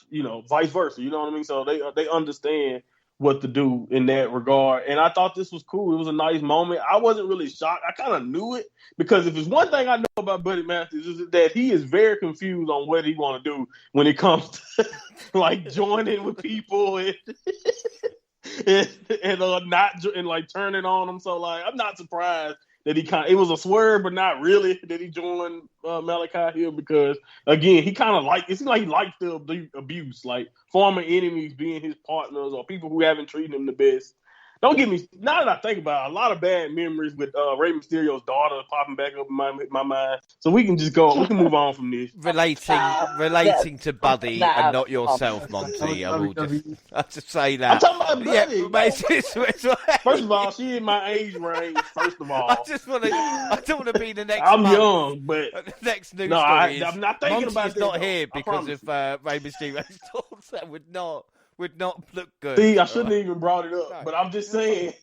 vice versa. You know what I mean? So they understand what to do in that regard. And I thought this was cool. It was a nice moment. I wasn't really shocked. I kind of knew it, because if it's one thing I know about Buddy Matthews, is that he is very confused on what he want to do when it comes to like joining with people and like turning on them. So like, I'm not surprised that it was a swerve, but not really, that he joined Malachi here, because again, he kind of it seems like he likes the abuse, like former enemies being his partners or people who haven't treated him the best. Don't get me. Now that I think about it, a lot of bad memories with Rey Mysterio's daughter popping back up in my mind. So we can just go. We can move on from this. Relating to Buddy and not yourself, Monty. I'll just say that. I'm talking about Buddy. Yeah, mate, first of all, she in my age range. First of all, I don't want to be the next. I'm young, but the next news no, story I'm not thinking Monty's about that. not here because of Rey Mysterio's talks. That would not look good. See, I shouldn't have even brought it up, no. But I'm just saying.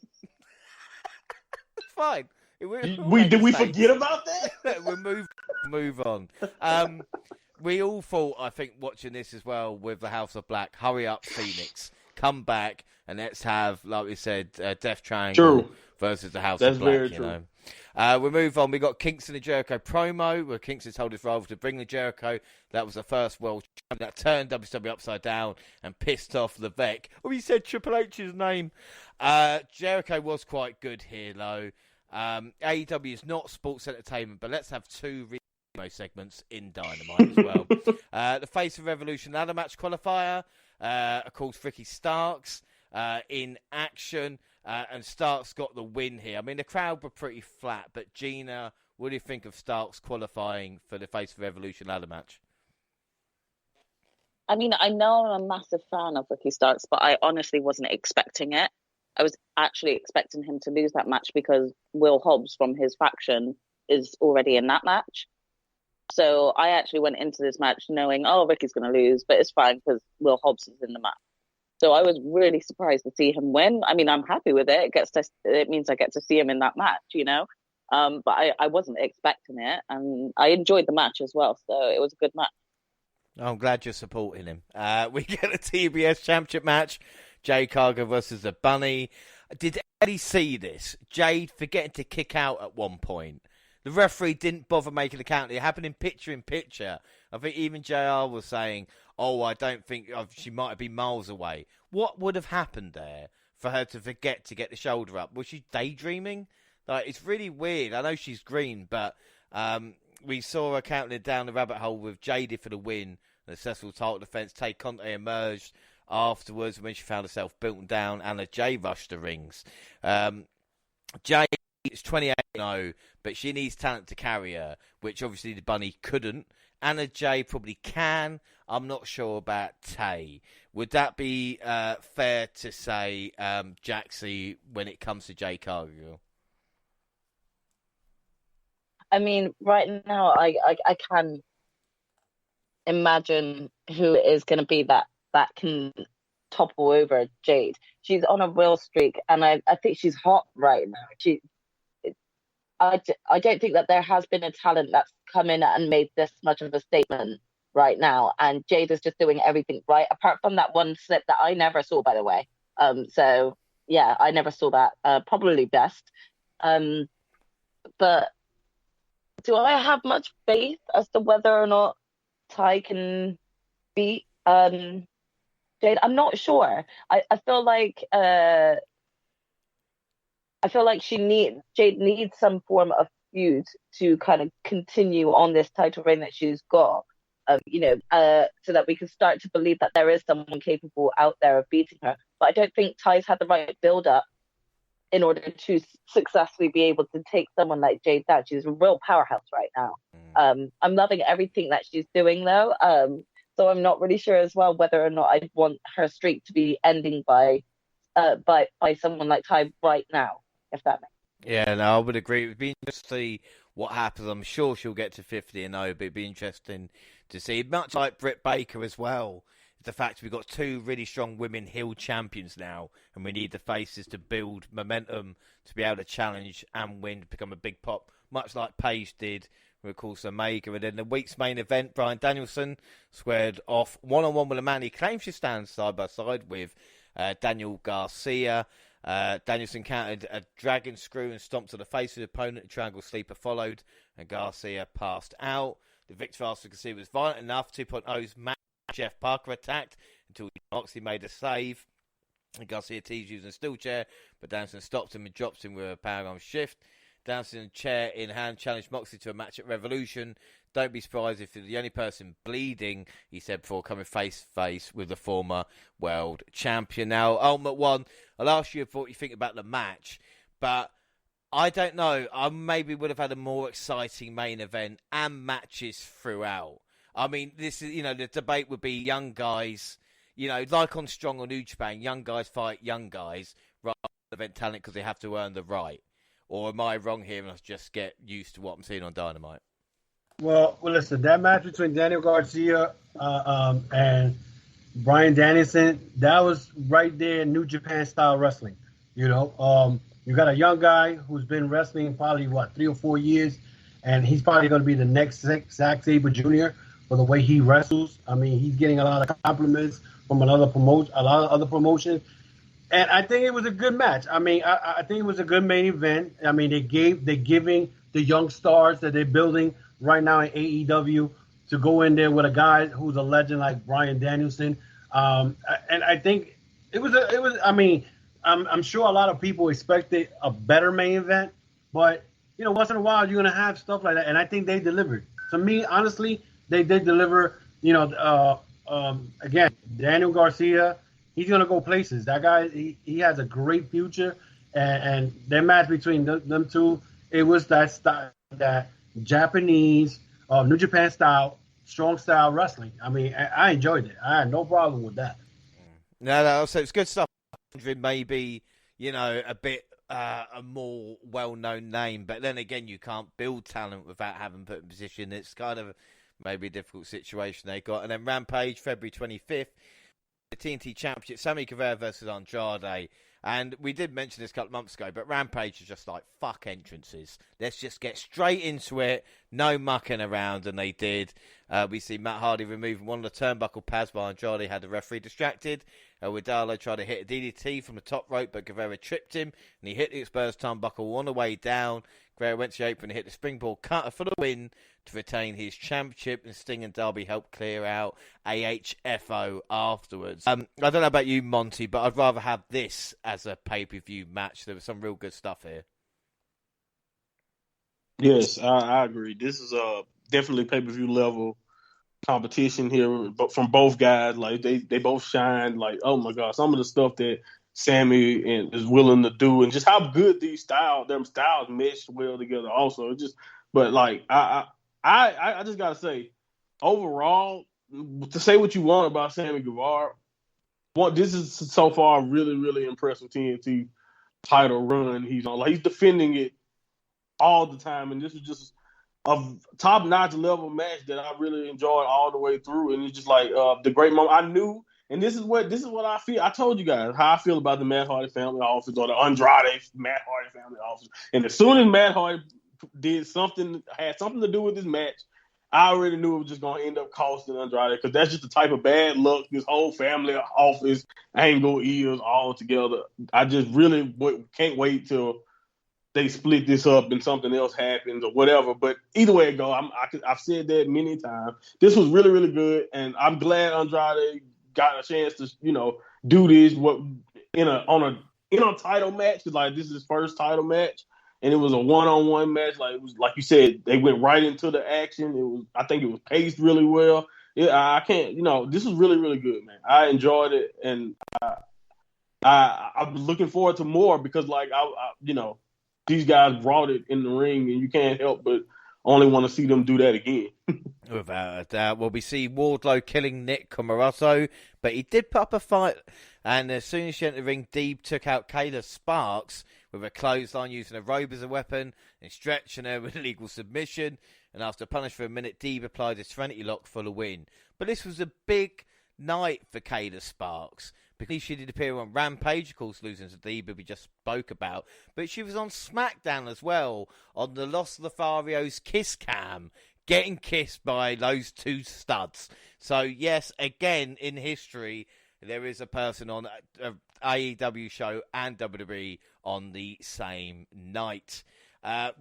It's fine. Did we forget about that? We'll move on. We all thought, I think, watching this as well with the House of Black, hurry up, Phoenix, come back, and let's have, like we said, Death Triangle versus the House of Black. Very true. We move on. We got Kingston and Jericho promo where Kingston told his rival to bring the Jericho. That was the first world champion that turned WWE upside down and pissed off Levesque. Oh, he said Triple H's name. Jericho was quite good here, though. AEW is not sports entertainment, but let's have two segments in Dynamite as well. The Face of Revolution ladder match qualifier. Of course, Ricky Starks in action. And Starks got the win here. I mean, the crowd were pretty flat, but Gina, what do you think of Starks qualifying for the Face of Revolution ladder match? I mean, I know I'm a massive fan of Ricky Starks, but I honestly wasn't expecting it. I was actually expecting him to lose that match because Will Hobbs from his faction is already in that match. So I actually went into this match knowing, Ricky's going to lose, but it's fine because Will Hobbs is in the match. So I was really surprised to see him win. I mean, I'm happy with it. It means I get to see him in that match, you know. But I wasn't expecting it, and I enjoyed the match as well. So it was a good match. I'm glad you're supporting him. We get a TBS Championship match: Jade Cargill versus the Bunny. Did Eddie see this? Jade forgetting to kick out at one point. The referee didn't bother making the count. It happened in picture. I think even JR was saying, I don't think she might have been miles away. What would have happened there for her to forget to get the shoulder up? Was she daydreaming? Like, it's really weird. I know she's green, but we saw her counting down the rabbit hole with Jaded for the win. The successful title defense. Tay Conte emerged afterwards when she found herself beaten down. Anna Jay rushed the rings. Jay is 28-0, but she needs talent to carry her, which obviously the Bunny couldn't. Anna Jay probably can. I'm not sure about Tay. Would that be fair to say, Jaxie, when it comes to Jay Cargill? I mean, right now, I can imagine who is going to be that can topple over Jade. She's on a real streak, and I think she's hot right now. I don't think that there has been a talent that's come in and made this much of a statement right now, and Jade is just doing everything right, apart from that one slip that I never saw, by the way. So yeah, I never saw that. Probably best. But do I have much faith as to whether or not Ty can beat Jade? I'm not sure. I feel like Jade needs some form of feud to kind of continue on this title reign that she's got, so that we can start to believe that there is someone capable out there of beating her. But I don't think Ty's had the right build-up in order to successfully be able to take someone like Jade down. She's a real powerhouse right now. I'm loving everything that she's doing, though. So I'm not really sure as well whether or not I'd want her streak to be ending by someone like Ty right now, if that makes sense. Yeah, no, I would agree. It would be interesting to see what happens. I'm sure she'll get to 50-0, but it'd be interesting to see. Much like Britt Baker as well, the fact we've got two really strong women heel champions now, and we need the faces to build momentum to be able to challenge and win, to become a big pop, much like Paige did with, of course, Omega. And then the week's main event, Bryan Danielson squared off one-on-one with a man he claims she stands side by side with, Daniel Garcia. Danielson countered a dragon screw and stomped to the face of the opponent. A triangle sleeper followed, and Garcia passed out. The victor after Garcia was violent enough. 2.0's Jeff Parker attacked until Moxley made a save. And Garcia teased using a steel chair, but Danielson stopped him and dropped him with a power arm shift. Dancing in a chair in hand, challenged Moxley to a match at Revolution. Don't be surprised if you're the only person bleeding, he said before coming face-to-face with the former world champion. Now, Ultimate One, I'll ask you what you think about the match, but I don't know. I maybe would have had a more exciting main event and matches throughout. I mean, this is, the debate would be young guys, like on Strong or New Japan, young guys fight young guys rather than event talent because they have to earn the right. Or am I wrong here and I just get used to what I'm seeing on Dynamite? Well, listen, that match between Daniel Garcia and Bryan Danielson, that was right there, New Japan style wrestling. You got a young guy who's been wrestling probably 3 or 4 years, and he's probably going to be the next Zack Sabre Jr. for the way he wrestles. I mean, he's getting a lot of compliments from a lot of other promotions, and I think it was a good match. I mean, I think it was a good main event. I mean, they're giving the young stars that they're building right now in AEW to go in there with a guy who's a legend like Bryan Danielson, and I think it was. I mean, I'm sure a lot of people expected a better main event, but once in a while you're gonna have stuff like that, and I think they delivered. To me, honestly, they did deliver. Again, Daniel Garcia, he's gonna go places. That guy, he has a great future, and their match between them two, it was that style, that Japanese, New Japan style, strong style wrestling. I mean, I enjoyed it. I had no problem with that. No, so it's good stuff. Maybe, a bit a more well-known name, but then again, you can't build talent without having put in position. It's kind of maybe a difficult situation they got. And then Rampage, February 25th, the TNT Championship, Sammy Guevara versus Andrade. And we did mention this a couple of months ago, but Rampage is just like, fuck entrances. Let's just get straight into it. No mucking around, and they did. We see Matt Hardy removing one of the turnbuckle pads while Andrade had the referee distracted. Widalo tried to hit a DDT from the top rope, but Guevara tripped him, and he hit the exposed turnbuckle on the way down. Guevara went to the apron and hit the springboard cutter for the win to retain his championship, and Sting and Darby helped clear out AHFO afterwards. I don't know about you, Monty, but I'd rather have this as a pay-per-view match. There was some real good stuff here. Yes, I agree. This is definitely pay-per-view level competition here, but from both guys. Like they both shine. Like, oh my God, some of the stuff that Sammy is willing to do, and just how good them styles mesh well together. Also, but like I just gotta say, overall, to say what you want about Sammy Guevara, this is so far really, really impressive TNT title run he's on. Like, he's defending it all the time, and this is just a top-notch level match that I really enjoyed all the way through. And it's just like the great moment. I knew, and this is what I feel. I told you guys how I feel about the Matt Hardy family office, or the Andrade Matt Hardy family office. And as soon as Matt Hardy had something to do with this match, I already knew it was just going to end up costing Andrade, because that's just the type of bad luck this whole family office angle is all together. I just really can't wait till they split this up and something else happens or whatever. But either way it go, I've said that many times. This was really, really good, and I'm glad Andrade got a chance to, do this in a title match, because like this is his first title match, and it was a one-on-one match. Like, it was, like you said, they went right into the action. I think it was paced really well. I can't, this was really, really good, man. I enjoyed it, and I'm looking forward to more, because like these guys brought it in the ring, and you can't help but only want to see them do that again. Without a doubt. Well, we see Wardlow killing Nick Comoroso, but he did put up a fight, and as soon as she entered the ring, Deeb took out Kayla Sparks with a clothesline, using a robe as a weapon and stretching her with illegal submission, and after punish for a minute, Deeb applied a Serenity Lock for the win. But this was a big night for Kayla Sparks, because she did appear on Rampage, of course, losing to Deeb, we just spoke about. But she was on SmackDown as well, on the Los Lotharios Kiss Cam, getting kissed by those two studs. So, yes, again, in history, there is a person on an AEW show and WWE on the same night.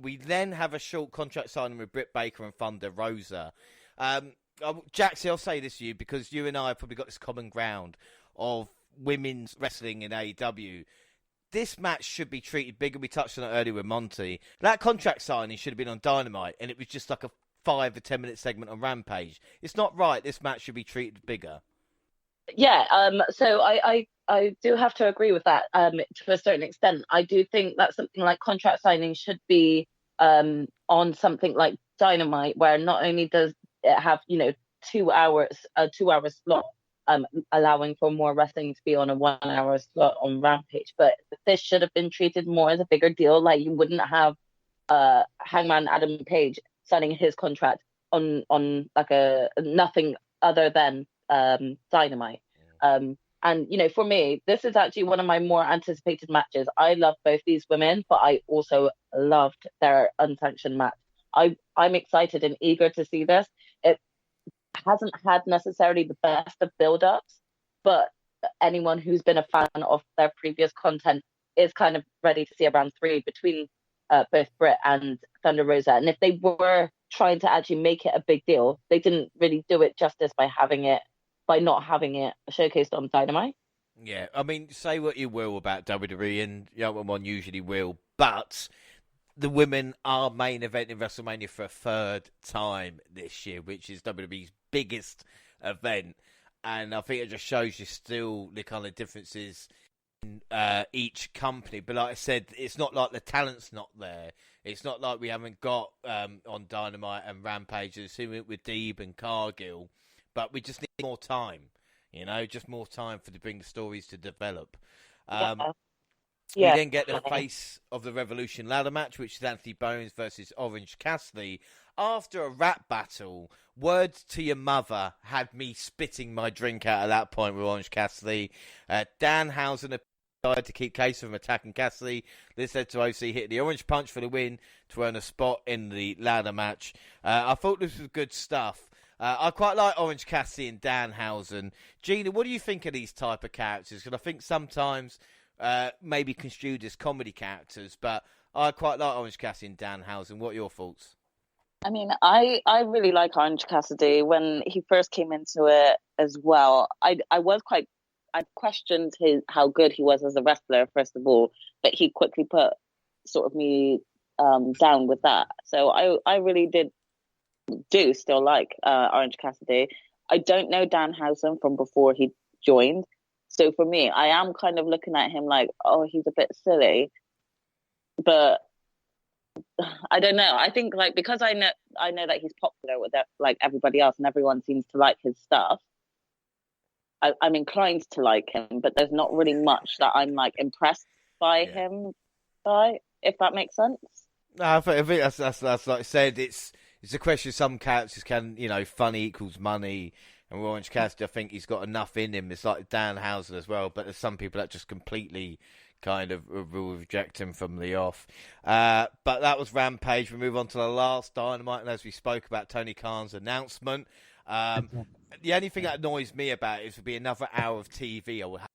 We then have a short contract signing with Britt Baker and Thunder Rosa. Jaxie, I'll say this to you, because you and I have probably got this common ground of women's wrestling in AEW. this match should be treated bigger. We touched on it earlier with Monty. That contract signing should have been on Dynamite, and it was just like a 5 or 10 minute segment on Rampage. It's not right. This match should be treated bigger. Yeah, so I do have to agree with that to a certain extent. I do think that something like contract signing should be on something like Dynamite, where not only does it have 2 hours, a 2 hour slot, allowing for more wrestling to be on a 1 hour slot on Rampage, but this should have been treated more as a bigger deal. Like, you wouldn't have Hangman Adam Page signing his contract on like a nothing other than Dynamite. And for me, this is actually one of my more anticipated matches. I love both these women, but I also loved their unsanctioned match. I'm excited and eager to see this. It hasn't had necessarily the best of build-ups, but anyone who's been a fan of their previous content is kind of ready to see a round 3 between both Britt and Thunder Rosa. And if they were trying to actually make it a big deal, they didn't really do it justice by not having it showcased on Dynamite. Yeah, I mean, say what you will about WWE, and one usually will, but the women are main event in WrestleMania for a 3rd time this year, which is WWE's biggest event. And I think it just shows you still the kind of differences in each company. But like I said, it's not like the talent's not there. It's not like we haven't got on Dynamite and Rampage, assuming with Deeb and Cargill. But we just need more time, just more time to bring the stories to develop. We then get the face of the Revolution ladder match, which is Anthony Bones versus Orange Cassidy. After a rap battle, Words to Your Mother had me spitting my drink out at that point with Orange Cassidy. Danhausen decided to keep Case from attacking Cassidy. This led to OC hitting the orange punch for the win to earn a spot in the ladder match. I thought this was good stuff. I quite like Orange Cassidy and Danhausen. Gina, what do you think of these type of characters? Because I think sometimes maybe construed as comedy characters, but I quite like Orange Cassidy and Danhausen. What are your thoughts? I mean, I really like Orange Cassidy. When he first came into it as well, I questioned how good he was as a wrestler, first of all, but he quickly put sort of me down with that. So I really do still like Orange Cassidy. I don't know Danhausen from before he joined, so for me, I am kind of looking at him like, oh, he's a bit silly, but I don't know. I think like because I know that he's popular with like everybody else, and everyone seems to like his stuff. I'm inclined to like him, but there's not really much that I'm like impressed by him by, if that makes sense. No, I think that's like I said. It's a question. Some characters can, funny equals money, and with Orange Cassidy, I think he's got enough in him. It's like Danhausen as well, but there's some people that just completely kind of will reject him from the off. But that was Rampage. We move on to the last Dynamite, and as we spoke about Tony Khan's announcement, the only thing that annoys me about it is to be another hour of TV I will have.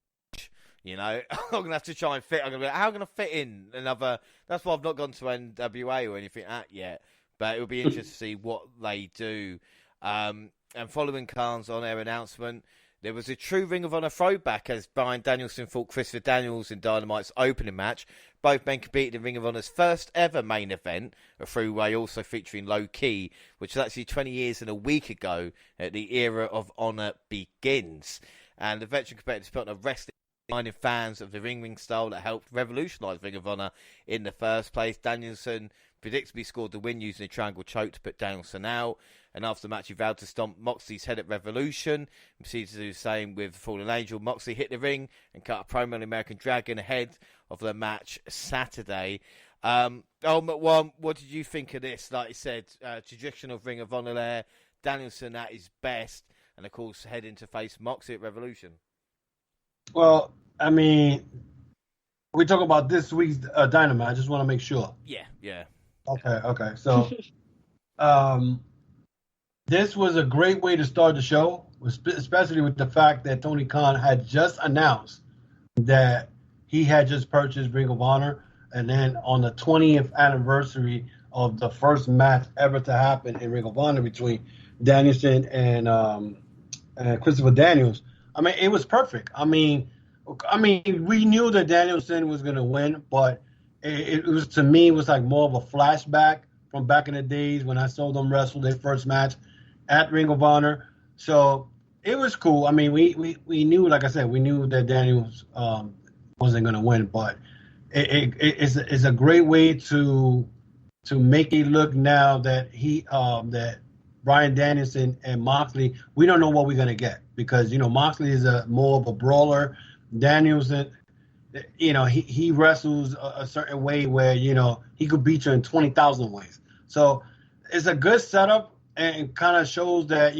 I'm going to have to try and fit. How am I going to fit in another? That's why I've not gone to NWA or anything like that yet. But it will be interesting to see what they do. And following Khan's on-air announcement, there was a true Ring of Honor throwback as Bryan Danielson fought Christopher Daniels in Dynamite's opening match. Both men competed in Ring of Honor's first ever main event, a three-way also featuring Low Key, which was actually 20 years and a week ago at the era of Honor begins. And the veteran competitors put on a wrestling reminding fans of the ring style that helped revolutionise Ring of Honor in the first place. Danielson predictably scored the win using a triangle choke to put Danielson out. And after the match, he vowed to stomp Moxley's head at Revolution. He proceeded to do the same with Fallen Angel. Moxley hit the ring and cut a promo on the American Dragon ahead of the match Saturday. Ultimate One, what did you think of this? Like I said, traditional Ring of Honor there. Danielson at his best. And, of course, heading to face Moxley at Revolution. Well, I mean, we talk about this week's Dynamite. I just want to make sure. Yeah. Okay. So, this was a great way to start the show, especially with the fact that Tony Khan had just announced that he had just purchased Ring of Honor. And then on the 20th anniversary of the first match ever to happen in Ring of Honor between Danielson and Christopher Daniels, I mean, it was perfect. I mean, I mean, we knew that Danielson was going to win, but it was, to me, it was like more of a flashback from back in the days when I saw them wrestle their first match at Ring of Honor. So it was cool. I mean, we knew, like I said, we knew that Daniels wasn't going to win, but it's a great way to make it look now that that Bryan Danielson and Moxley, we don't know what we're going to get, because, Moxley is more of a brawler. Danielson, he wrestles a certain way where, he could beat you in 20,000 ways. So it's a good setup, and kind of shows that,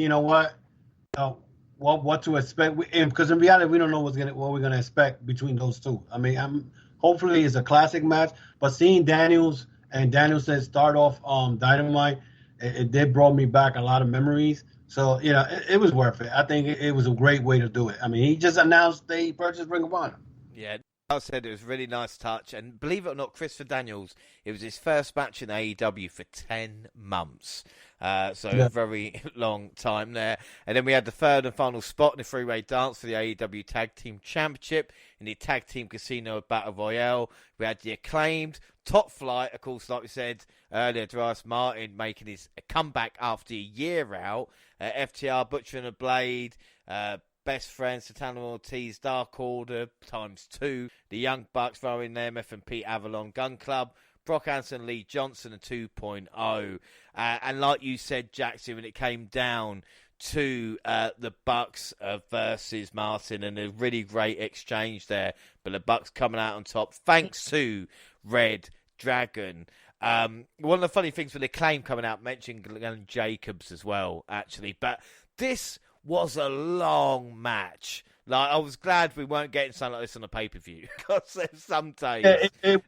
what to expect. Because in reality, we don't know what we're going to expect between those two. I mean, hopefully it's a classic match, but seeing Daniels and Danielson start off Dynamite, it did brought me back a lot of memories. So, it was worth it. I think it was a great way to do it. I mean, he just announced they purchased Ring of Honor. Yeah, I said it was a really nice touch. And believe it or not, Christopher Daniels, it was his first match in AEW for 10 months. A very long time there. And then we had the third and final spot in the three-way dance for the AEW Tag Team Championship in the Tag Team Casino Battle Royale. We had the Acclaimed, Top Flight, of course, like we said earlier, Darius Martin making his comeback after a year out. FTR, Butcher and the Blade, Best Friends, Santana Ortiz, Dark Order ×2, the Young Bucks, Rowan Nemeth and Pete Avalon Gun Club, Brock Anderson, Lee Johnson, and 2.0. And like you said, Jaxie, when it came down to the Bucks versus Martin, and a really great exchange there, but the Bucks coming out on top thanks to Red Dragon. One of the funny things with the Acclaim coming out, mentioning Glenn Jacobs as well, actually. But this was a long match. Like, I was glad we weren't getting something like this on a pay-per-view, because there's some days it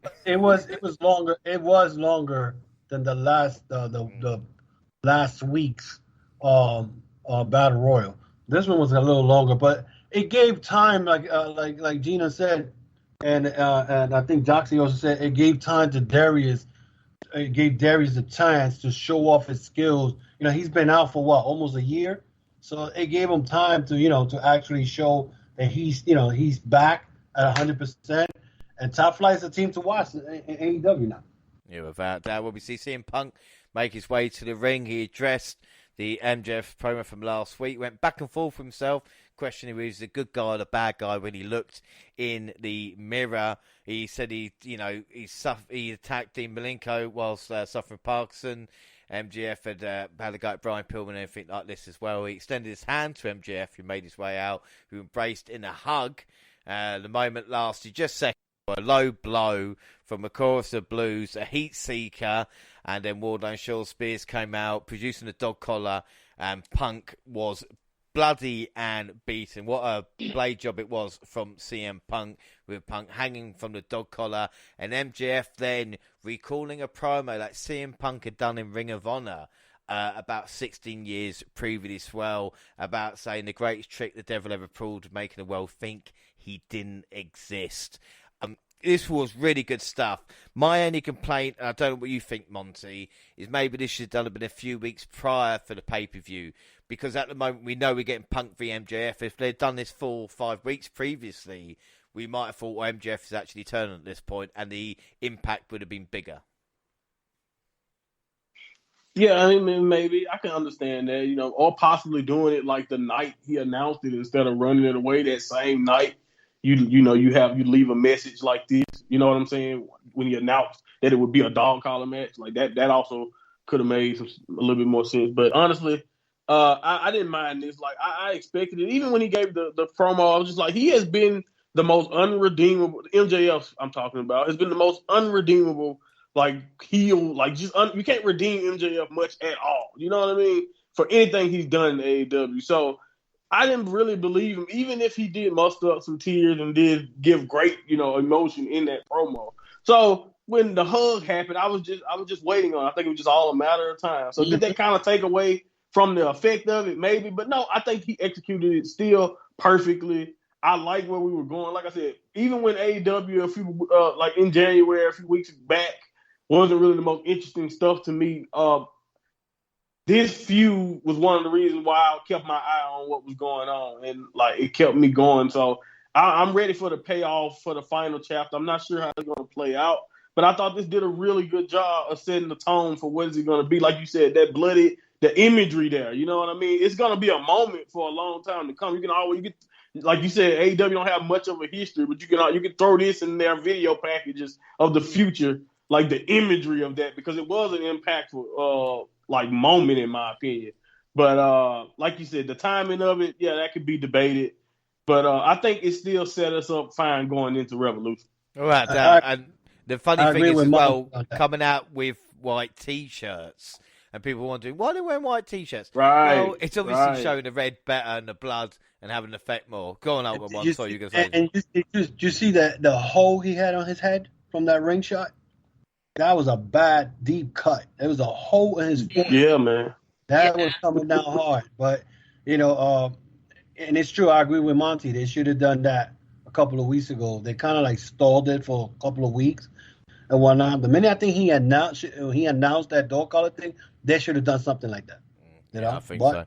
was longer. It was longer than the last week's Battle Royal. This one was a little longer, but it gave time, like Gina said, and I think Jaxie also said, it gave time to Darius. It gave Darius a chance to show off his skills. He's been out for almost a year. So it gave him time to, to actually show that he's back at 100%. And Top Flight's a team to watch in AEW now. Yeah, without doubt. Well, we see CM Punk make his way to the ring. He addressed the MJF promo from last week, went back and forth with himself, questioning whether he's a good guy or a bad guy when he looked in the mirror. He said he attacked Dean Malenko whilst suffering Parkinson. MJF had a guy, Brian Pillman, and everything like this as well. He extended his hand to MJF, who made his way out, who embraced in a hug. The moment lasted just seconds. A low blow from a chorus of blues, a heat seeker, and then Wardlow and Shawn Spears came out, producing a dog collar, and Punk was bloody and beaten. What a blade job it was from CM Punk, with Punk hanging from the dog collar, and MJF then recalling a promo that CM Punk had done in Ring of Honor about 16 years previously as well, about saying the greatest trick the devil ever pulled, making the world think he didn't exist. This was really good stuff. My only complaint, and I don't know what you think, Monty, is maybe this should have done a few weeks prior for the pay-per-view, because at the moment we know we're getting Punk v MJF. If they'd done this 4 or 5 weeks previously, we might have thought, well, MJF is actually turning at this point, and the impact would have been bigger. Yeah, I mean, maybe I can understand that, or possibly doing it like the night he announced it instead of running it away that same night. You leave a message like this, you know what I'm saying? When he announced that it would be a dog collar match, like that also could have made a little bit more sense. But honestly, I didn't mind this. Like I expected it. Even when he gave the promo, I was just like, he has been the most unredeemable. MJF, I'm talking about, has been the most unredeemable, like heel. Like you can't redeem MJF much at all. You know what I mean? For anything he's done in AEW. So I didn't really believe him, even if he did muster up some tears and did give great, emotion in that promo. So when the hug happened, I was just waiting on it. I think it was just all a matter of time. So did that kind of take away from the effect of it? Maybe, but no, I think he executed it still perfectly. I like where we were going. Like I said, even when AEW like in January, a few weeks back, wasn't really the most interesting stuff to me. This feud was one of the reasons why I kept my eye on what was going on, and like it kept me going. So I'm ready for the payoff for the final chapter. I'm not sure how it's going to play out, but I thought this did a really good job of setting the tone for what is it going to be. Like you said, that bloody, the imagery there. You know what I mean? It's going to be a moment for a long time to come. You can always get, like you said, AEW don't have much of a history, but you can throw this in their video packages of the future, like the imagery of that, because it was an impactful like moment in my opinion. But like you said, the timing of it, yeah, that could be debated. But I think it still set us up fine going into Revolution. All right, and the funny thing is as well, coming out with white T-shirts, and people wondering, why are they wearing white T-shirts? Right. Well, it's obviously showing the red better and the blood and having an effect more. Go on, Albert, one. Sorry, you going to say. And did you see the hole he had on his head from that ring shot? That was a bad, deep cut. There was a hole in his foot. Yeah, man. That was coming down hard. But, you know, and it's true, I agree with Monty. They should have done that a couple of weeks ago. They kind of like stalled it for a couple of weeks and whatnot. The minute I think he announced that dog collar thing, they should have done something like that. You know? I think so.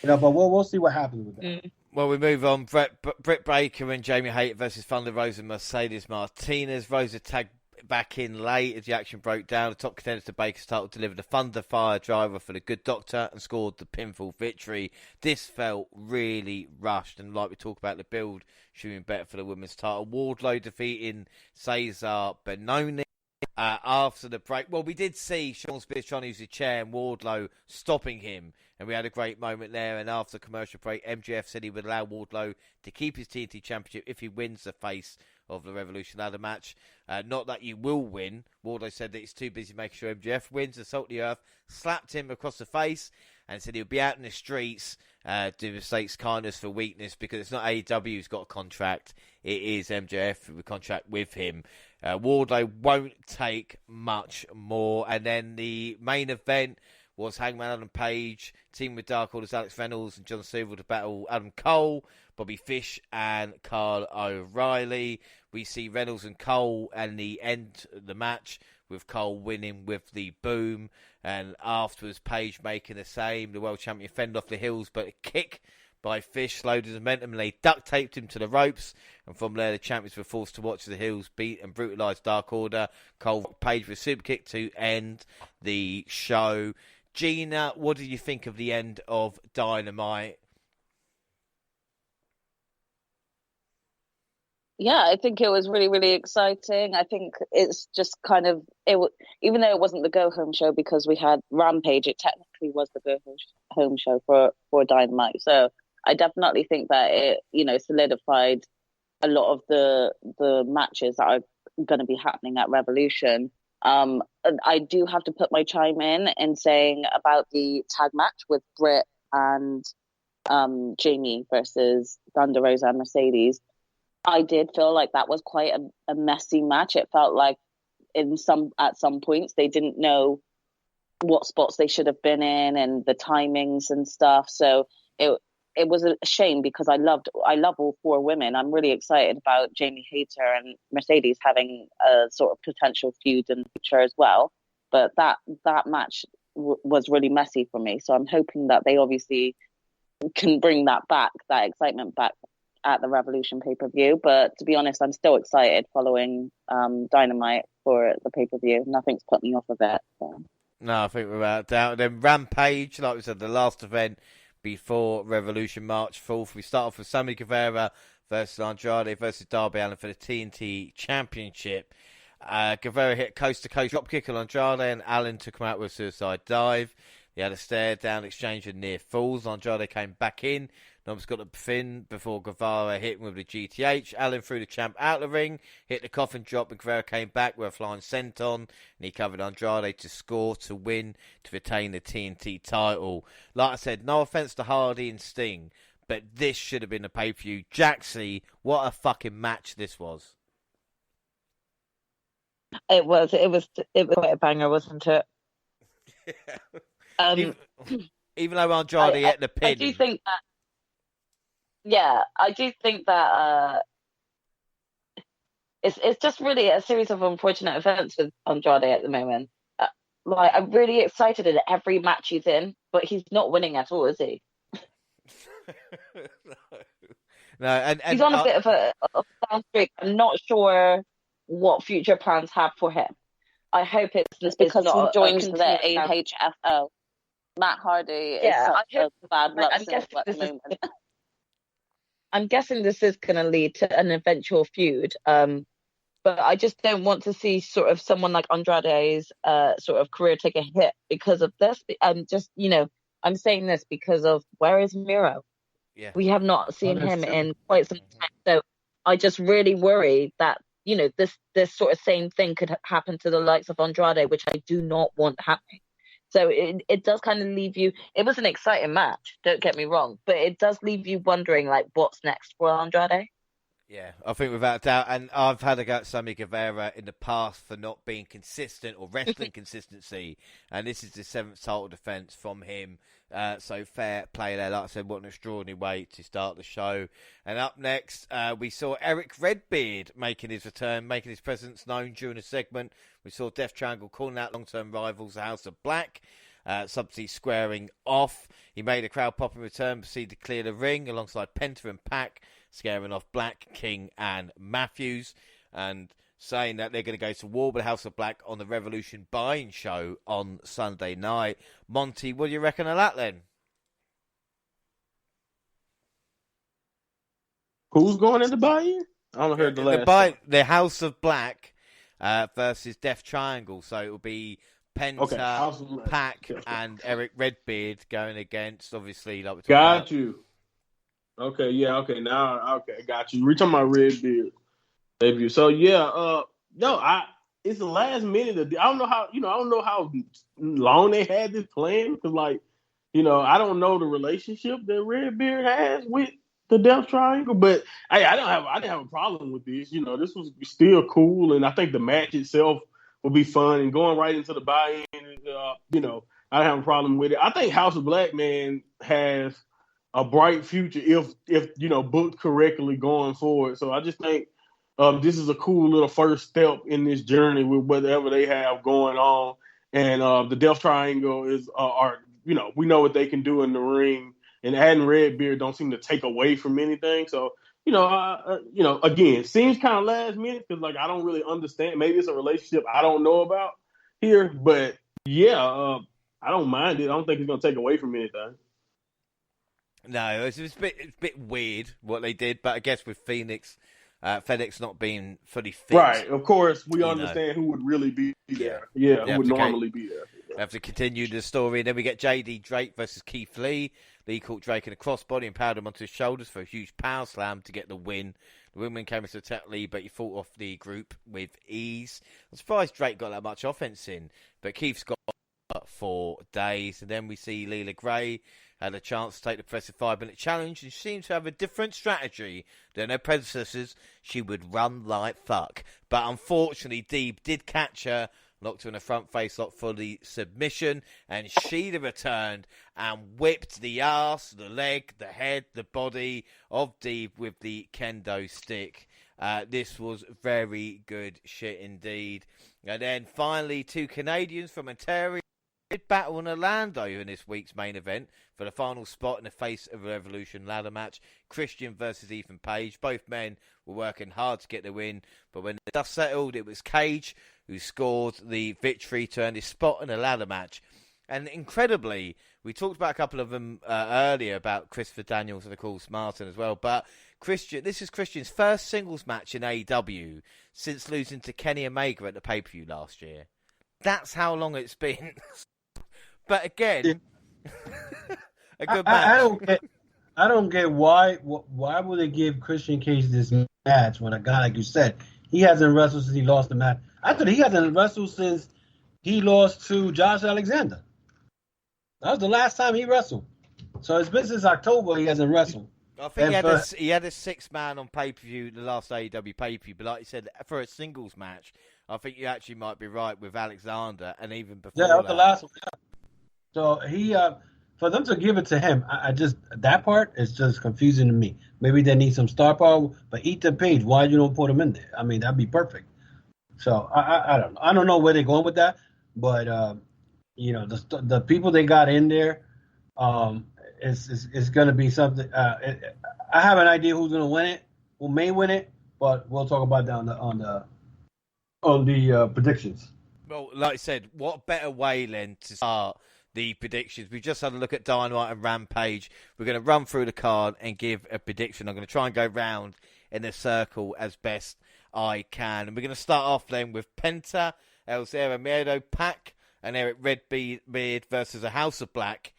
You know, but we'll see what happens with that. Well, we move on. Britt Baker and Jamie Hayter versus Thunder Rosa and Mercedes Martinez. Rosa tagged back in late as the action broke down. The top contenders to Baker's title delivered a Thunder Fire driver for the Good Doctor and scored the pinfall victory. This felt really rushed, and like we talk about, the build should have been better for the women's title. Wardlow defeating Cesar Benoni. After the break, well, we did see Sean Spears trying to use his chair and Wardlow stopping him, and we had a great moment there. And after the commercial break, MJF said he would allow Wardlow to keep his TNT Championship if he wins the face of the Revolution ladder match. Not that you will win. Wardlow said that he's too busy making sure MJF wins. Assault the Earth slapped him across the face and said he'll be out in the streets to mistakes kindness for weakness, because it's not AEW who's got a contract. It is MJF with a contract with him. Wardlow won't take much more. And then the main event was Hangman Page, team with Dark Order's Alex Reynolds and John Cena to battle Adam Cole, Bobby Fish and Kyle O'Reilly. We see Reynolds and Cole and the end of the match with Cole winning with the boom. And afterwards, Page making the same. The world champion fended off the heels, but a kick by Fish slowed his momentum and they duct taped him to the ropes. And from there, the champions were forced to watch the heels beat and brutalise Dark Order. Cole Page with a super kick to end the show. Gina, what did you think of the end of Dynamite? Yeah, I think it was really, really exciting. I think it's just kind of even though it wasn't the go home show because we had Rampage, it technically was the go home show for Dynamite. So I definitely think that it, solidified a lot of the matches that are going to be happening at Revolution. I do have to put my chime in saying about the tag match with Britt and Jamie versus Thunder Rosa and Mercedes. I did feel like that was quite a messy match. It felt like at some points they didn't know what spots they should have been in and the timings and stuff. So it was a shame because I love all four women. I'm really excited about Jamie Hayter and Mercedes having a sort of potential feud in the future as well. But that match was really messy for me. So I'm hoping that they obviously can bring that excitement back at the Revolution pay-per-view. But to be honest, I'm still excited following Dynamite for the pay-per-view. Nothing's put me off of it. So. No, I think we're out down. Then Rampage, like we said, the last event before Revolution, March 4th. We start off with Sammy Guevara versus Andrade versus Darby Allin for the TNT Championship. Guevara hit coast-to-coast dropkick on Andrade, and Allin took him out with a suicide dive. He had a stare-down exchange and near falls. Andrade came back in. Nobbs got the pin before Guevara hit him with the GTH. Allin threw the champ out the ring, hit the coffin drop, and Guevara came back with a flying senton, and he covered Andrade to score to win to retain the TNT title. Like I said, no offense to Hardy and Sting, but this should have been a pay-per-view. Jaxie, what a fucking match this was. It was quite a banger, wasn't it? Even though Andrade hit the pin. I do think that. Yeah, I do think that it's just really a series of unfortunate events with Andrade at the moment. I'm really excited in every match he's in, but he's not winning at all, is he? No, and He's on a bit of a down streak. I'm not sure what future plans have for him. I hope it's because not he joined the continuous AHFL. Matt Hardy is such a bad luck at the moment. I'm guessing this is going to lead to an eventual feud. But I just don't want to see sort of someone like Andrade's sort of career take a hit because of this. I'm saying this because of where is Miro? Yeah. We have not seen him in quite some time. So I just really worry that, this sort of same thing could happen to the likes of Andrade, which I do not want happening. So it does kind of leave you, it was an exciting match, don't get me wrong, but it does leave you wondering, like, what's next for Andrade? Yeah, I think without doubt, and I've had a go at Sammy Guevara in the past for not being consistent or wrestling consistency, and this is the 7th title defense from him. So fair play there. Like I said, what an extraordinary way to start the show. And up next, we saw Eric Redbeard making his return, making his presence known during the segment. We saw Death Triangle calling out long-term rivals, the House of Black. Subsea squaring off. He made a crowd popping return, proceeded to clear the ring alongside Penta and Pac, scaring off Black, King, and Matthews, and saying that they're going to go to war with the House of Black on the Revolution buy-in show on Sunday night. Monty, what do you reckon of that then? Who's going in the buy-in? I only heard the last. The House of Black versus Death Triangle, so it will be Penta, Pac, and Eric Redbeard going against, obviously, like we're talking about. Got you. Okay, yeah, okay, now, okay, got you. We're talking about Redbeard debut. So, yeah, it's the last minute. I don't know how long they had this plan, because, like, I don't know the relationship that Redbeard has with the Death Triangle, but I didn't have a problem with this. This was still cool, and I think the match itself will be fun, and going right into the buy-in, I don't have a problem with it. I think House of Black, man, has a bright future if booked correctly going forward. So I just think this is a cool little first step in this journey with whatever they have going on. And the Death Triangle we know what they can do in the ring, and adding Redbeard don't seem to take away from anything. So again, seems kind of last minute because, like, I don't really understand. Maybe it's a relationship I don't know about here, but yeah, I don't mind it. I don't think it's gonna take away from anything. No, it's a bit weird what they did, but I guess with FedEx not being fully fit, right? Of course, we understand who would really be there. Yeah, who would normally be there. We have to continue the story, and then we get JD Drake versus Keith Lee. Lee caught Drake in a crossbody and powered him onto his shoulders for a huge power slam to get the win. The women came to attack Lee, but he fought off the group with ease. I'm surprised Drake got that much offense in, but Keith's got 4 days. And then we see Leela Gray had a chance to take the impressive 5-minute challenge, and she seems to have a different strategy than her predecessors. She would run like fuck. But unfortunately, Deeb did catch her, locked her in a front face lock for the submission, and Sheeta returned and whipped the ass, the leg, the head, the body of Deeb with the kendo stick. This was very good shit indeed. And then finally, 2 Canadians from Ontario did battle in Orlando in this week's main event for the final spot in the Face of Revolution ladder match. Christian versus Ethan Page. Both men were working hard to get the win, but when the dust settled, it was Cage who scored the victory to earn his spot in the ladder match. And incredibly, we talked about a couple of them earlier, about Christopher Daniels and of course Martin as well, but this is Christian's first singles match in AEW since losing to Kenny Omega at the pay-per-view last year. That's how long it's been. But again, a good match. I don't get why would they give Christian Cage this match when a guy, like you said, he hasn't wrestled since he lost the match. I thought he hasn't wrestled since he lost to Josh Alexander. That was the last time he wrestled. So it's been since October he hasn't wrestled. I think he had a 6-man on pay-per-view, the last AEW pay-per-view, but like you said, for a singles match, I think you actually might be right with Alexander, and even before that was the last one. Yeah. So he, for them to give it to him, I just, that part is just confusing to me. Maybe they need some star power, but Ethan Page, why you don't put him in there? I mean, that'd be perfect. So I don't know. I don't know where they're going with that, but the people they got in there, it's going to be something. I have an idea who's going to win it, who may win it, but we'll talk about that on the predictions. Well, like I said, what better way, Len, to start the predictions? We just had a look at Dynamite and Rampage. We're going to run through the card and give a prediction. I'm going to try and go round in a circle as best I can. And we're going to start off then with Penta, El Zero Miedo, Pac, and Eric Redbeard versus a House of Black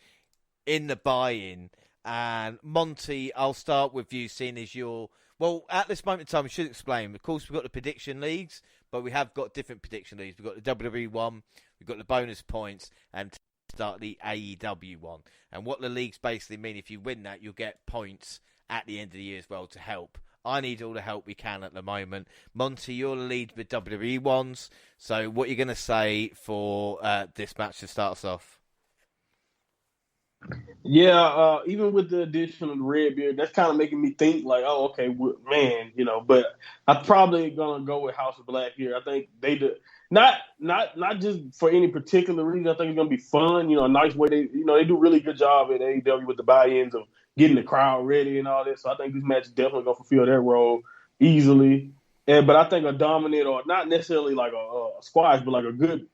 in the buy-in. And Monty, I'll start with you, seeing as you're... Well, at this moment in time, we should explain. Of course, we've got the prediction leagues, but we have got different prediction leagues. We've got the WWE one, we've got the bonus points, and start the AEW one. And what the leagues basically mean, if you win that, you'll get points at the end of the year as well to help. I need all the help we can at the moment. Monty, you're the lead with WWE ones. So what are you going to say for this match to start us off? Yeah, even with the addition of the Redbeard, that's kind of making me think like, oh, okay, man, but I'm probably gonna go with House of Black here. I think they do not just for any particular reason. I think it's gonna be fun. A nice way they do a really good job at AEW with the buy-ins of getting the crowd ready and all that. So I think this match is definitely gonna fulfill their role easily. But I think a dominant, or not necessarily like a squash, but like a good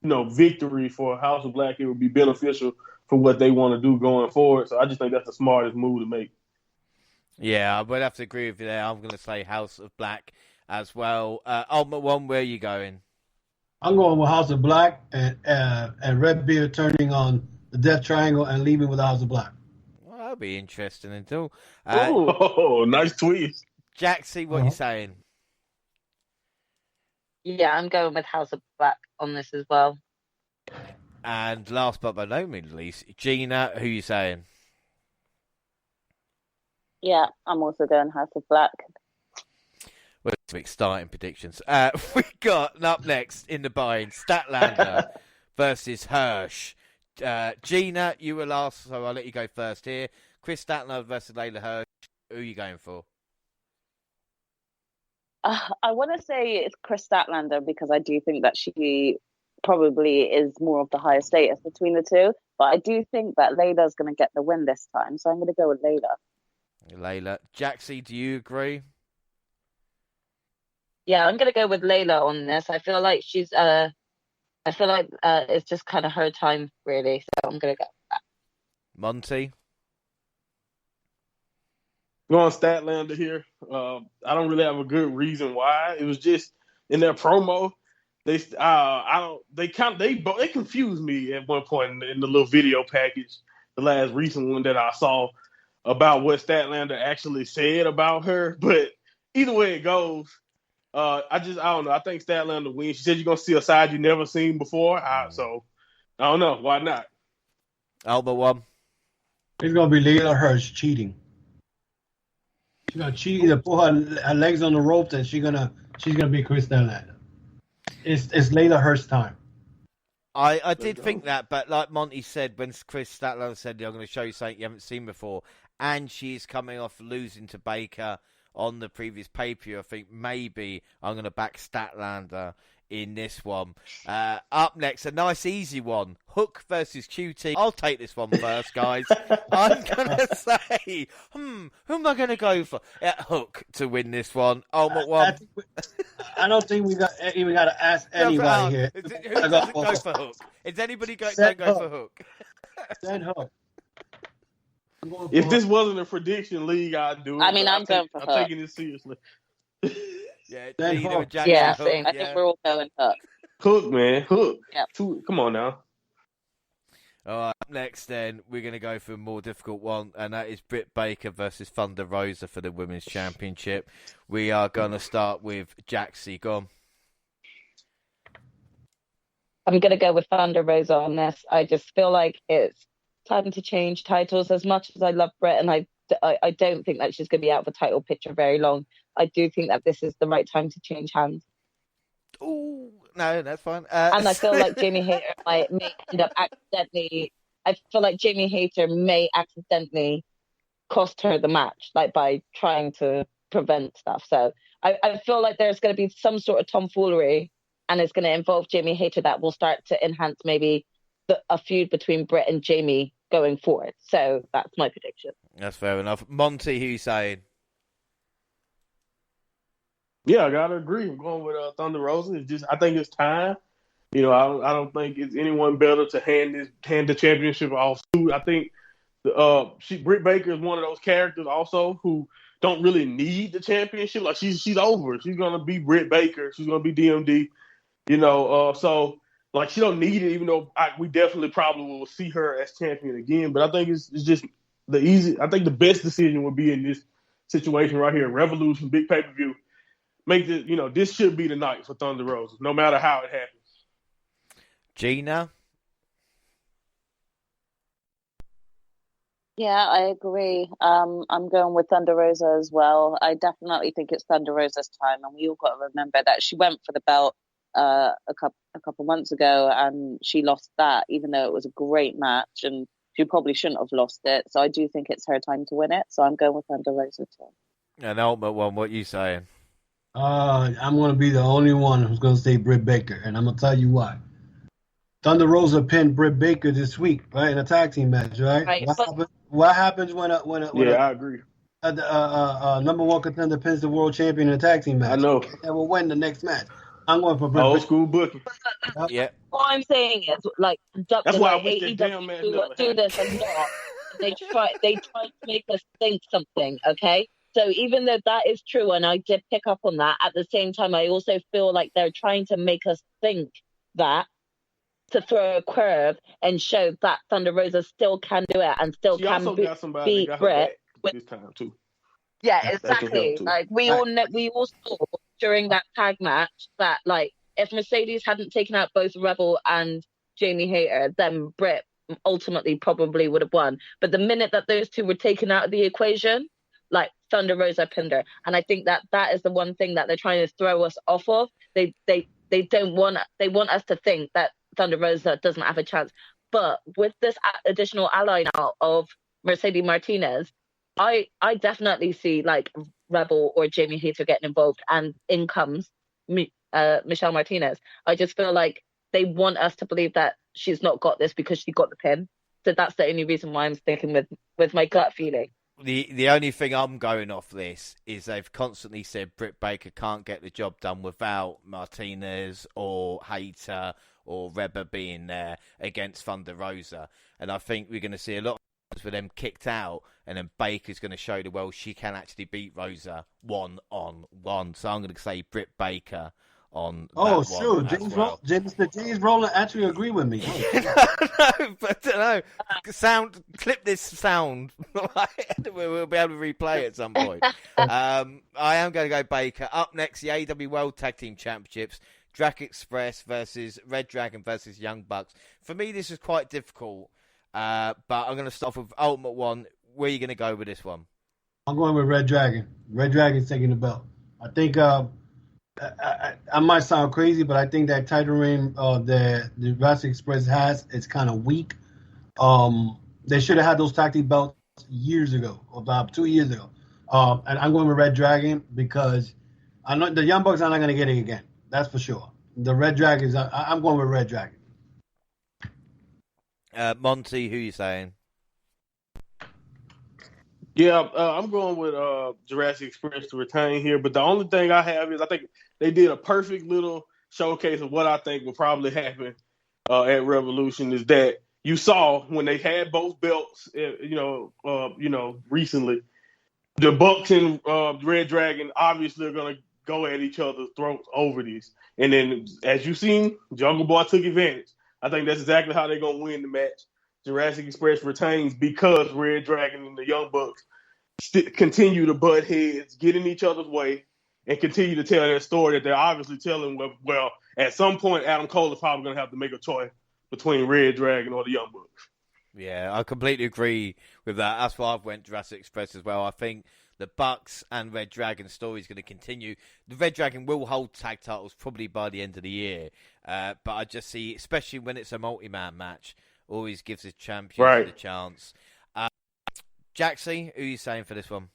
victory for House of Black, it would be beneficial for what they want to do going forward. So I just think that's the smartest move to make. Yeah, I would have to agree with you there. I'm going to say House of Black as well. Ultimate One, where are you going? I'm going with House of Black and Redbeard turning on the Death Triangle and leaving with House of Black. Well, that'll be interesting until. Nice twist. Jaxie, what are you saying? Yeah, I'm going with House of Black on this as well. And last but by no means least, Gina, who are you saying? Yeah, I'm also going House of Black. Well, some exciting predictions. We got up next in the buy-in, Statlander versus Hirsch. Gina, you were last, so I'll let you go first here. Chris Statlander versus Layla Hirsch. Who are you going for? I want to say it's Chris Statlander because I do think that she probably is more of the higher status between the two. But I do think that Layla's going to get the win this time, so I'm going to go with Layla. Jaxie, do you agree? Yeah, I'm going to go with Layla on this. I feel like she's... it's just kind of her time, really. So I'm going to go with that. Monty? Going Statlander here. I don't really have a good reason why. It was just in their promo. They confused me at one point in the little video package, the last recent one that I saw about what Statlander actually said about her. But either way it goes, I don't know. I think Statlander wins. She said you're gonna see a side you never seen before. So I don't know. Why not? Albert one. It's gonna be Layla Hirsch cheating. She's gonna cheat, either put her legs on the ropes, and she's gonna be Chris Statlander. It's Layla Hirsch's time. I did think that, but like Monty said, when Chris Statlander said, I'm going to show you something you haven't seen before, and she's coming off losing to Baker on the previous pay-per-view, I think maybe I'm going to back Statlander in this one. Up next, a nice easy one. Hook versus QT. I'll take this one first, guys. I'm going to say, who am I going to go for? Hook to win this one. One. I don't think we even got to ask anybody here. Who doesn't go for Hook? Is anybody going to go for Hook? Send Hook. If this wasn't a prediction league, I'd do it. I mean, I'm going for Hook. I'm taking it seriously. Yeah, Hook. Hook. Yeah, Hook. same. I think we're all going Hook. Hook, man. Hook. Yep. Come on now. All right, up next then, we're going to go for a more difficult one, and that is Britt Baker versus Thunder Rosa for the Women's Championship. We are going to start with Jaxie. Go on. I'm going to go with Thunder Rosa on this. I just feel like it's time to change titles. As much as I love Britt, and I don't think that she's going to be out of the title picture very long, I do think that this is the right time to change hands. Oh, no, that's fine. And I feel like Jamie Hayter may end up accidentally... I feel like Jamie Hayter may accidentally cost her the match, like by trying to prevent stuff. So I feel like there's going to be some sort of tomfoolery, and it's going to involve Jamie Hayter that will start to enhance maybe a feud between Britt and Jamie going forward. So that's my prediction. That's fair enough. Monty, who you saying? Yeah, I gotta agree. I'm going with Thunder Rosa. It's just, I think it's time. You know, I don't think it's anyone better to hand the championship off to. I think Britt Baker is one of those characters also who don't really need the championship. Like she's over. She's gonna be Britt Baker. She's gonna be DMD. You know, so like she don't need it. Even though we definitely probably will see her as champion again. But I think it's just I think the best decision would be in this situation right here. Revolution, big pay-per-view. Make this, this should be the night for Thunder Rosa, no matter how it happens. Gina? Yeah, I agree. I'm going with Thunder Rosa as well. I definitely think it's Thunder Rosa's time, and we all got to remember that she went for the belt a couple months ago, and she lost that, even though it was a great match, and she probably shouldn't have lost it. So I do think it's her time to win it. So I'm going with Thunder Rosa too. And Ultimate One, what are you saying? I'm going to be the only one who's going to say Britt Baker, and I'm going to tell you why. Thunder Rosa pinned Britt Baker this week, right, in a tag team match, right? What happens when I agree. Number one contender pins the world champion in a tag team match? I know. And will win the next match. I'm going for Britt Baker. Old school booking. Yeah. What I'm saying is, like, that's why I wish that damn match do this and not. They try to make us think something, okay? So even though that is true, and I did pick up on that, at the same time, I also feel like they're trying to make us think that, to throw a curve and show that Thunder Rosa still can do it and still can beat Britt this time too. Yeah, exactly. Like we all saw during that tag match that, like, if Mercedes hadn't taken out both Rebel and Jamie Hayter, then Britt ultimately probably would have won. But the minute that those two were taken out of the equation, like, Thunder Rosa pinned her. And I think that is the one thing that they're trying to throw us off of. They want us to think that Thunder Rosa doesn't have a chance. But with this additional ally now of Mercedes Martinez, I definitely see, like, Rebel or Jamie Hayter getting involved, and in comes Michelle Martinez. I just feel like they want us to believe that she's not got this because she got the pin. So that's the only reason why I'm sticking with my gut feeling. The only thing I'm going off this is they've constantly said Britt Baker can't get the job done without Martinez or Hayter or Reba being there against Thunder Rosa. And I think we're going to see a lot of times with them kicked out, and then Baker's going to show the world she can actually beat Rosa 1-on-1. So I'm going to say Britt Baker on that sure. James Rowland actually agree with me. No, clip this sound. We'll be able to replay it at some point. I am going to go Baker. Up next, the AEW World Tag Team Championships. Drac Express versus Red Dragon versus Young Bucks. For me, this is quite difficult, but I'm going to start off with Ultimate One. Where are you going to go with this one? I'm going with Red Dragon. Red Dragon's taking the belt. I think I might sound crazy, but I think that title reign the Jurassic Express has is kind of weak. They should have had those tag team belts years ago, about 2 years ago. And I'm going with Red Dragon because I know the Young Bucks are not going to get it again. That's for sure. The Red Dragons, I'm going with Red Dragon. Monty, who are you saying? Yeah, I'm going with Jurassic Express to retain here. But the only thing I have is I think they did a perfect little showcase of what I think will probably happen at Revolution. Is that you saw when they had both belts, recently, the Bucks and Red Dragon obviously are going to go at each other's throats over this. And then, as you've seen, Jungle Boy took advantage. I think that's exactly how they're going to win the match. Jurassic Express retains because Red Dragon and the Young Bucks continue to butt heads, get in each other's way, and continue to tell their story that they're obviously telling. Well, at some point, Adam Cole is probably going to have to make a choice between Red Dragon or the Young Bucks. Yeah, I completely agree with that. That's why I've went Jurassic Express as well. I think the Bucks and Red Dragon story is going to continue. The Red Dragon will hold tag titles probably by the end of the year. But I just see, especially when it's a multi-man match, always gives his champion the chance. Jaxie, who are you saying for this one?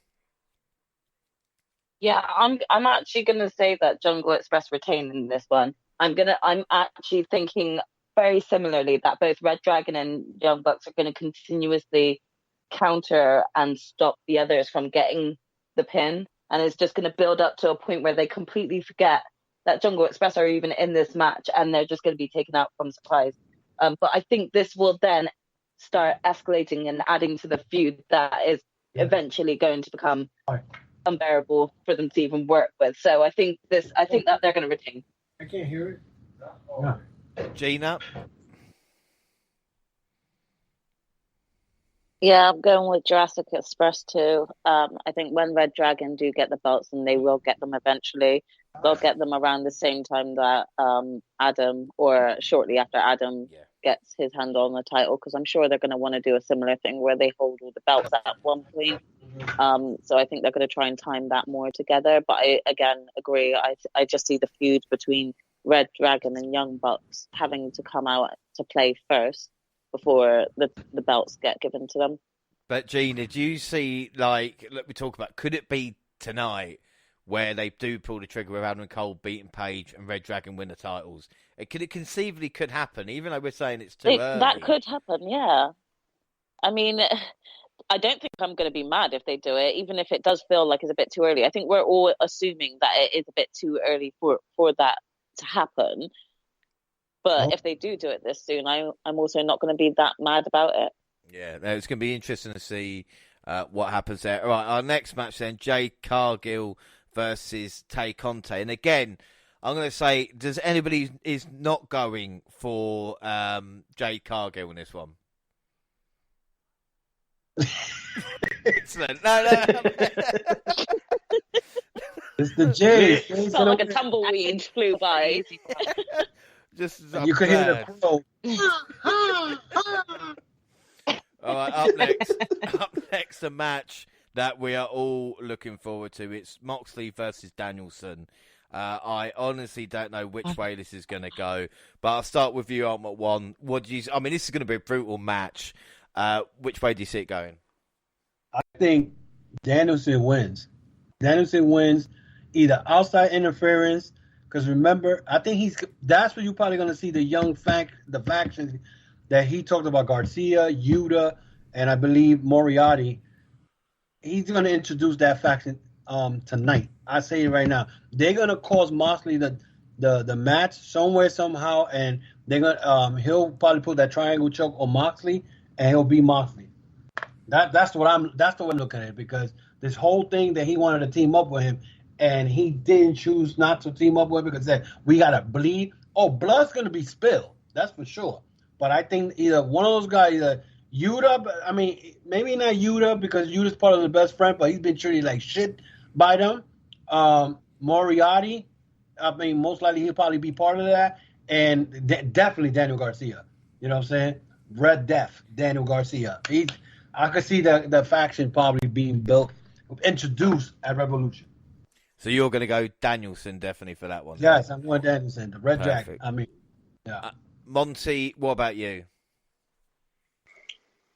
Yeah, I'm actually gonna say that Jungle Express retain in this one. I'm actually thinking very similarly that both Red Dragon and Young Bucks are going to continuously counter and stop the others from getting the pin. And it's just going to build up to a point where they completely forget that Jungle Express are even in this match, and they're just going to be taken out from surprise. But I think this will then start escalating and adding to the feud that is eventually going to become unbearable for them to even work with. So I think that they're going to retain. I can't hear it. No. Gina? Yeah, I'm going with Jurassic Express too. I think when Red Dragon do get the belts, and they will get them eventually, they'll get them around the same time that Adam, or shortly after Adam gets his hand on the title, because I'm sure they're going to want to do a similar thing where they hold all the belts at one point. So I think they're going to try and time that more together. But I, again, agree. I just see the feud between Red Dragon and Young Bucks having to come out to play first before the belts get given to them. But Gina, do you see, like, let me talk about, could it be tonight where they do pull the trigger with Adam Cole beating Page and Red Dragon win the titles? It conceivably could happen, even though we're saying it's too early. That could happen, yeah. I mean, I don't think I'm going to be mad if they do it, even if it does feel like it's a bit too early. I think we're all assuming that it is a bit too early for that to happen. But if they do it this soon, I'm also not going to be that mad about it. Yeah, it's going to be interesting to see what happens there. All right, our next match then, Jade Cargill versus Tay Conte. And again, I'm going to say, does anybody is not going for Jade Cargill in this one? Excellent. No. It's the J. It's not like a tumbleweed flew by. You could hear the crow. All right, up next, a match that we are all looking forward to. It's Moxley versus Danielson. I honestly don't know which way this is going to go, but I'll start with you, Ultimate One. What do you? I mean, this is going to be a brutal match. Which way do you see it going? I think Danielson wins. Danielson wins either outside interference. Because remember, I think that's where you're probably going to see the factions that he talked about, Garcia, Yuta, and I believe Moriarty. He's going to introduce that faction tonight. I say it right now. They're going to cause Moxley the match somewhere, somehow, and they're going he'll probably put that triangle choke on Moxley, and he'll beat Moxley. That's the way I'm looking at it, because this whole thing that he wanted to team up with him, and he didn't choose not to team up with, because we got to bleed. Oh, blood's going to be spilled. That's for sure. But I think either one of those guys, either Yuta, I mean, maybe not Yuta, because Yuta's part of the best friend, but he's been treated like shit by them. Moriarty, I mean, most likely he'll probably be part of that. And definitely Daniel Garcia. You know what I'm saying? Red Death, Daniel Garcia. I could see the faction probably being built, introduced at Revolution. So you're going to go Danielson definitely for that one? Yes, I'm going Danielson. The Red Jacket. I mean, yeah. Monty, what about you?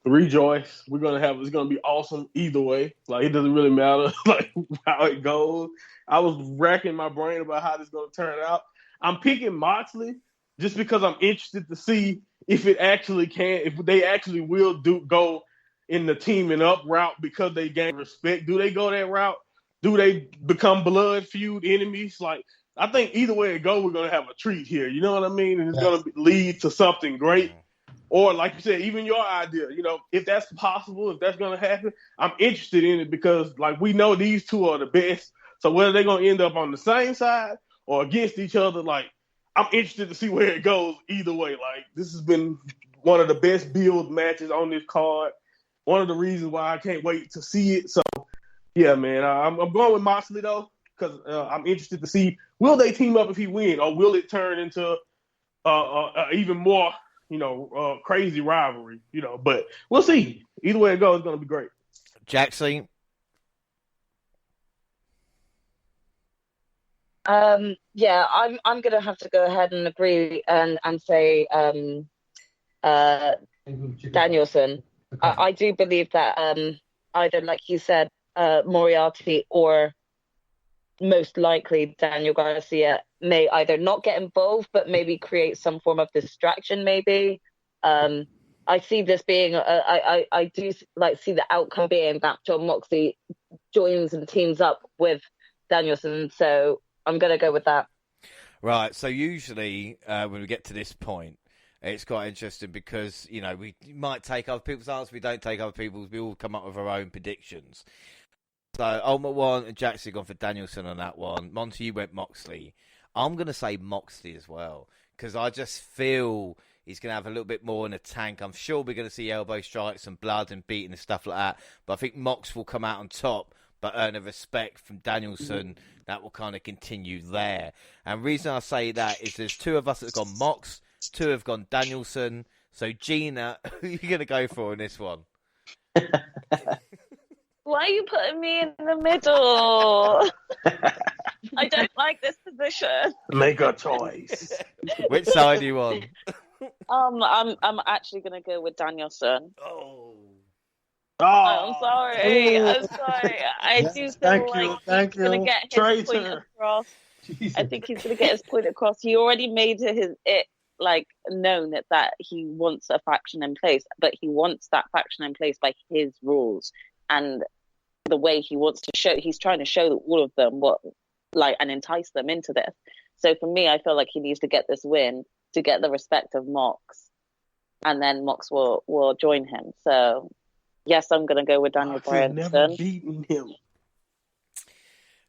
Rejoice. It's gonna be awesome either way. Like, it doesn't really matter like how it goes. I was racking my brain about how this is gonna turn out. I'm picking Moxley just because I'm interested to see if they actually will go in the teaming up route because they gain respect. Do they go that route? Do they become blood feud enemies? Like, I think either way it goes, we're going to have a treat here. You know what I mean? And it's going to lead to something great. Or, like you said, even your idea, if that's possible, if that's going to happen, I'm interested in it because, like, we know these two are the best. So whether they're going to end up on the same side or against each other, like, I'm interested to see where it goes either way. Like, this has been one of the best build matches on this card. One of the reasons why I can't wait to see it. So, yeah, man, I'm going with Moxley, though, because I'm interested to see, will they team up if he wins, or will it turn into even more, crazy rivalry, But we'll see. Either way it goes, it's going to be great. Jaxie? Yeah, I'm going to have to go ahead and agree and say Danielson. I do believe that either, like you said, Moriarty or most likely Daniel Garcia may either not get involved, but maybe create some form of distraction, maybe. I see this being, I do like see the outcome being that Jon Moxley joins and teams up with Danielson. So I'm going to go with that. Right. So usually when we get to this point, it's quite interesting because, you know, we might take other people's answers, we don't take other people's, we all come up with our own predictions. So Ultimate One and Jaxie gone for Danielson on that one. Monty, you went Moxley. I'm going to say Moxley as well because I just feel he's going to have a little bit more in the tank. I'm sure we're going to see elbow strikes and blood and beating and stuff like that. But I think Mox will come out on top, but earn a respect from Danielson that will kind of continue there. And the reason I say that is there's two of us that have gone Mox, two have gone Danielson. So Gina, who are you going to go for in this one? Why are you putting me in the middle? I don't like this position. Make a choice. Which side are you on? I'm actually gonna go with Danielson. Oh, I'm sorry. I do feel like he's gonna get his point across. Jesus. I think he's gonna get his point across. He already made it known that he wants a faction in place, but he wants that faction in place by his rules and the way he wants to show. He's trying to show all of them and entice them into this. So for me, I feel like he needs to get this win to get the respect of Mox, and then Mox will join him. So yes, I'm going to go with Daniel Bryan. Never beaten him.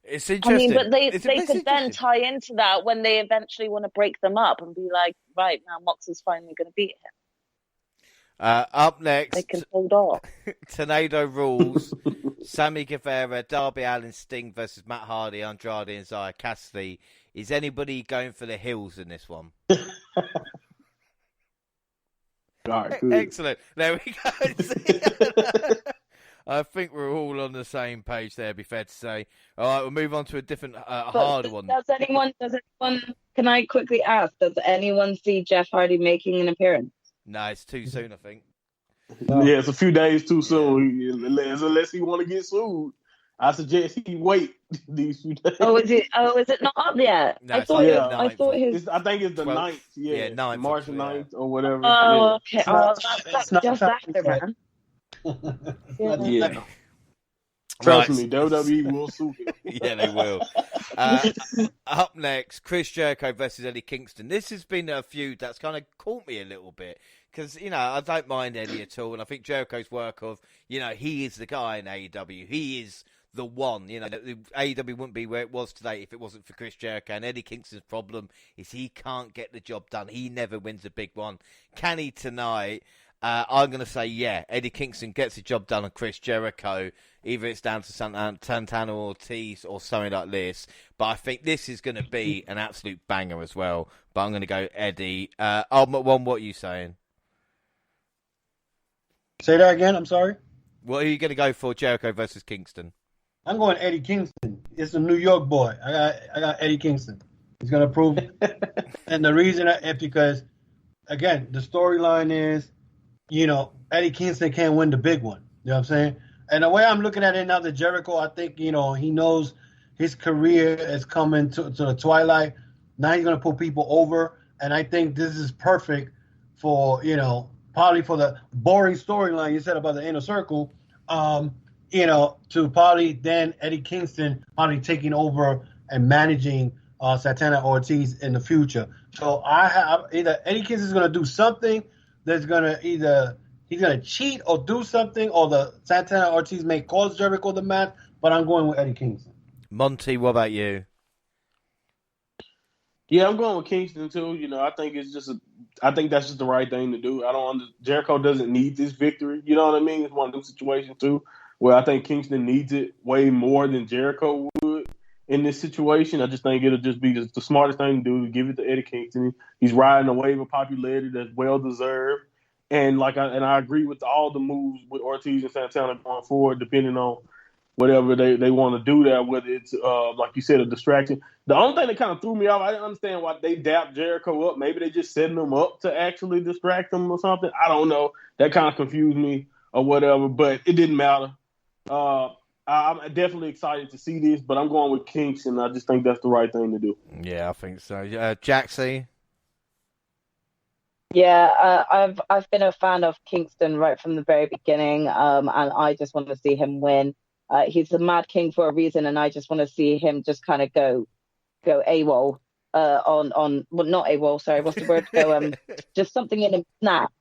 It's interesting. I mean, but they could then tie into that when they eventually want to break them up and be like, right, now Mox is finally going to beat him. Up next, they can hold off. Tornado Rules, Sammy Guevara, Darby Allin, Sting versus Matt Hardy, Andrade, and Zaya Cassidy. Is anybody going for the hills in this one? All right, good. Excellent. There we go. I think we're all on the same page there, be fair to say. All right, we'll move on to a different, harder one. Does anyone, can I quickly ask, does anyone see Jeff Hardy making an appearance? No, it's too soon, I think. Yeah, it's a few days too soon. Unless he want to get sued, I suggest he wait these few days. Oh, is it not up yet? No, I thought I think it's the 9th. Yeah, 9th, March 9th or whatever. Oh, okay. That's not just after, man. Yeah. Trust me, WWE will sue him. Yeah, they will. Up next, Chris Jericho versus Eddie Kingston. This has been a feud that's kind of caught me a little bit because, you know, I don't mind Eddie at all. And I think Jericho's work of, you know, he is the guy in AEW. He is the one. You know, AEW wouldn't be where it was today if it wasn't for Chris Jericho. And Eddie Kingston's problem is he can't get the job done. He never wins a big one. Can he tonight? I'm going to say, yeah, Eddie Kingston gets the job done on Chris Jericho. Either it's down to Santana or Ortiz or something like this. But I think this is going to be an absolute banger as well. But I'm going to go Eddie. Ultimate One, what are you saying? Say that again, I'm sorry? What are you going to go for, Jericho versus Kingston? I'm going Eddie Kingston. It's a New York boy. I got Eddie Kingston. He's going to prove it. And the reason is because, again, the storyline is, you know, Eddie Kingston can't win the big one. You know what I'm saying? And the way I'm looking at it now, the Jericho, I think, you know, he knows his career is coming to the twilight. Now he's going to put people over. And I think this is perfect for, you know, probably for the boring storyline you said about the inner circle, you know, to probably then Eddie Kingston probably taking over and managing Santana Ortiz in the future. So I have either Eddie Kingston's going to do something that's going to either he's going to cheat or do something, or the Santana Ortiz may cause Jericho the match, but I'm going with Eddie Kingston. Monty, what about you? Yeah, I'm going with Kingston too. You know, I think I think that's just the right thing to do. Jericho doesn't need this victory. You know what I mean? It's one of those situations too where I think Kingston needs it way more than Jericho would in this situation. I just think it'll just be the smartest thing to do to give it to Eddie Kingston. He's riding a wave of popularity that's well deserved. And I agree with all the moves with Ortiz and Santana going forward, depending on whatever they want to do there, whether it's, like you said, a distraction. The only thing that kind of threw me off, I didn't understand why they dapped Jericho up. Maybe they just setting him up to actually distract him or something. I don't know. That kind of confused me or whatever, but it didn't matter. I'm definitely excited to see this, but I'm going with Kingston. I just think that's the right thing to do. Yeah, I think so. Jaxie? Yeah, I've been a fan of Kingston right from the very beginning, and I just want to see him win. He's the Mad King for a reason, and I just want to see him just kind of go AWOL on well, not AWOL, sorry, what's the word? Go just something in him snap.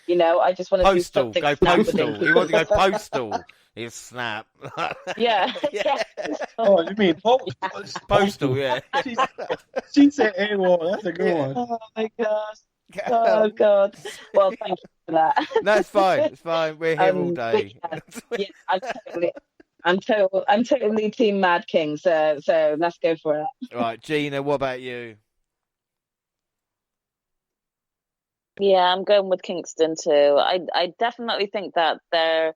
You know, I just want to see Postal, something go snap postal. within He wants to go Kingston. postal. He'll snap. Yeah, Yeah. yeah. Oh, you mean Postal, yeah. She said AWOL. That's a good Yeah. one. Oh my gosh. Oh God. Well, thank you for that. No, it's fine. It's fine. We're here all But day. yeah, I'm totally team Mad King. So let's go for it. Right, Gina, what about you? Yeah, I'm going with Kingston too. I definitely think that they're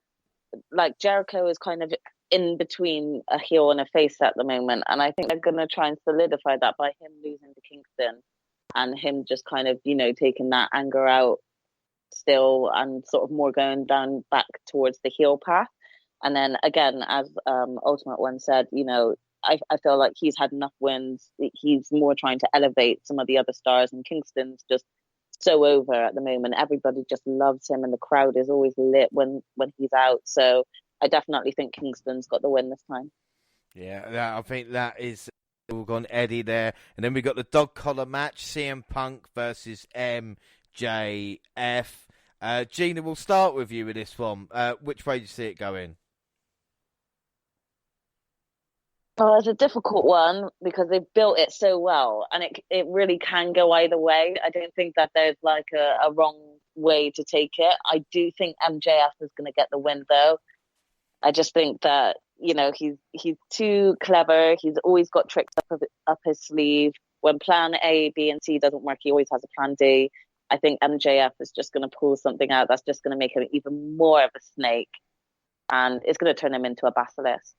like Jericho is kind of in between a heel and a face at the moment, and I think they're going to try and solidify that by him losing to Kingston and him just kind of, you know, taking that anger out still and sort of more going down back towards the heel path. And then again, as Ultimate One said, you know, I feel like he's had enough wins. He's more trying to elevate some of the other stars, and Kingston's just so over at the moment. Everybody just loves him, and the crowd is always lit when he's out. So I definitely think Kingston's got the win this time. Yeah, I think that is. We've gone Eddie there, and then we got the dog collar match: CM Punk versus MJF. Gina, we'll start with you with this one. Which way do you see it going? Well, it's a difficult one because they've built it so well, and it really can go either way. I don't think that there's like a wrong way to take it. I do think MJF is going to get the win, though. I just think that, you know, he's too clever. He's always got tricks up his sleeve. When plan A, B, and C doesn't work, he always has a plan D. I think MJF is just going to pull something out that's just going to make him even more of a snake, and it's going to turn him into a basilisk.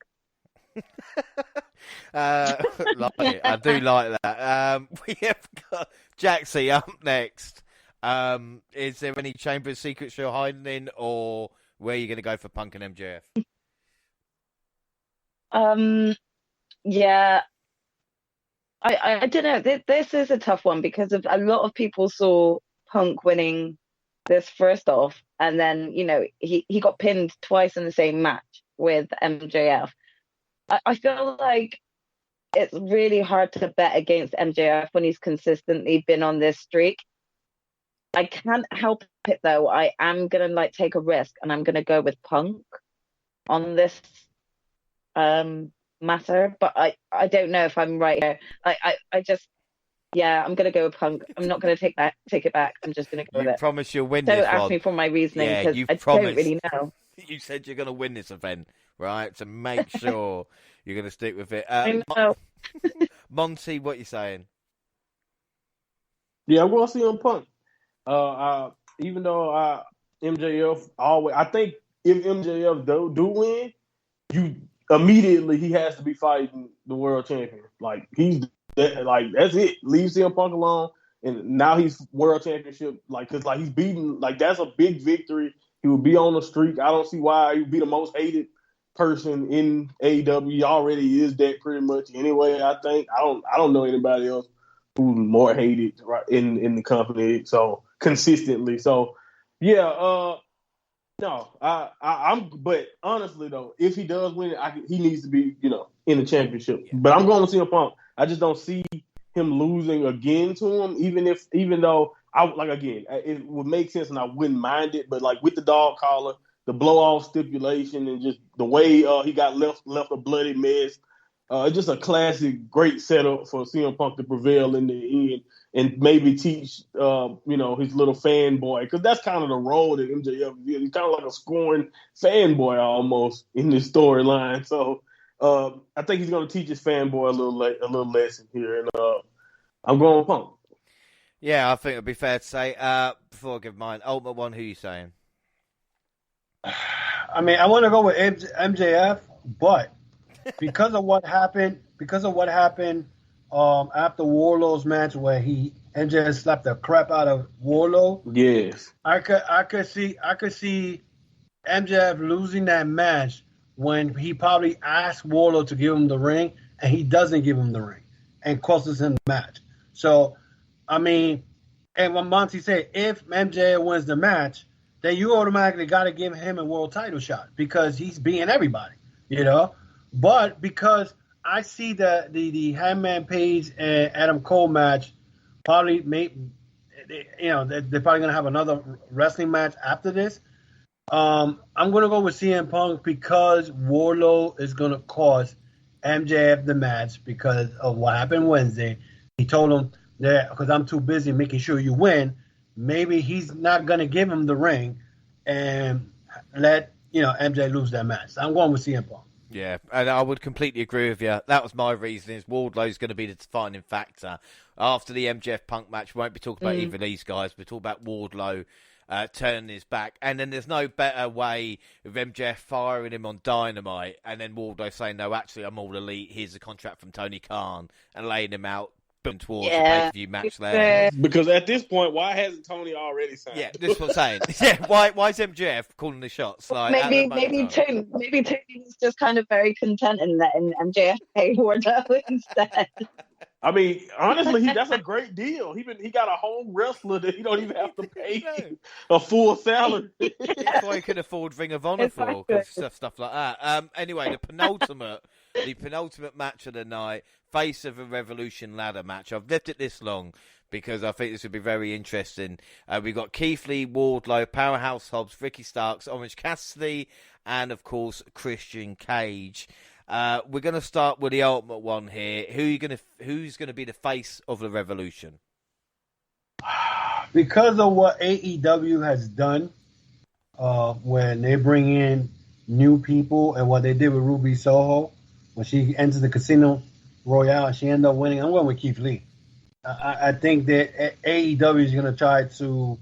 Like it. I do like that. We have got Jaxie up next. Is there any Chamber of Secrets you're hiding in, or where are you going to go for Punk and MJF? Yeah, I don't know. This is a tough one because of a lot of people saw Punk winning this first off, and then, you know, he got pinned twice in the same match with MJF. I feel like it's really hard to bet against MJF when he's consistently been on this streak. I can't help it though. I am gonna like take a risk, and I'm gonna go with Punk on this matter, but I don't know if I'm right here. I just, yeah, I'm gonna go with Punk. I'm not gonna take it back. I'm just gonna go with it. Promise you'll win Don't this ask one. me for my reasoning, Yeah, because you I promised. don't really know. You said you're going to win this event, right? So make sure you're going to stick with it. I know. Monty, what you saying? Yeah, I'm going to see him Punk. Even though MJF always, I think if MJF do win, you immediately he has to be fighting the world champion. Like that's it. Leave CM Punk alone, and now he's world championship. Like, cause like he's beating, like that's a big victory. He would be on the streak. I don't see why he would be the most hated person in AEW. He already is that pretty much anyway. I think I don't know anybody else who's more hated right in the company. So consistently. So yeah. No, I'm. But honestly, though, if he does win it, he needs to be, you know, in the championship. Yeah. But I'm going to see CM Punk. I just don't see him losing again to him. Even though it would make sense and I wouldn't mind it. But like with the dog collar, the blow off stipulation, and just the way he got left a bloody mess. It's just a classic, great setup for CM Punk to prevail in the end and maybe teach, his little fanboy, because that's kind of the role that MJF is. He's kind of like a scorned fanboy almost in this storyline. So I think he's going to teach his fanboy a little lesson here, and I'm going with Punk. Yeah, I think it'd be fair to say. Before I give mine, Ultimate One, who are you saying? I mean, I want to go with MJF, but because of what happened after Warlow's match where MJF slapped the crap out of Warlow. Yes. I could see MJF losing that match when he probably asked Warlow to give him the ring and he doesn't give him the ring and costs him the match. So, I mean, And when Monty said, if MJF wins the match, then you automatically got to give him a world title shot because he's beating everybody, But because I see the Hangman Page and Adam Cole match probably they're probably going to have another wrestling match after this. I'm going to go with CM Punk because Wardlow is going to cost MJF the match because of what happened Wednesday. He told him that because I'm too busy making sure you win, maybe he's not going to give him the ring and let MJ lose that match. So I'm going with CM Punk. Yeah, and I would completely agree with you. That was my reason. Is Wardlow's going to be the defining factor after the MJF Punk match? We won't be talking about either of these guys. We'll talk about Wardlow turning his back, and then there's no better way of MJF firing him on Dynamite, and then Wardlow saying, "No, actually, I'm all elite. Here's a contract from Tony Khan," and laying him out towards the pay-per-view match there. Because at this point, why hasn't Tony already signed? Yeah, this is what I'm saying. Yeah, why is MJF calling the shots? Like, maybe Tony's just kind of very content in letting MJF pay Wardlow instead. I mean, honestly, that's a great deal. He got a home wrestler that he don't even have to pay a full salary. That's why he can afford Ring of Honor for, because stuff like that. Anyway, the penultimate match of the night, face of a Revolution ladder match. I've left it this long because I think this would be very interesting. We've got Keith Lee, Wardlow, Powerhouse Hobbs, Ricky Starks, Orange Cassidy, and of course Christian Cage. We're going to start with the ultimate one here. Who's going to be the face of the Revolution? Because of what AEW has done, when they bring in new people and what they did with Ruby Soho, when she enters the Casino Royale and she ended up winning, I'm going with Keith Lee. I think that AEW is going to try to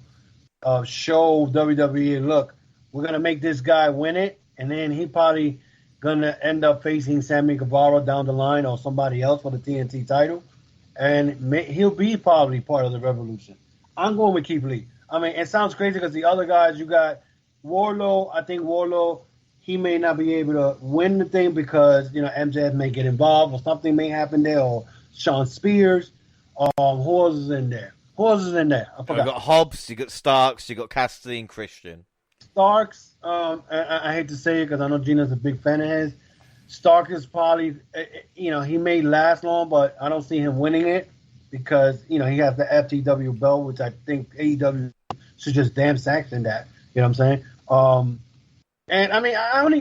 show WWE, look, we're going to make this guy win it, and then he probably going to end up facing Sammy Guevara down the line or somebody else for the TNT title, and he'll be probably part of the Revolution. I'm going with Keith Lee. I mean, it sounds crazy because the other guys, you got Wardlow. I think Wardlow, he may not be able to win the thing because, MJF may get involved or something may happen there, or Sean Spears. Who else is in there? I forgot. You got Hobbs, you got Starks, you got Cassidy and Christian. Starks, I hate to say it because I know Gina's a big fan of his. Stark is probably, he may last long, but I don't see him winning it because, he has the FTW belt, which I think AEW should just damn sanction that. You know what I'm saying? And I mean,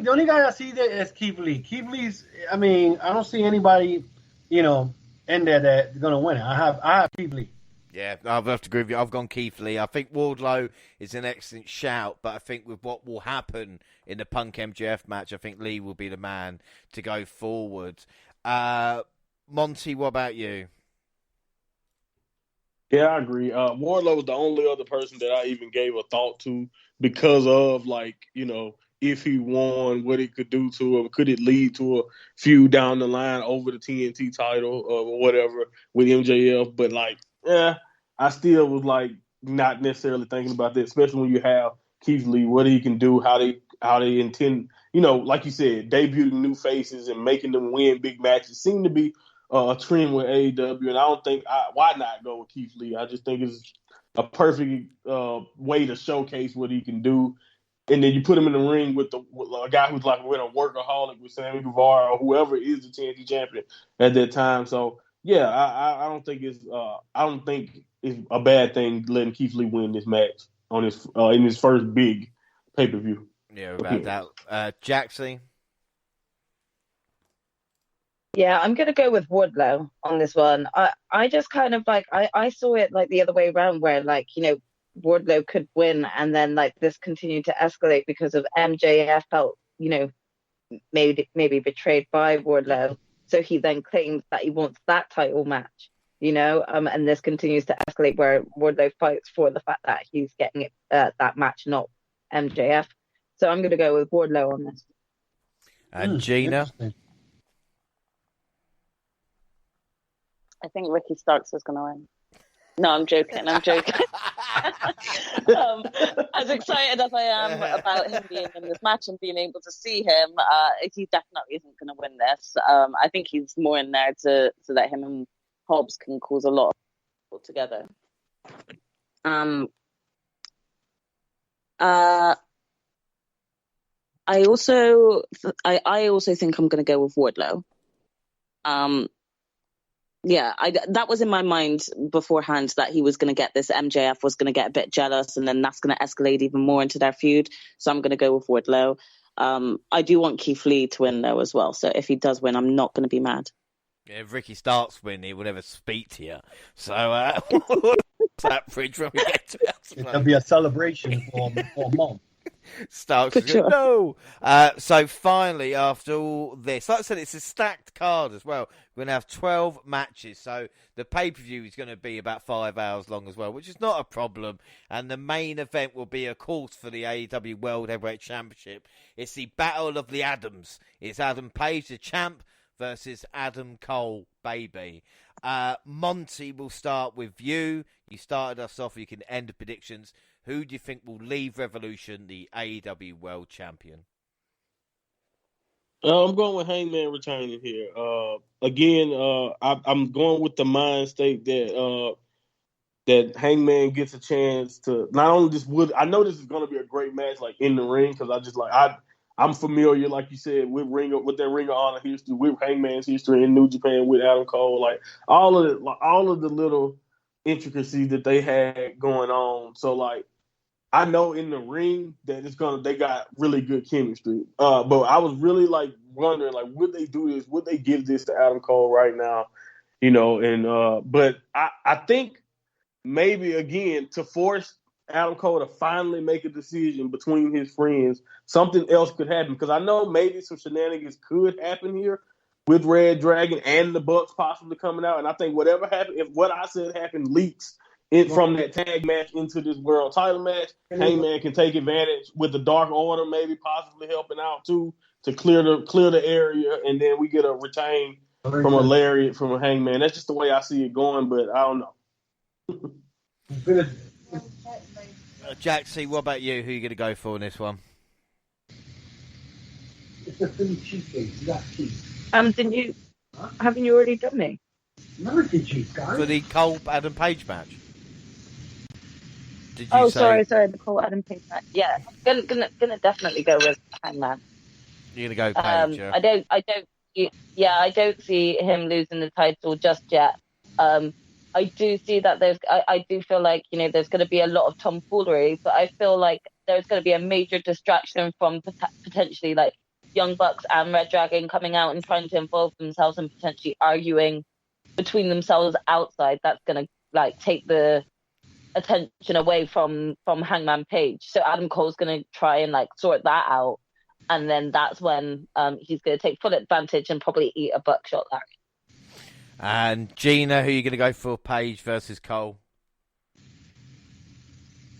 the only guy I see there is Keith Lee. Keith Lee's, I mean, I don't see anybody, in there that's going to win it. I have Keith Lee. Yeah, I'll have to agree with you. I've gone Keith Lee. I think Wardlow is an excellent shout, but I think with what will happen in the Punk MJF match, I think Lee will be the man to go forward. Monty, what about you? Yeah, I agree. Wardlow was the only other person that I even gave a thought to because of, if he won, what it could do to him. Could it lead to a feud down the line over the TNT title or whatever with MJF? But, I still was, not necessarily thinking about that, especially when you have Keith Lee, what he can do, how they intend, like you said, debuting new faces and making them win big matches seem to be a trend with AEW, and I don't think why not go with Keith Lee? I just think it's a perfect way to showcase what he can do, and then you put him in the ring with a guy who's with a workaholic with Sammy Guevara or whoever is the TNT champion at that time. So yeah, I don't think it's a bad thing letting Keith Lee win this match on his in his first big pay-per-view. Yeah, about that, Jaxie. Yeah, I'm going to go with Wardlow on this one. I just kind of I saw it the other way around where Wardlow could win and then this continued to escalate because of MJF felt, maybe betrayed by Wardlow. So he then claims that he wants that title match, and this continues to escalate where Wardlow fights for the fact that he's getting it, that match, not MJF. So I'm going to go with Wardlow on this. And Gina? I think Ricky Starks is going to win. No, I'm joking. As excited as I am about him being in this match and being able to see him, he definitely isn't going to win this. I think he's more in there so that him and Hobbs can cause a lot together. Um, I also think I'm going to go with Wardlow. Yeah, that was in my mind beforehand that he was going to get this. MJF was going to get a bit jealous, and then that's going to escalate even more into their feud. So I'm going to go with Wardlow. I do want Keith Lee to win though as well. So if he does win, I'm not going to be mad. Yeah, if Ricky Starks win, he will never speak to you. So that bridge when we get to it. It'll be a celebration for a month. Starks is Sure. no. So finally, after all this, like I said, it's a stacked card as well. We're going to have 12 matches. So the pay-per-view is going to be about 5 hours long as well, which is not a problem. And the main event will be, of course, for the AEW World Heavyweight Championship. It's the Battle of the Adams. It's Adam Page, the champ, versus Adam Cole, baby. Monty, will start with you. You started us off. You can end the predictions. Who do you think will leave Revolution the AEW World Champion? I'm going with Hangman retaining here. Again, I'm going with the mind state that Hangman gets a chance to not only just I know this is going to be a great match, like in the ring, because I'm familiar, like you said, with their Ring of Honor history, with Hangman's history in New Japan with Adam Cole, like all of the little intricacies that they had going on. So like, I know in the ring that they got really good chemistry. But I was really like wondering, like, would they do this? Would they give this to Adam Cole right now? You know, and but I think maybe again to force Adam Cole to finally make a decision between his friends, something else could happen. Because I know maybe some shenanigans could happen here with Red Dragon and the Bucks possibly coming out. And I think whatever happened, if what I said happened leaks from that tag match into this world title match, Hangman can take advantage with the Dark Order, maybe possibly helping out too, to clear the area, and then we get a retain from a lariat from a Hangman. That's just the way I see it going, but I don't know. Jaxie, what about you? Who are you going to go for in this one? It's a Philly cheesecake. You got cheese. Haven't you already done me? American cheese, guys. For the Cole Adam Page match. Did you sorry, the Cole Adam Page match. Yeah, gonna definitely go with Hangman. You're gonna go Page, yeah. I don't see him losing the title just yet. I do see that I do feel like, you know, there's going to be a lot of tomfoolery, but I feel like there's going to be a major distraction from potentially like Young Bucks and Red Dragon coming out and trying to involve themselves and potentially arguing between themselves outside. That's going to like take the attention away from Hangman Page. So Adam Cole's going to try and like sort that out, and then that's when he's going to take full advantage and probably eat a buckshot lariat. And Gina, who are you going to go for, Page versus Cole?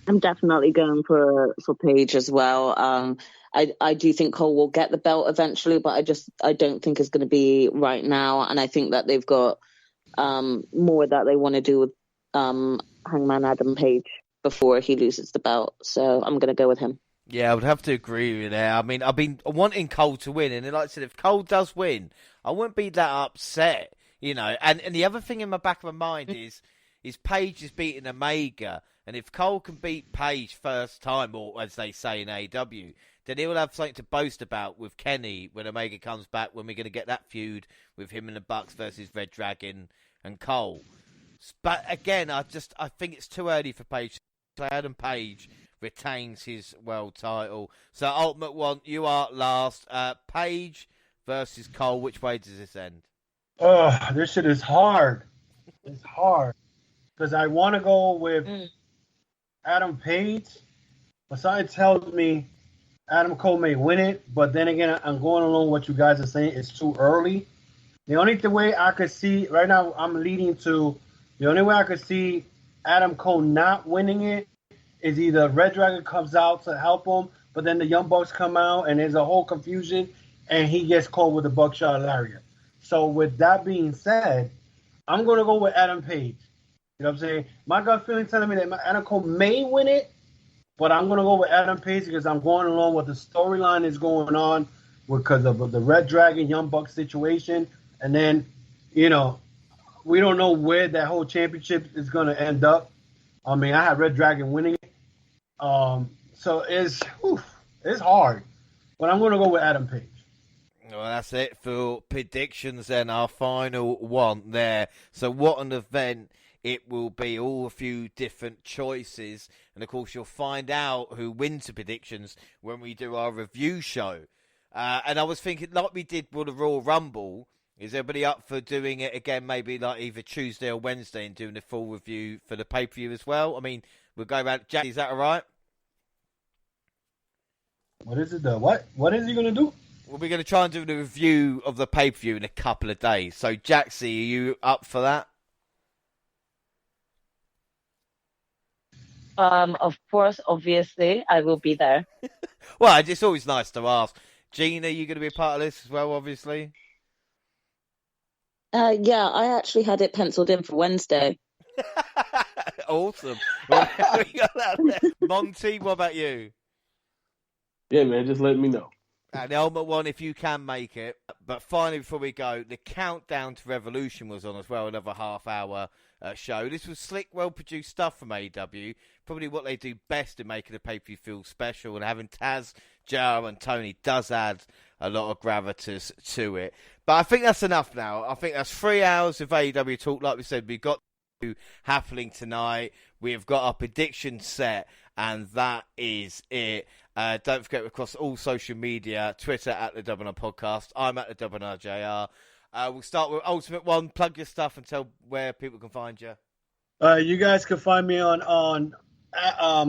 I'm definitely going for Page as well. I do think Cole will get the belt eventually, but I don't think it's going to be right now. And I think that they've got more that they want to do with Hangman Adam Page before he loses the belt. So I'm going to go with him. Yeah, I would have to agree with you there. I mean, I've been wanting Cole to win, and like I said, if Cole does win, I wouldn't be that upset, you know. And the other thing in my back of my mind is Page is beating Omega, and if Cole can beat Page first time, or as they say in AEW, then he will have something to boast about with Kenny when Omega comes back, when we're going to get that feud with him and the Bucks versus Red Dragon and Cole. But again, I think it's too early for Page. Adam Page retains his world title. So Ultimate One, you are last. Page versus Cole. Which way does this end? This shit is hard. It's hard because I want to go with Adam Page, but something tells me Adam Cole may win it. But then again, I'm going along with what you guys are saying. It's too early. The only way I could see right now, I'm leading to the only way I could see Adam Cole not winning it is either Red Dragon comes out to help him, but then the Young Bucks come out and there's a whole confusion and he gets caught with a buckshot lariat. So with that being said, I'm going to go with Adam Page. You know what I'm saying? My gut feeling telling me that Adam Cole may win it, but I'm going to go with Adam Page because I'm going along with the storyline is going on because of the Red Dragon Young Bucks situation. And then, you know, we don't know where that whole championship is going to end up. I mean, I had Red Dragon winning it. So it's hard. But I'm going to go with Adam Page. Well, that's it for predictions then, our final one there. So what an event it will be, all a few different choices. And, of course, you'll find out who wins the predictions when we do our review show. And I was thinking, like we did with the Royal Rumble, is everybody up for doing it again, maybe like either Tuesday or Wednesday, and doing the full review for the pay-per-view as well? I mean, we'll go around. Jaxie, is that all right? What is it, what? What is he going to do? Well, we're going to try and do the review of the pay-per-view in a couple of days. So, Jaxie, are you up for that? Of course, obviously, I will be there. Well, it's always nice to ask. Gina, you going to be a part of this as well, obviously? Yeah, I actually had it penciled in for Wednesday. Awesome. Well, we got that there. Monty, what about you? Yeah, man, just let me know. And the ultimate one, if you can make it. But finally, before we go, the countdown to Revolution was on as well, another half-hour show. This was slick, well-produced stuff from AEW. Probably what they do best in making the pay-per-view feel special. And having Taz, JR, and Tony does add a lot of gravitas to it. But I think that's enough now. I think that's 3 hours of AEW talk. Like we said, we've got happening tonight. We have got our prediction set, and that is it. Don't forget, across all social media, Twitter at the WNR Podcast. I'm at the WNR JR. We'll start with Ultimate One. Plug your stuff and tell where people can find you. You guys can find me on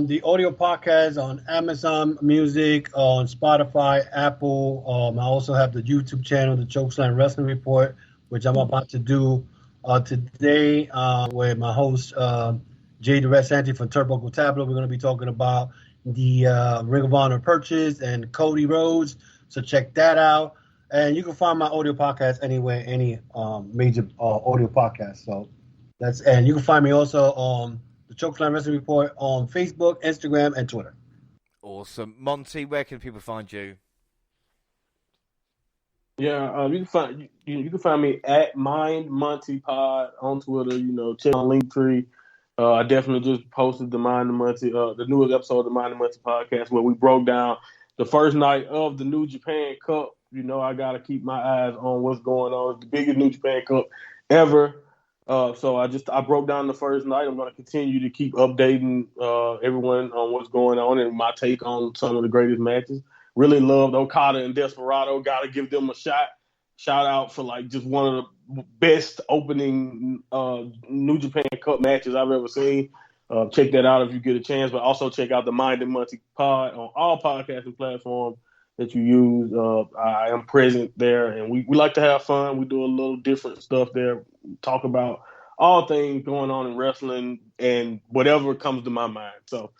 the audio podcast on Amazon Music, on Spotify, Apple. I also have the YouTube channel, the Chokeslam Wrestling Report, which I'm about to do today with my host, Jay DeRessanti from Turbo Tablet. We're going to be talking about the Ring of Honor purchase and Cody Rhodes. So check that out. And you can find my audio podcast anywhere, any major audio podcast. So and you can find me also on the Chokeslam Wrestling Report on Facebook, Instagram, and Twitter. Awesome. Monty, where can people find you? Yeah, you can find me at Mind Monty Pod on Twitter. Check on Linktree. I definitely just posted the Mind and Monty, the newest episode of the Mind and Monty podcast, where we broke down the first night of the New Japan Cup. I got to keep my eyes on what's going on. It's the biggest New Japan Cup ever. So I broke down the first night. I'm going to continue to keep updating everyone on what's going on and my take on some of the greatest matches. Really loved Okada and Desperado. Got to give them a shout out for just one of the best opening New Japan Cup matches I've ever seen. Check that out if you get a chance, but also check out the Mind and Monty Pod on all podcasting platforms that you use. I am present there, and we like to have fun. We do a little different stuff there. Talk about all things going on in wrestling and whatever comes to my mind. So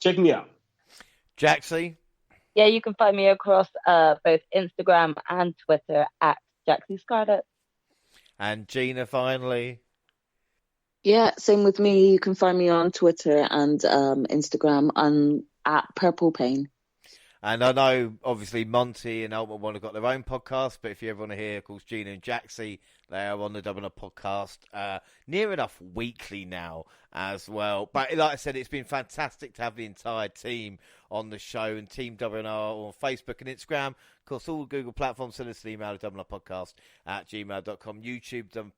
check me out. Jaxie? Yeah, you can find me across both Instagram and Twitter at Jaxie Scarlett. And Gina, finally? Yeah, same with me. You can find me on Twitter and Instagram at Purple Pain. And I know, obviously, Monty and Ultimate One have got their own podcast, but if you ever want to hear, of course, Gina and Jaxie, they are on the WNR podcast near enough weekly now as well. But like I said, it's been fantastic to have the entire team on the show, and Team WNR on Facebook and Instagram. Of course, all Google platforms. Send us an email at WNRpodcast@gmail.com. YouTube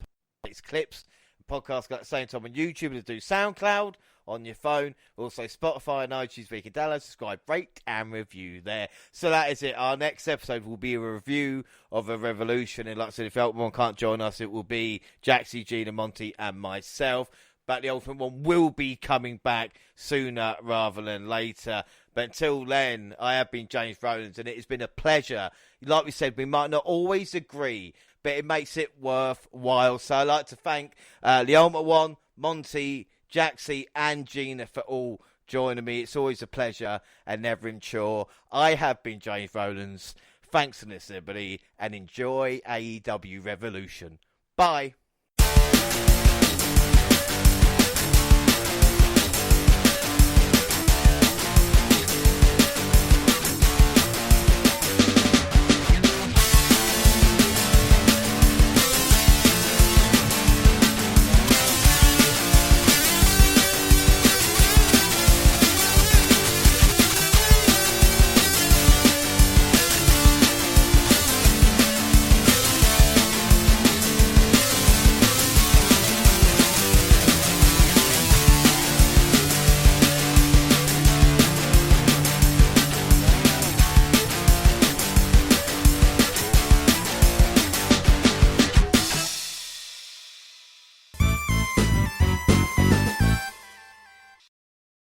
takes clips. Podcast at the same time on YouTube, to do SoundCloud on your phone, also Spotify and iTunes, where you can download, subscribe, rate, and review there. So that is it. Our next episode will be a review of a Revolution, and like I said, if Ultimate can't join us, it will be Jaxie, Gina, Monty, and myself. But the Ultimate One will be coming back sooner rather than later. But until then, I have been James Rowlands, and it has been a pleasure. Like we said, we might not always agree, but it makes it worthwhile. So I'd like to thank the Ultimate One, Monty, Jaxie, and Gina for all joining me. It's always a pleasure and never in chore. I have been James Rowlands. Thanks for listening, everybody, and enjoy AEW Revolution. Bye.